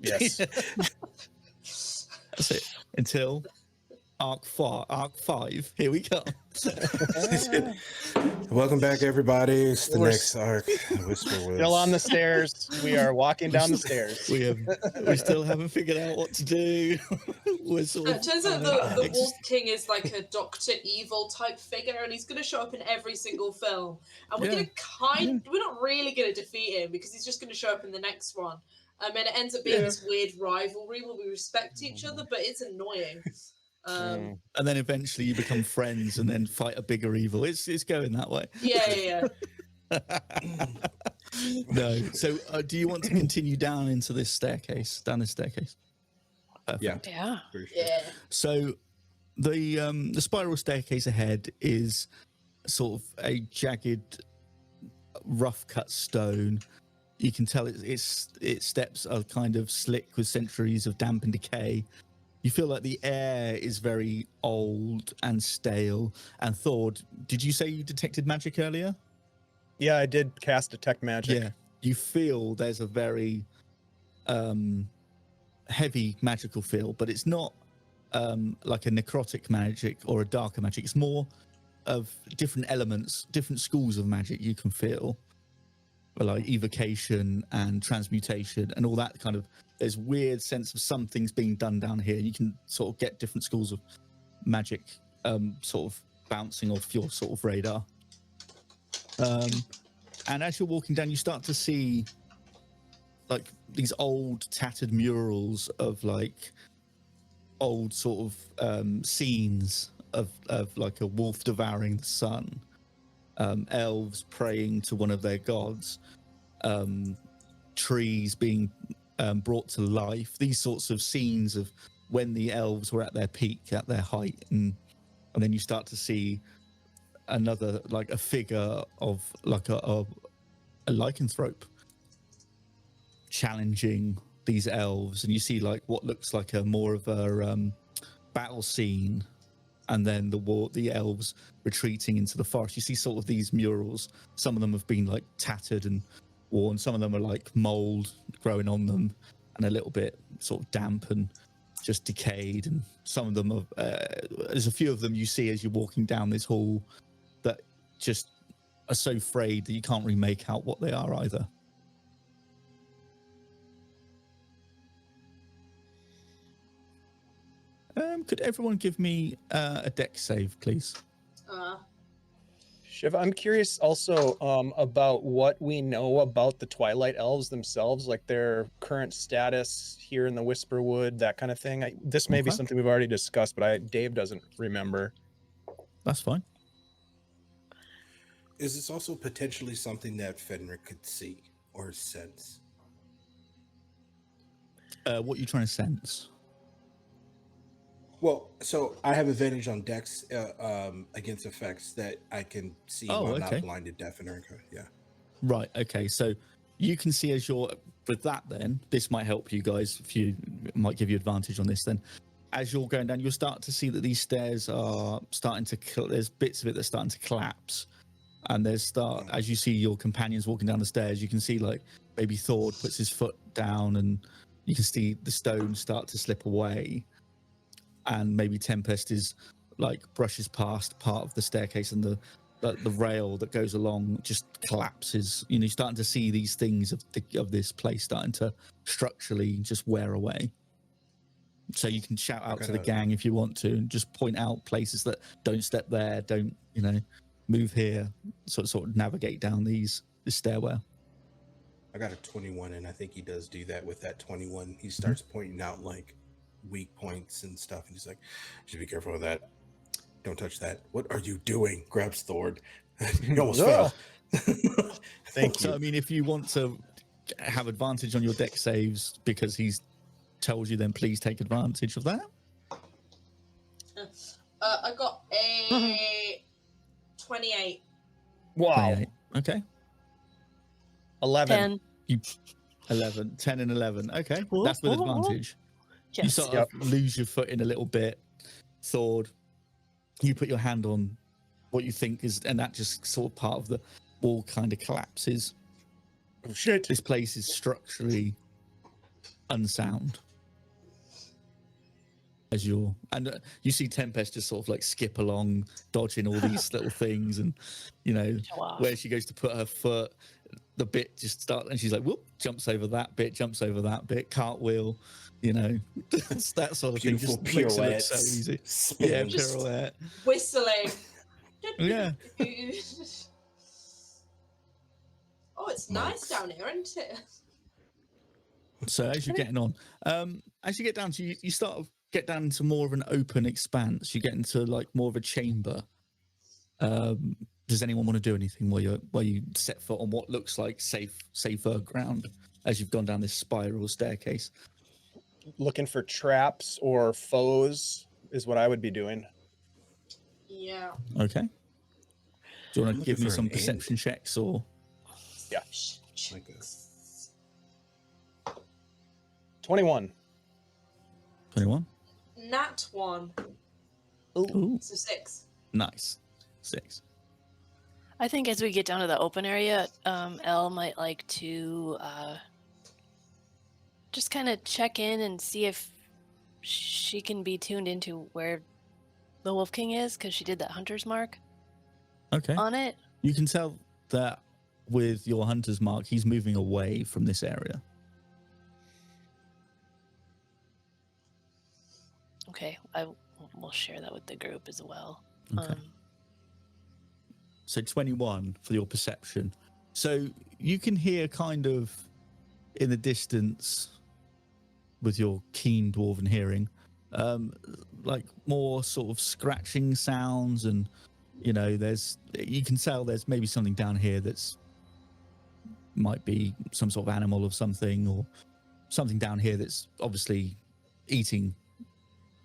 Yes. That's it. Until Arc 5. Here we go. Welcome back, everybody. It's the We're next arc. Whisperwoods. Still on the stairs. We are walking down the stairs. We still haven't figured out what to do. We're sort It turns out the it's Wolf just- King is like a Doctor Evil type figure, and he's going to show up in every single film. And we're Yeah. going to we're not really going to defeat him because he's just going to show up in the next one. And it ends up being this weird rivalry where we respect each other, but it's annoying. and then eventually you become friends and then fight a bigger evil. It's going that way. Yeah. No. So do you want to continue down into this staircase? Down this staircase? Perfect. Yeah. For sure. Yeah. So the spiral staircase ahead is sort of a jagged, rough cut stone. You can tell its steps are kind of slick with centuries of damp and decay. You feel like the air is very old and stale. And Thord, did you say you detected magic earlier? Yeah, I did cast Detect Magic. Yeah. You feel there's a very heavy magical feel, but it's not like a necrotic magic or a darker magic. It's more of different elements, different schools of magic you can feel, like evocation and transmutation and all that kind of. There's weird sense of something's being done down here. You can sort of get different schools of magic sort of bouncing off your sort of radar. And as you're walking down, you start to see like these old tattered murals of like old sort of scenes of like a wolf devouring the sun, elves praying to one of their gods, trees being brought to life, these sorts of scenes of when the elves were at their peak, at their height, and then you start to see another, like a figure of like a lycanthrope challenging these elves, and you see like what looks like a more of a battle scene, and then the elves retreating into the forest. You see sort of these murals. Some of them have been like tattered and worn. Some of them are like mold growing on them and a little bit sort of damp and just decayed. And some of them are, there's a few of them you see as you're walking down this hall that just are so frayed that you can't really make out what they are either. Could everyone give me a dex save, please? Shiv, I'm curious also about what we know about the Twilight Elves themselves, like their current status here in the Whisperwood, that kind of thing. This may be Okay. something we've already discussed, but Dave doesn't remember. That's fine. Is this also potentially something that Fenrir could see or sense? What are you trying to sense? Well, so I have advantage on Dex against effects that I can see while okay. not blinded, deaf, and yeah. Right. Okay. So you can see as you're with that. Then this might help you guys. If you might give you advantage on this. Then as you're going down, you'll start to see that these stairs are starting to. There's bits of it that's starting to collapse, and as you see your companions walking down the stairs, you can see like maybe Thord puts his foot down, and you can see the stone start to slip away. And maybe Tempest is like brushes past part of the staircase, and the rail that goes along just collapses. You know, you're starting to see these things of this place starting to structurally just wear away. So you can shout out to the gang if you want to, and just point out places that don't step there, don't move here. Sort of navigate down this stairwell. I got a 21, and I think he does do that with that 21. He starts pointing out like weak points and stuff, and he's like, "You should be careful with that. Don't touch that. What are you doing?" Grabs Thord. You almost fell. Thank you. So I mean, if you want to have advantage on your deck saves because he's told you, then please take advantage of that. I got a 28. Wow. 28. Okay. 11. 10. 11, 10 and 11. Okay, Ooh, that's with ooh, ooh. advantage. You Yes. sort of lose your foot in a little bit. Thord, you put your hand on what you think is, and that just sort of part of the wall kind of collapses. Oh, shit. This place is structurally unsound. as you're, and you see Tempest just sort of like skip along, dodging all these little things, and you know Show off. where she goes to put her foot, the bit just starts, and she's like, whoop, jumps over that bit, jumps over that bit, cartwheel, you know, that sort of Beautiful thing. Just makes it look pirouettes, so easy. Yeah, spins. Just- pirouette. Whistling. Yeah. Oh, it's Monks. nice down here, isn't it? So as you're getting on, as you get down to, you start to get down into more of an open expanse. You get into like more of a chamber. Does anyone want to do anything while you set foot on what looks like safer ground as you've gone down this spiral staircase? Looking for traps or foes is what I would be doing. Yeah. Okay. Do you want to Looking give me for some an perception checks or? Yeah. Like a- 21. 21. Nat 1. Ooh, So 6. nice. 6. I think as we get down to the open area, Elle might like to just kind of check in and see if she can be tuned into where the Wolf King is, because she did that hunter's mark Okay. on it. You can tell that with your hunter's mark, he's moving away from this area. Okay, I will share that with the group as well. Okay. So 21 for your perception. So you can hear kind of in the distance with your keen dwarven hearing, like more sort of scratching sounds, and you know, you can tell there's maybe something down here that's might be some sort of animal or something, or something down here that's obviously eating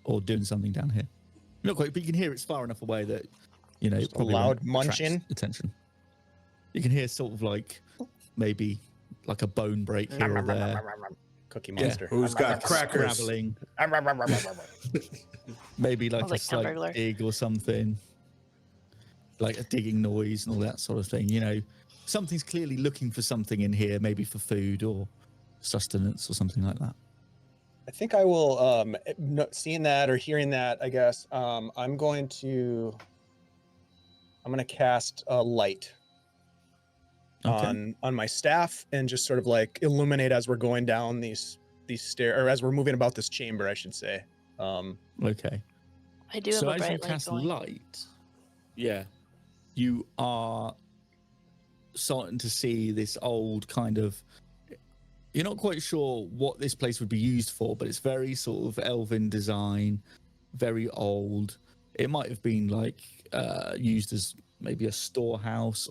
or doing something down here. Not quite, but you can hear it's far enough away that, you know, it Just a probably loud won't attract munching? attention. You can hear sort of like maybe like a bone break here or there. Cookie Yeah. Monster. Who's got crackers? Graveling, maybe like Sounds a like slight Hamburglar. dig or something, like a digging noise and all that sort of thing. You know, something's clearly looking for something in here, maybe for food or sustenance or something like that. I think I will, seeing that or hearing that, I guess, I'm going to cast a light Okay. on my staff and just sort of like illuminate as we're going down these stairs, or as we're moving about this chamber, I should say. Okay. I do have So a as you bright light cast going. light, yeah, you are starting to see this old kind of. You're not quite sure what this place would be used for, but it's very sort of elven design, very old. It might have been like used as maybe a storehouse,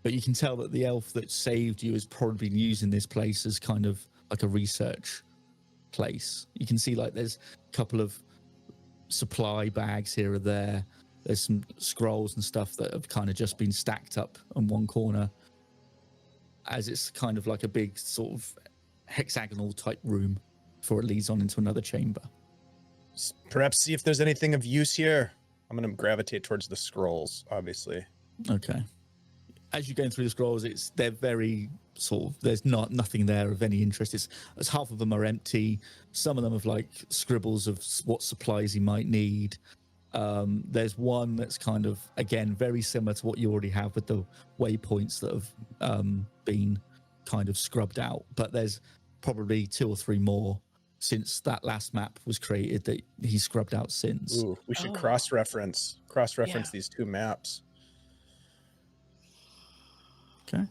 but you can tell that the elf that saved you has probably been using this place as kind of like a research place. You can see like there's a couple of supply bags here or there. There's some scrolls and stuff that have kind of just been stacked up in one corner, as it's kind of like a big sort of hexagonal type room before it leads on into another chamber. Perhaps see if there's anything of use here. I'm going to gravitate towards the scrolls, obviously. Okay. As you're going through the scrolls, they're very sort of, there's nothing there of any interest. It's half of them are empty. Some of them have like scribbles of what supplies you might need. There's one that's kind of, again, very similar to what you already have with the waypoints that have been kind of scrubbed out, but there's probably 2 or 3 more since that last map was created that he scrubbed out since. Ooh, we should Oh. cross-reference Yeah. these 2 maps. Okay.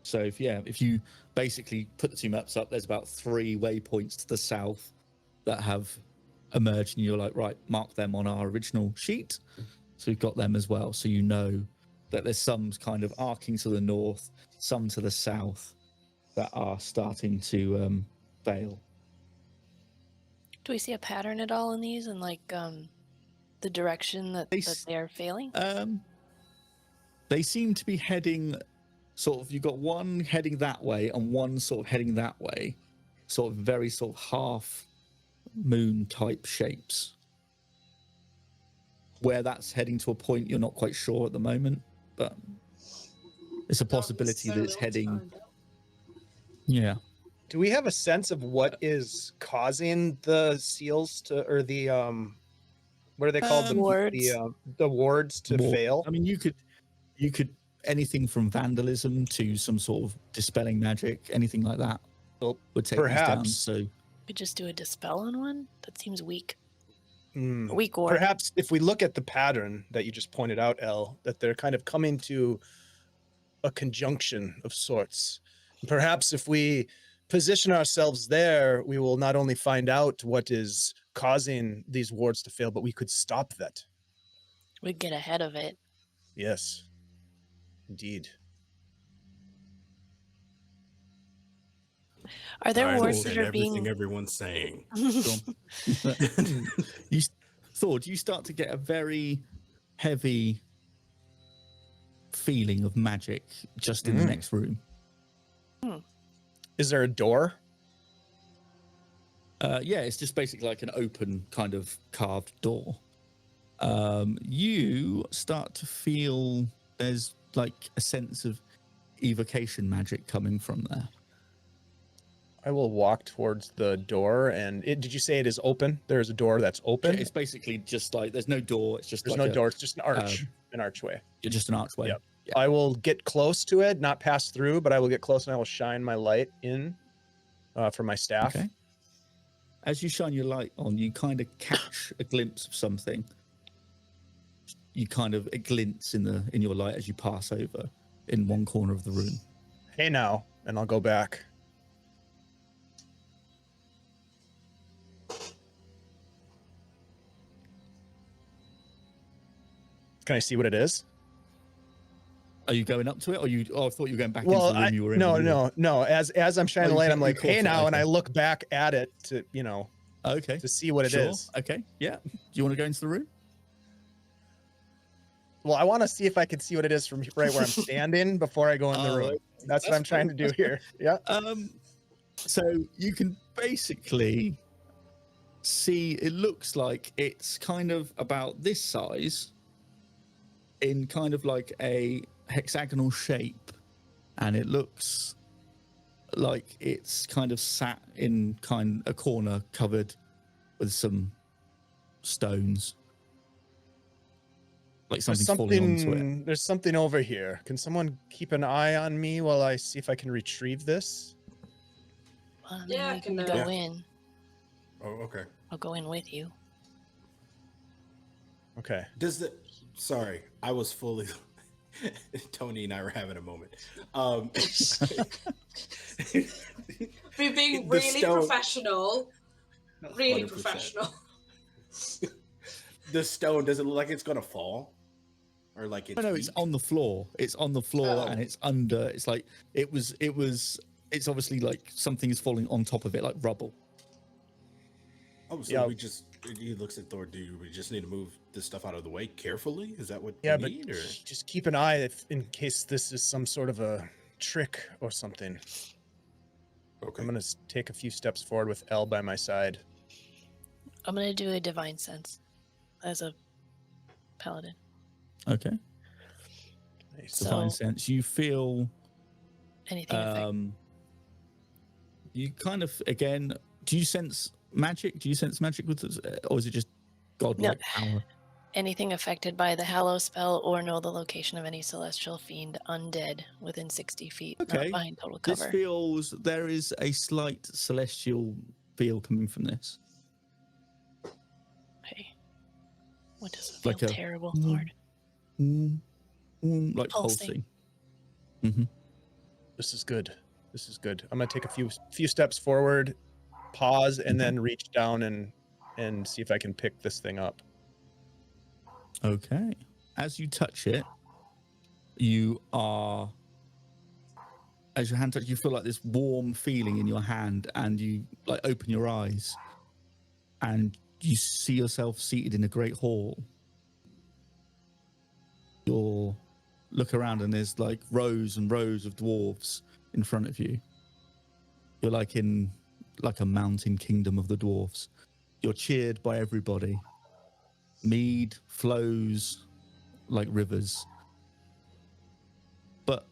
So if you basically put the 2 maps up, there's about 3 waypoints to the south that have emerged, and you're like, right, mark them on our original sheet. So we've got them as well. So you know that there's some kind of arcing to the north, some to the south that are starting to fail. Do we see a pattern at all in these, and like the direction that they are failing? They seem to be heading sort of, you've got one heading that way and one sort of heading that way, sort of very sort of half moon type shapes. Where that's heading to a point you're not quite sure at the moment, but it's a possibility that it's heading. Yeah. Do we have a sense of what is causing the seals to, or the what are they called? Wards. The wards to More- fail. I mean, you could anything from vandalism to some sort of dispelling magic, anything like that Well, would take these down. perhaps. So Could just do a dispel on one? That seems weak. Hmm. A weak ward. Perhaps if we look at the pattern that you just pointed out, Elle, that they're kind of coming to a conjunction of sorts. Perhaps if we position ourselves there, we will not only find out what is causing these wards to fail, but we could stop that. We'd get ahead of it. Yes, indeed. Are there I wards that understand are everything being everyone's saying. you start to get a very heavy feeling of magic just in the next room. Is there a door? Yeah, it's just basically like an open kind of carved door. You start to feel there's like a sense of evocation magic coming from there. I will walk towards the door, and did you say it is open? There is a door that's open. It's basically just like there's no door. It's just There's like no door. It's just an arch, an archway. just an archway. Yep. Yeah. I will get close to it, not pass through, but I will get close and I will shine my light in for my staff. Okay. As you shine your light on, you kind of catch a glimpse of something. It glints in your light as you pass over in one corner of the room. Hey now, and I'll go back. Can I see what it is? Are you going up to it, or you? Oh, I thought you were going back Well, into the room you were in. no. As I'm shining the you light, can't- I'm you like, caught hey it, now, and I okay. look back at it to Okay. to see what it is. Okay. Yeah. Do you want to go into the room? Well, I want to see if I can see what it is from right where I'm standing before I go in the Oh, room. okay. That's what That's I'm trying to do here. Yeah. So you can basically see it looks like it's kind of about this size in kind of like a hexagonal shape, and it looks like it's kind of sat in a corner covered with some stones, like There's something's falling onto it. There's something over here. Can someone keep an eye on me while I see if I can retrieve this? Well, I mean, Yeah, I we can, can go Yeah. in. Oh, okay. I'll go in with you. Okay. Sorry, I was fully. Tony and I were having a moment. We're being The really stone- professional. Really 100%. professional. The stone, does it look like it's gonna fall, or like it's? No, it's weak? on the floor. It's on the floor, Oh. and it's under. It's like it was. It's obviously like something is falling on top of it, like rubble. Oh, so Yeah. he looks at Thor. Do we just need to move this stuff out of the way carefully? Is that what Yeah, you but need? Or? just keep an eye in case this is some sort of a trick or something. Okay. I'm gonna take a few steps forward with Elle by my side. I'm gonna do a divine sense as a paladin. Okay. Nice. So- Divine sense. You feel. Anything affect- You kind of again. Do you sense magic? Do you sense magic with this, or is it just godlike power? anything affected by the hallow spell, or know the location of any celestial fiend undead within 60 feet, Okay. not behind total This cover. feels there is a slight celestial feel coming from this. Okay. What does it feel Like a- terrible, Mm. Lord? Like Pulsing. pulsing. This is good. This is good. I'm gonna take a few steps forward, pause, and then reach down and see if I can pick this thing up. Okay. As you touch it, as your hand touches, you feel like this warm feeling in your hand, and you like open your eyes, and you see yourself seated in a great hall. You look around, and there's like rows and rows of dwarves in front of you. You're like in like a mountain kingdom of the dwarves. You're cheered by everybody. Mead flows like rivers. But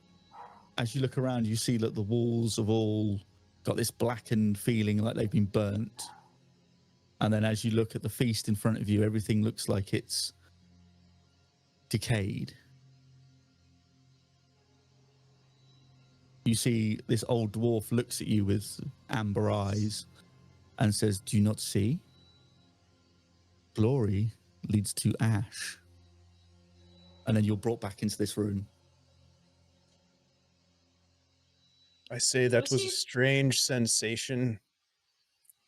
as you look around, you see that the walls have all got this blackened feeling like they've been burnt. And then as you look at the feast in front of you, everything looks like it's decayed. You see this old dwarf looks at you with amber eyes and says, "Do you not see? Glory leads to ash." And then you're brought back into this room. I say that Was was he- a strange sensation.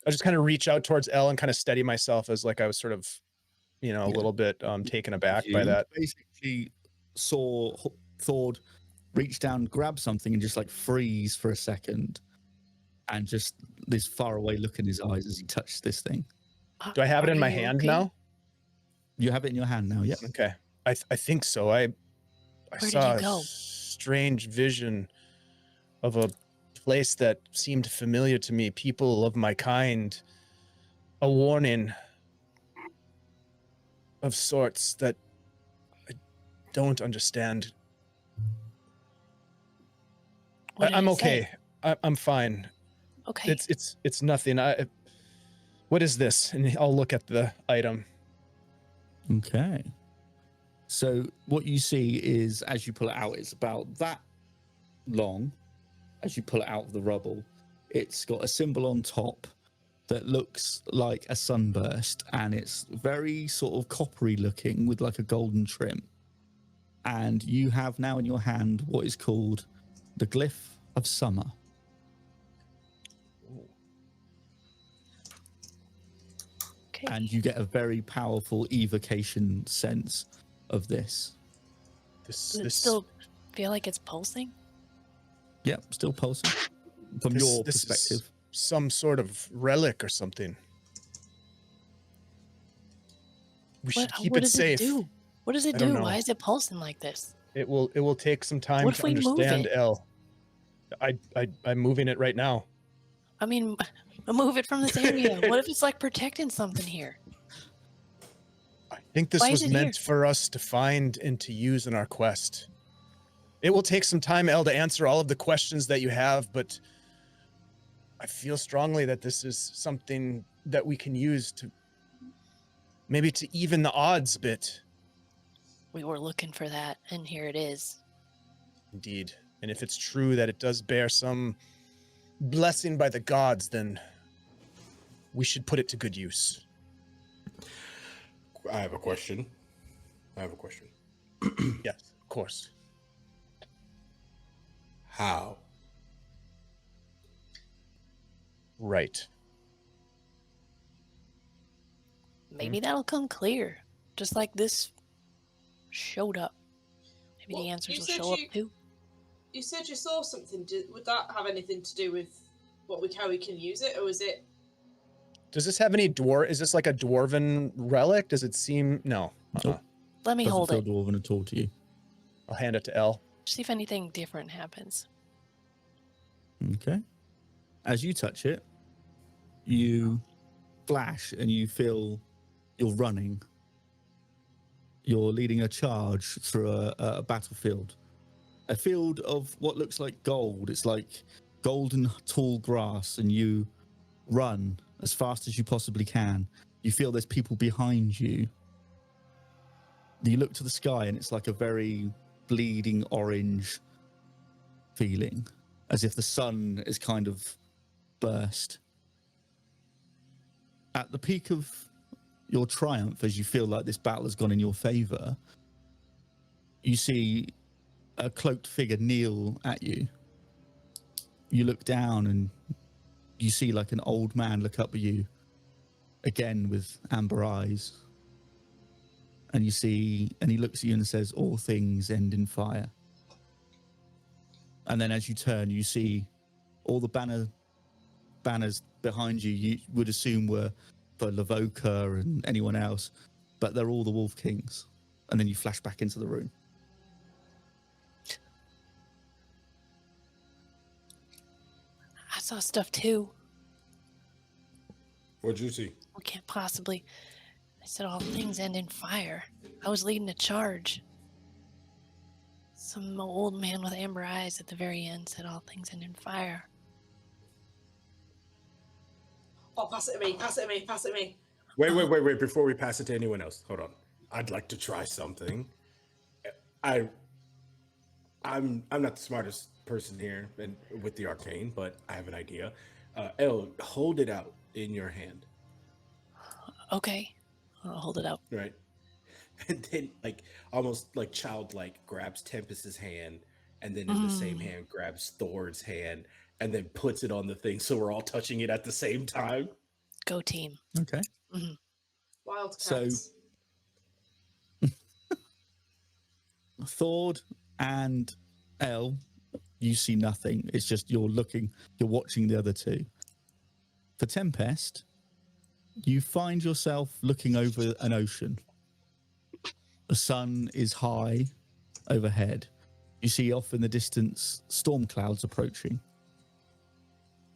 I just kind of reach out towards Elle and kind of steady myself as like I was sort of, a Yeah. little bit taken aback by You- that. Basically saw Thord reach down, grab something, and just like freeze for a second, and just this faraway look in his eyes as he touched this thing. Do I have it Are in my you hand okay? now? You have it in your hand now. Yep. Okay. I think so. I did saw you go? a strange vision of a place that seemed familiar to me, people of my kind, a warning of sorts that I don't understand. What did I'm it say? okay. I'm fine. Okay. It's nothing. What is this? And I'll look at the item. Okay. So what you see is, as you pull it out, it's about that long. As you pull it out of the rubble, it's got a symbol on top that looks like a sunburst, and it's very sort of coppery looking with like a golden trim. And you have now in your hand what is called the glyph of summer. Okay. And you get a very powerful evocation sense of this. Does it still feel like it's pulsing? Yep, still pulsing from This- your this is perspective. some sort of relic or something. We should keep what it does safe. it do? What does it I don't do? know. Why is it pulsing like this? It will take some time What to if we move understand, it? Elle. I'm moving it right now. I mean, move it from this area. What if it's like protecting something here? I think this Why is was it meant here? for us to find and to use in our quest. It will take some time, Elle, to answer all of the questions that you have, but I feel strongly that this is something that we can use to maybe to even the odds a bit. We were looking for that, and here it is. Indeed. And if it's true that it does bear some blessing by the gods, then we should put it to good use. I have a question. Yes, of course. How? Right. Maybe that'll come clear, just like this showed up. Maybe Well, the answers you will said show you- up too. You said you saw something. Would that have anything to do with how we can use it, or is it? Does this have any is this like a dwarven relic? Does it seem no? Nope. Let me Doesn't hold feel it. dwarven at all to you. I'll hand it to Elle. See if anything different happens. Okay. As you touch it, you flash and you feel you're running. You're leading a charge through a battlefield. A field of what looks like gold. It's like golden tall grass, and you run as fast as you possibly can. You feel there's people behind you. You look to the sky and it's like a very bleeding orange feeling, as if the sun is kind of burst. At the peak of your triumph, as you feel like this battle has gone in your favor, you see a cloaked figure kneel at you. You look down and you see like an old man look up at you, again with amber eyes. And he looks at you and says, "All things end in fire." And then as you turn, you see all the banners behind you would assume were for Lavoka and anyone else, but they're all the Wolf Kings. And then you flash back into the room. I saw stuff too. What'd you see? We can't possibly. I said all things end in fire. I was leading a charge. Some old man with amber eyes at the very end said all things end in fire. Oh, pass it to me, pass it to me, pass it to me. Wait. Before we pass it to anyone else, hold on. I'd like to try something. I'm not the smartest person here and with the arcane, but I have an idea. Elle, hold it out in your hand. Okay. I'll hold it out. Right. And then, like, almost like childlike, grabs Tempest's hand, and then in the same hand grabs Thor's hand, and then puts it on the thing, so we're all touching it at the same time. Go team. Okay. Mhm. Wildcats. Thord and Elle, you see nothing. It's just you're watching the other two. For Tempest, you find yourself looking over an ocean. The sun is high overhead. You see off in the distance storm clouds approaching.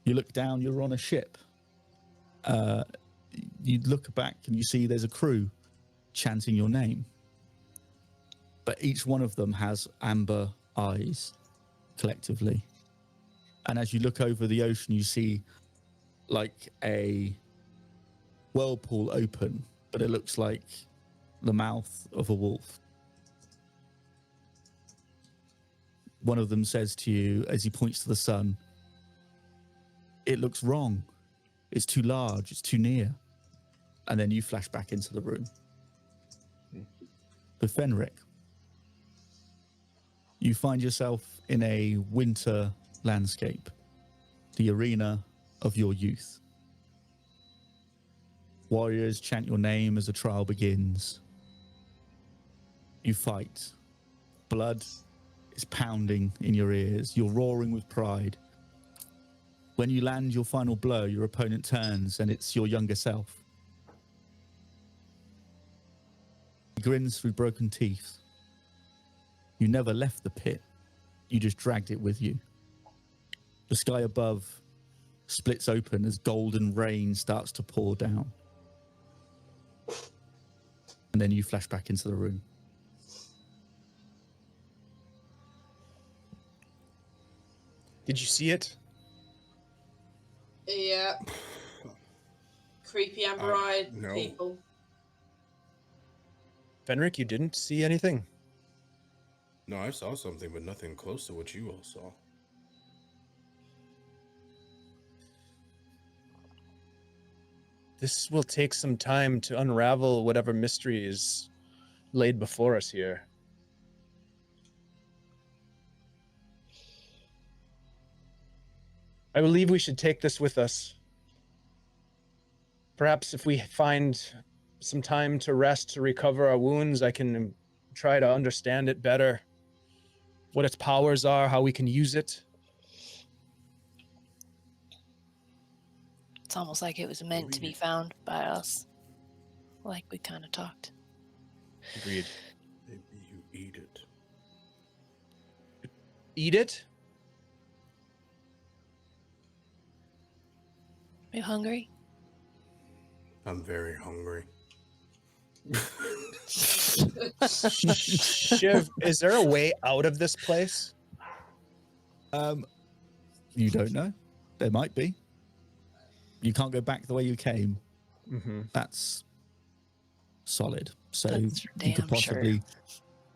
You look down, you're on a ship. You look back and you see there's a crew chanting your name. But each one of them has amber eyes collectively. And as you look over the ocean, you see like a whirlpool open, but it looks like the mouth of a wolf. One of them says to you as he points to the sun, "It looks wrong. It's too large. It's too near." And then you flash back into the room. With Fenric, you find yourself in a winter landscape, the arena of your youth. Warriors chant your name as the trial begins. You fight. Blood is pounding in your ears. You're roaring with pride. When you land your final blow, your opponent turns and it's your younger self. He grins through broken teeth. You never left the pit. You just dragged it with you. The sky above splits open as golden rain starts to pour down. And then you flash back into the room. Did you see it? Yeah. Creepy amber-eyed no. people. Fenric, you didn't see anything? No, I saw something, but nothing close to what you all saw. This will take some time to unravel whatever mystery is laid before us here. I believe we should take this with us. Perhaps if we find some time to rest, to recover our wounds, I can try to understand it better. What its powers are, how we can use it. It's almost like it was meant to be found by us. Like we kind of talked. Agreed. Maybe you eat it. Eat it? Are you hungry? I'm very hungry. Shiv, is there a way out of this place? You don't know. There might be. You can't go back the way you came. Mm-hmm. That's solid. So That's for you could damn sure. possibly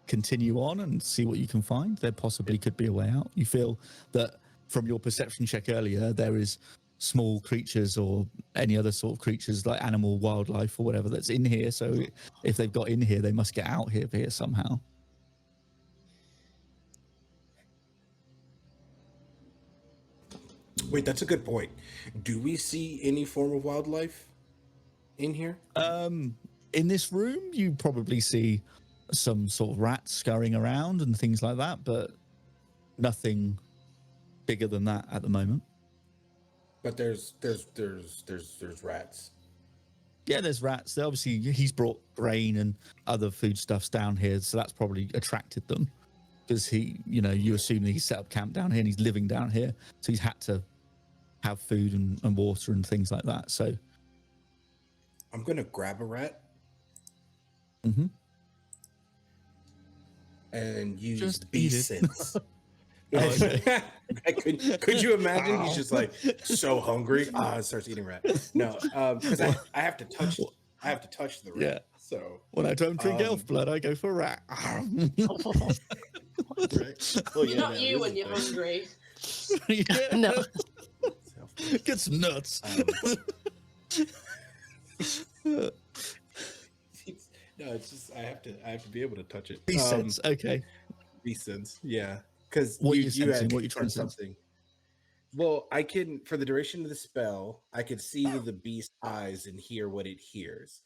continue on and see what you can find. There possibly could be a way out. You feel that from your perception check earlier, there is small creatures or any other sort of creatures like animal, wildlife or whatever that's in here. So if they've got in here, they must get out here somehow. Wait, that's a good point. Do we see any form of wildlife in here? In this room, you probably see some sort of rats scurrying around and things like that, but nothing bigger than that at the moment. But there's rats. Yeah, there's rats. Obviously, he's brought grain and other foodstuffs down here, so that's probably attracted them. Because you assume that he's set up camp down here and he's living down here, so he's had to have food and water and things like that. So I'm gonna grab a rat mm-hmm. and use Just beast eat it. sense okay. could you imagine? He's just like so hungry. Starts eating rat. No, because I have to touch the rat. Yeah. So When I don't drink elf blood, I go for rat. right. You're not you when you're hungry. Yeah. No. Get some nuts. No, it's just I have to be able to touch it. These sense. Okay. These sense, yeah. Because What you are you sensing? had What are you trying to sense? something. Well, I can for the duration of the spell, I could see the beast's eyes and hear what it hears.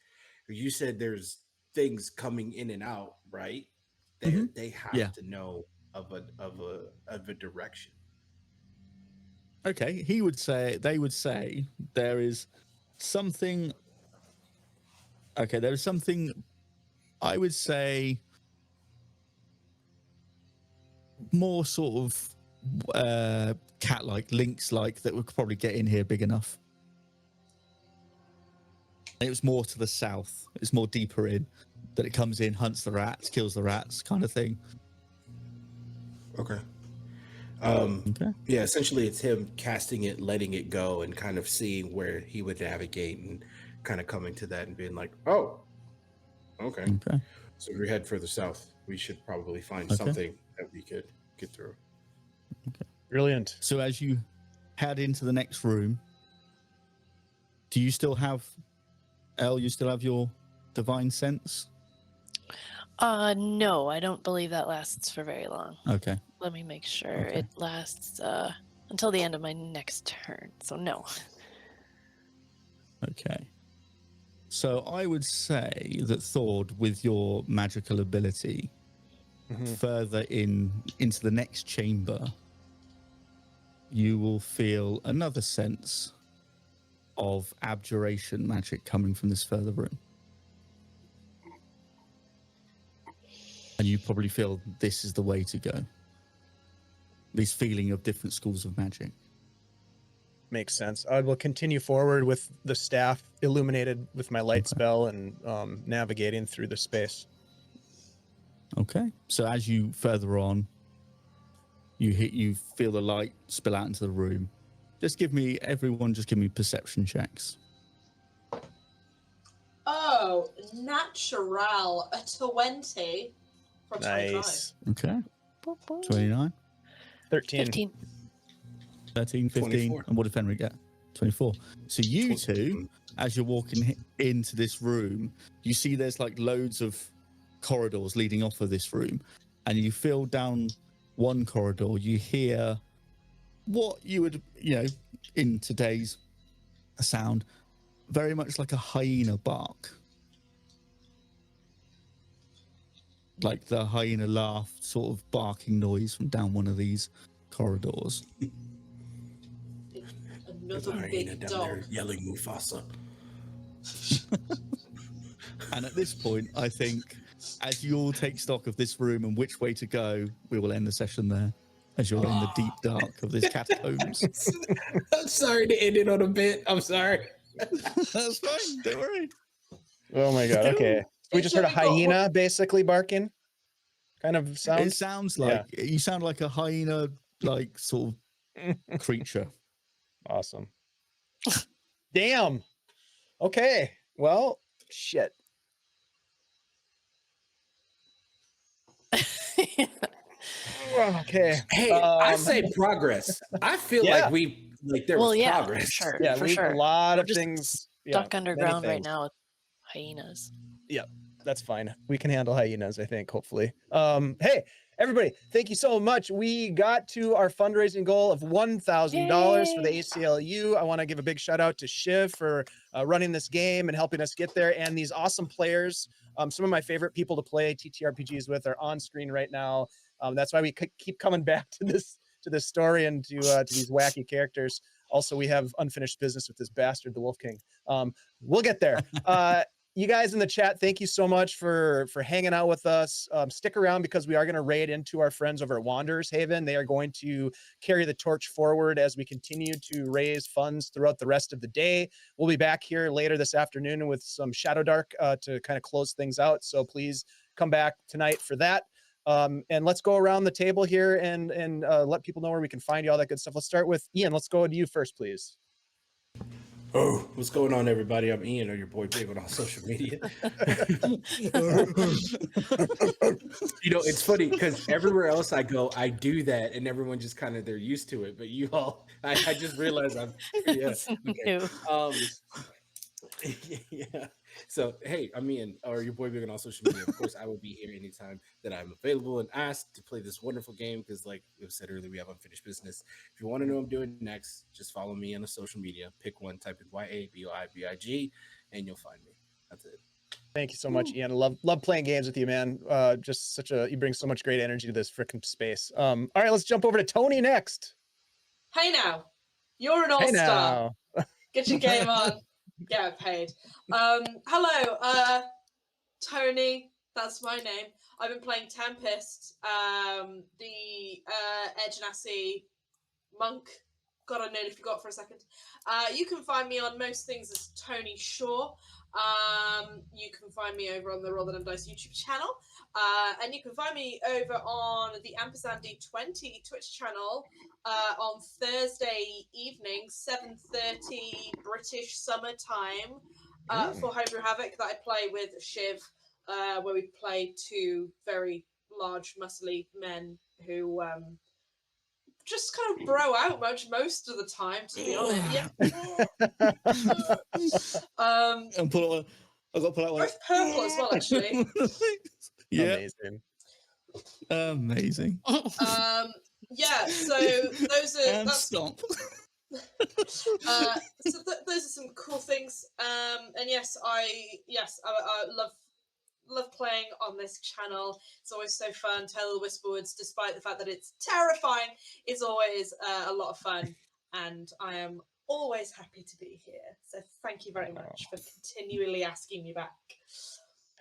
You said there's things coming in and out, right? They have to know of a direction. Okay. They would say there is something. Okay, there is something. I would say more sort of cat-like, lynx-like that would probably get in here big enough. It was more to the south. It's more deeper in that it comes in, hunts the rats, kills the rats, kind of thing. Okay. Okay. Yeah, essentially it's him casting it, letting it go, and kind of seeing where he would navigate and kind of coming to that and being like, oh, okay. Okay. So if we head further south, we should probably find Okay. something that we could get through. Brilliant. So as you head into the next room, do you still have, Elle, you still have your divine sense? No, I don't believe that lasts for very long. Okay. Let me make sure Okay. it lasts until the end of my next turn. So no. Okay. So I would say that Thord, with your magical ability, further into the next chamber, you will feel another sense of abjuration magic coming from this further room. And you probably feel this is the way to go. This feeling of different schools of magic. Makes sense. I will continue forward with the staff illuminated with my light spell and navigating through the space. Okay. So as you further on, you feel the light spill out into the room. Just give me perception checks. Oh, natural. A 20 from 25. Nice. Okay. 29, 13. 15. 13, 15. 24. And what did Fenrir get? 24. So you two, as you're walking into this room, you see there's like loads of corridors leading off of this room. And you feel down one corridor, you hear what you would, in today's sound, very much like a hyena bark. Like the hyena laugh sort of barking noise from down one of these corridors. There's a Another hyena big down dog. there yelling Mufasa. And at this point, I think, as you all take stock of this room and which way to go, we will end the session there, as you're in the deep dark of this catacombs. I'm sorry to end it on a bit. I'm sorry. That's fine, don't worry. Oh my god. Okay. We just heard a hyena basically barking. Kind of It sound. sounds like, you sound like a hyena, like, sort of creature. Awesome. Damn. Okay. Well, shit. Okay. Hey, I say progress. I feel Yeah. like there was progress. For sure. Yeah, for we sure. a lot We're of just things. Stuck many underground right things. now with hyenas. That's fine. We can handle hyenas, I think, hopefully. Hey, everybody, thank you so much. We got to our fundraising goal of $1,000 for the Yay. ACLU. I want to give a big shout out to Shiv for running this game and helping us get there, and these awesome players. Some of my favorite people to play TTRPGs with are on screen right now. That's why we keep coming back to this story and to these wacky characters. Also, we have unfinished business with this bastard, the Wolf King. We'll get there. You guys in the chat, thank you so much for hanging out with us. Stick around because we are going to raid into our friends over at Wanderers Haven. They are going to carry the torch forward as we continue to raise funds throughout the rest of the day. We'll be back here later this afternoon with some Shadow Dark to kind of close things out. So please come back tonight for that. And let's go around the table here and let people know where we can find you, all that good stuff. Let's start with Ian. Let's go to you first, please. Oh, what's going on, everybody? I'm Ian, or your boy Big on all social media. It's funny because everywhere else I go, I do that, and everyone just kind of they're used to it. But you all, I just realized I'm It's new. yeah. So hey, I'm Ian, or your boy Big on all social media. Of course, I will be here anytime that I'm available and asked to play this wonderful game because, like it was said earlier, we have unfinished business. If you want to know what I'm doing next, just follow me on the social media. Pick one, type in YABOIBIG, and you'll find me. That's it. Thank you so much, Ian. Love playing games with you, man. Just you bring so much great energy to this frickin' space. All right, let's jump over to Tony next. Hey now, you're an Hey all-star. now. Get your game on. Get paid. Hello, Tony. That's my name. I've been playing Tempest, the Air Genasi monk. God, I nearly forgot for a second. You can find me on most things as Tony Shaw. You can find me over on the Roll the Dice YouTube channel. And you can find me over on the Ampersand D20 Twitch channel on Thursday evening, 7:30 British summer time, for Homebrew Havoc that I play with Shiv, where we play two very large, muscly men who just kind of bro out most of the time, to be honest. Yeah. And I've got to pull out one. Both purple as well, actually. Yeah, Amazing. amazing. Yeah, so those are And that's stomp. so those are some cool things. And yes, I love playing on this channel. It's always so fun. Tale of the Whisperwoods, despite the fact that it's terrifying, is always a lot of fun, and I am always happy to be here. So thank you very much for continually asking me back.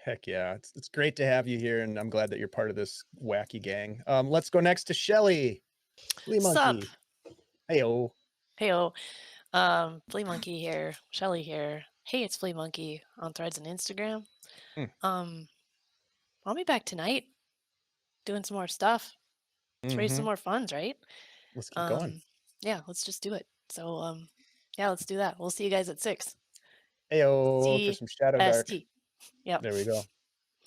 Heck yeah, it's great to have you here, and I'm glad that you're part of this wacky gang. Let's go next to Shelly. Flea Sup? Monkey. Heyo. Heyo. Flea Monkey here. Shelly here. Hey, it's Flea Monkey on Threads and Instagram. I'll be back tonight doing some more stuff. Let's raise some more funds, right? Let's keep going. Yeah, let's just do it. So yeah, let's do that. We'll see you guys at 6. Heyo for some Shadow Dark. CST. Yep. There we go.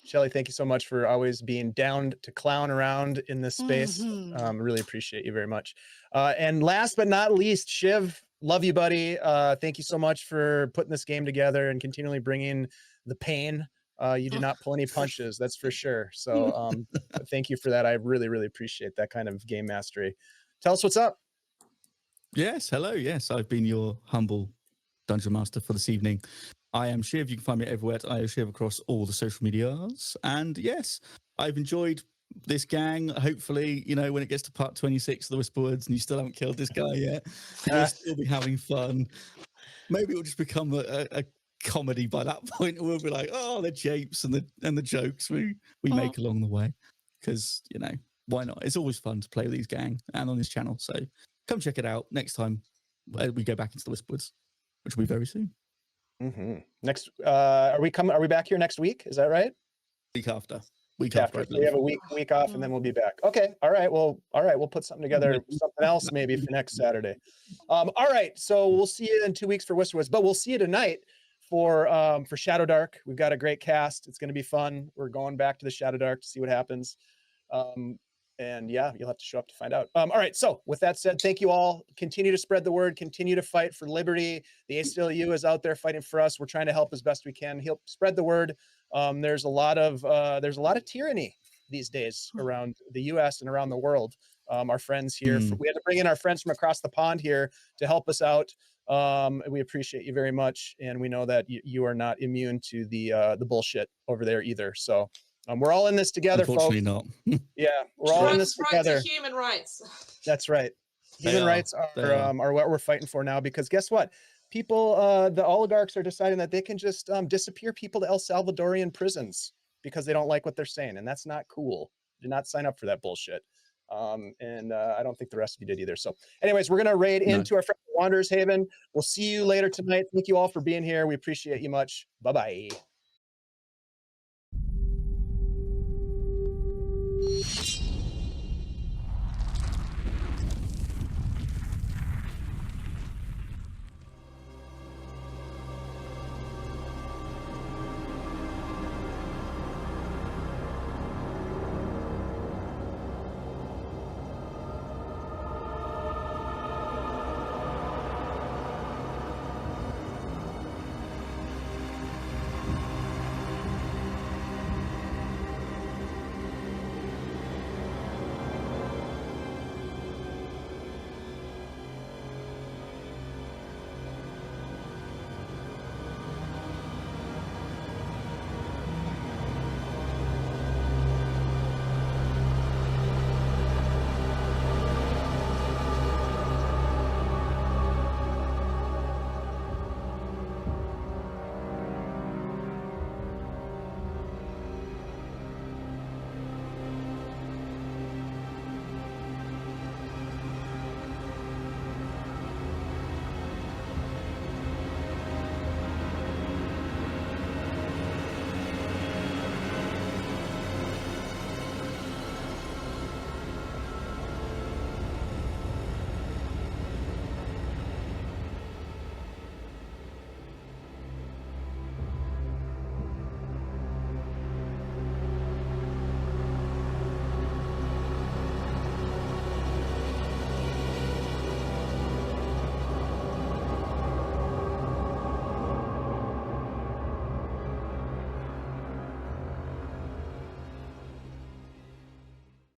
Shelly, thank you so much for always being down to clown around in this space. Really appreciate you very much. And last but not least, Shiv, love you, buddy. Thank you so much for putting this game together and continually bringing the pain. You do not pull any punches, that's for sure. So thank you for that. I really, really appreciate that kind of game mastery. Tell us what's up. Yes, hello. Yes, I've been your humble dungeon master for this evening. I am Shiv. You can find me everywhere at IOShiv across all the social medias. And yes, I've enjoyed this gang. Hopefully, when it gets to part 26 of the Whisperwoods and you still haven't killed this guy yet, you'll still be having fun. Maybe it'll just become a comedy by that point. We'll be like, oh, the japes and the jokes we make along the way. Because, why not? It's always fun to play with these gang and on this channel. So come check it out next time we go back into the Whisperwoods, which will be very soon. Next, are we back here next week? Is that right? Week after. So we have a week off, and then we'll be back. Okay. All right. Well, we'll put something together, something else maybe for next Saturday. All right. So we'll see you in 2 weeks for Whisperwoods, but we'll see you tonight for Shadow Dark. We've got a great cast. It's going to be fun. We're going back to the Shadow Dark to see what happens. And yeah, you'll have to show up to find out. All right. So with that said, thank you all. Continue to spread the word. Continue to fight for liberty. The ACLU is out there fighting for us. We're trying to help as best we can. Help spread the word. There's a lot of tyranny these days around the U.S. and around the world. Our friends here, we had to bring in our friends from across the pond here to help us out. We appreciate you very much, and we know that you are not immune to the bullshit over there either. So. We're all in this together, Unfortunately folks. not. Yeah, we're all in this together. Rights are human rights. That's right. Human rights are what we're fighting for now, because guess what? People, the oligarchs are deciding that they can just disappear people to El Salvadorian prisons because they don't like what they're saying, and that's not cool. Do not sign up for that bullshit. And I don't think the rest of you did either. So anyways, we're going to raid into our friend Wanderer's Haven. We'll see you later tonight. Thank you all for being here. We appreciate you much. Bye-bye.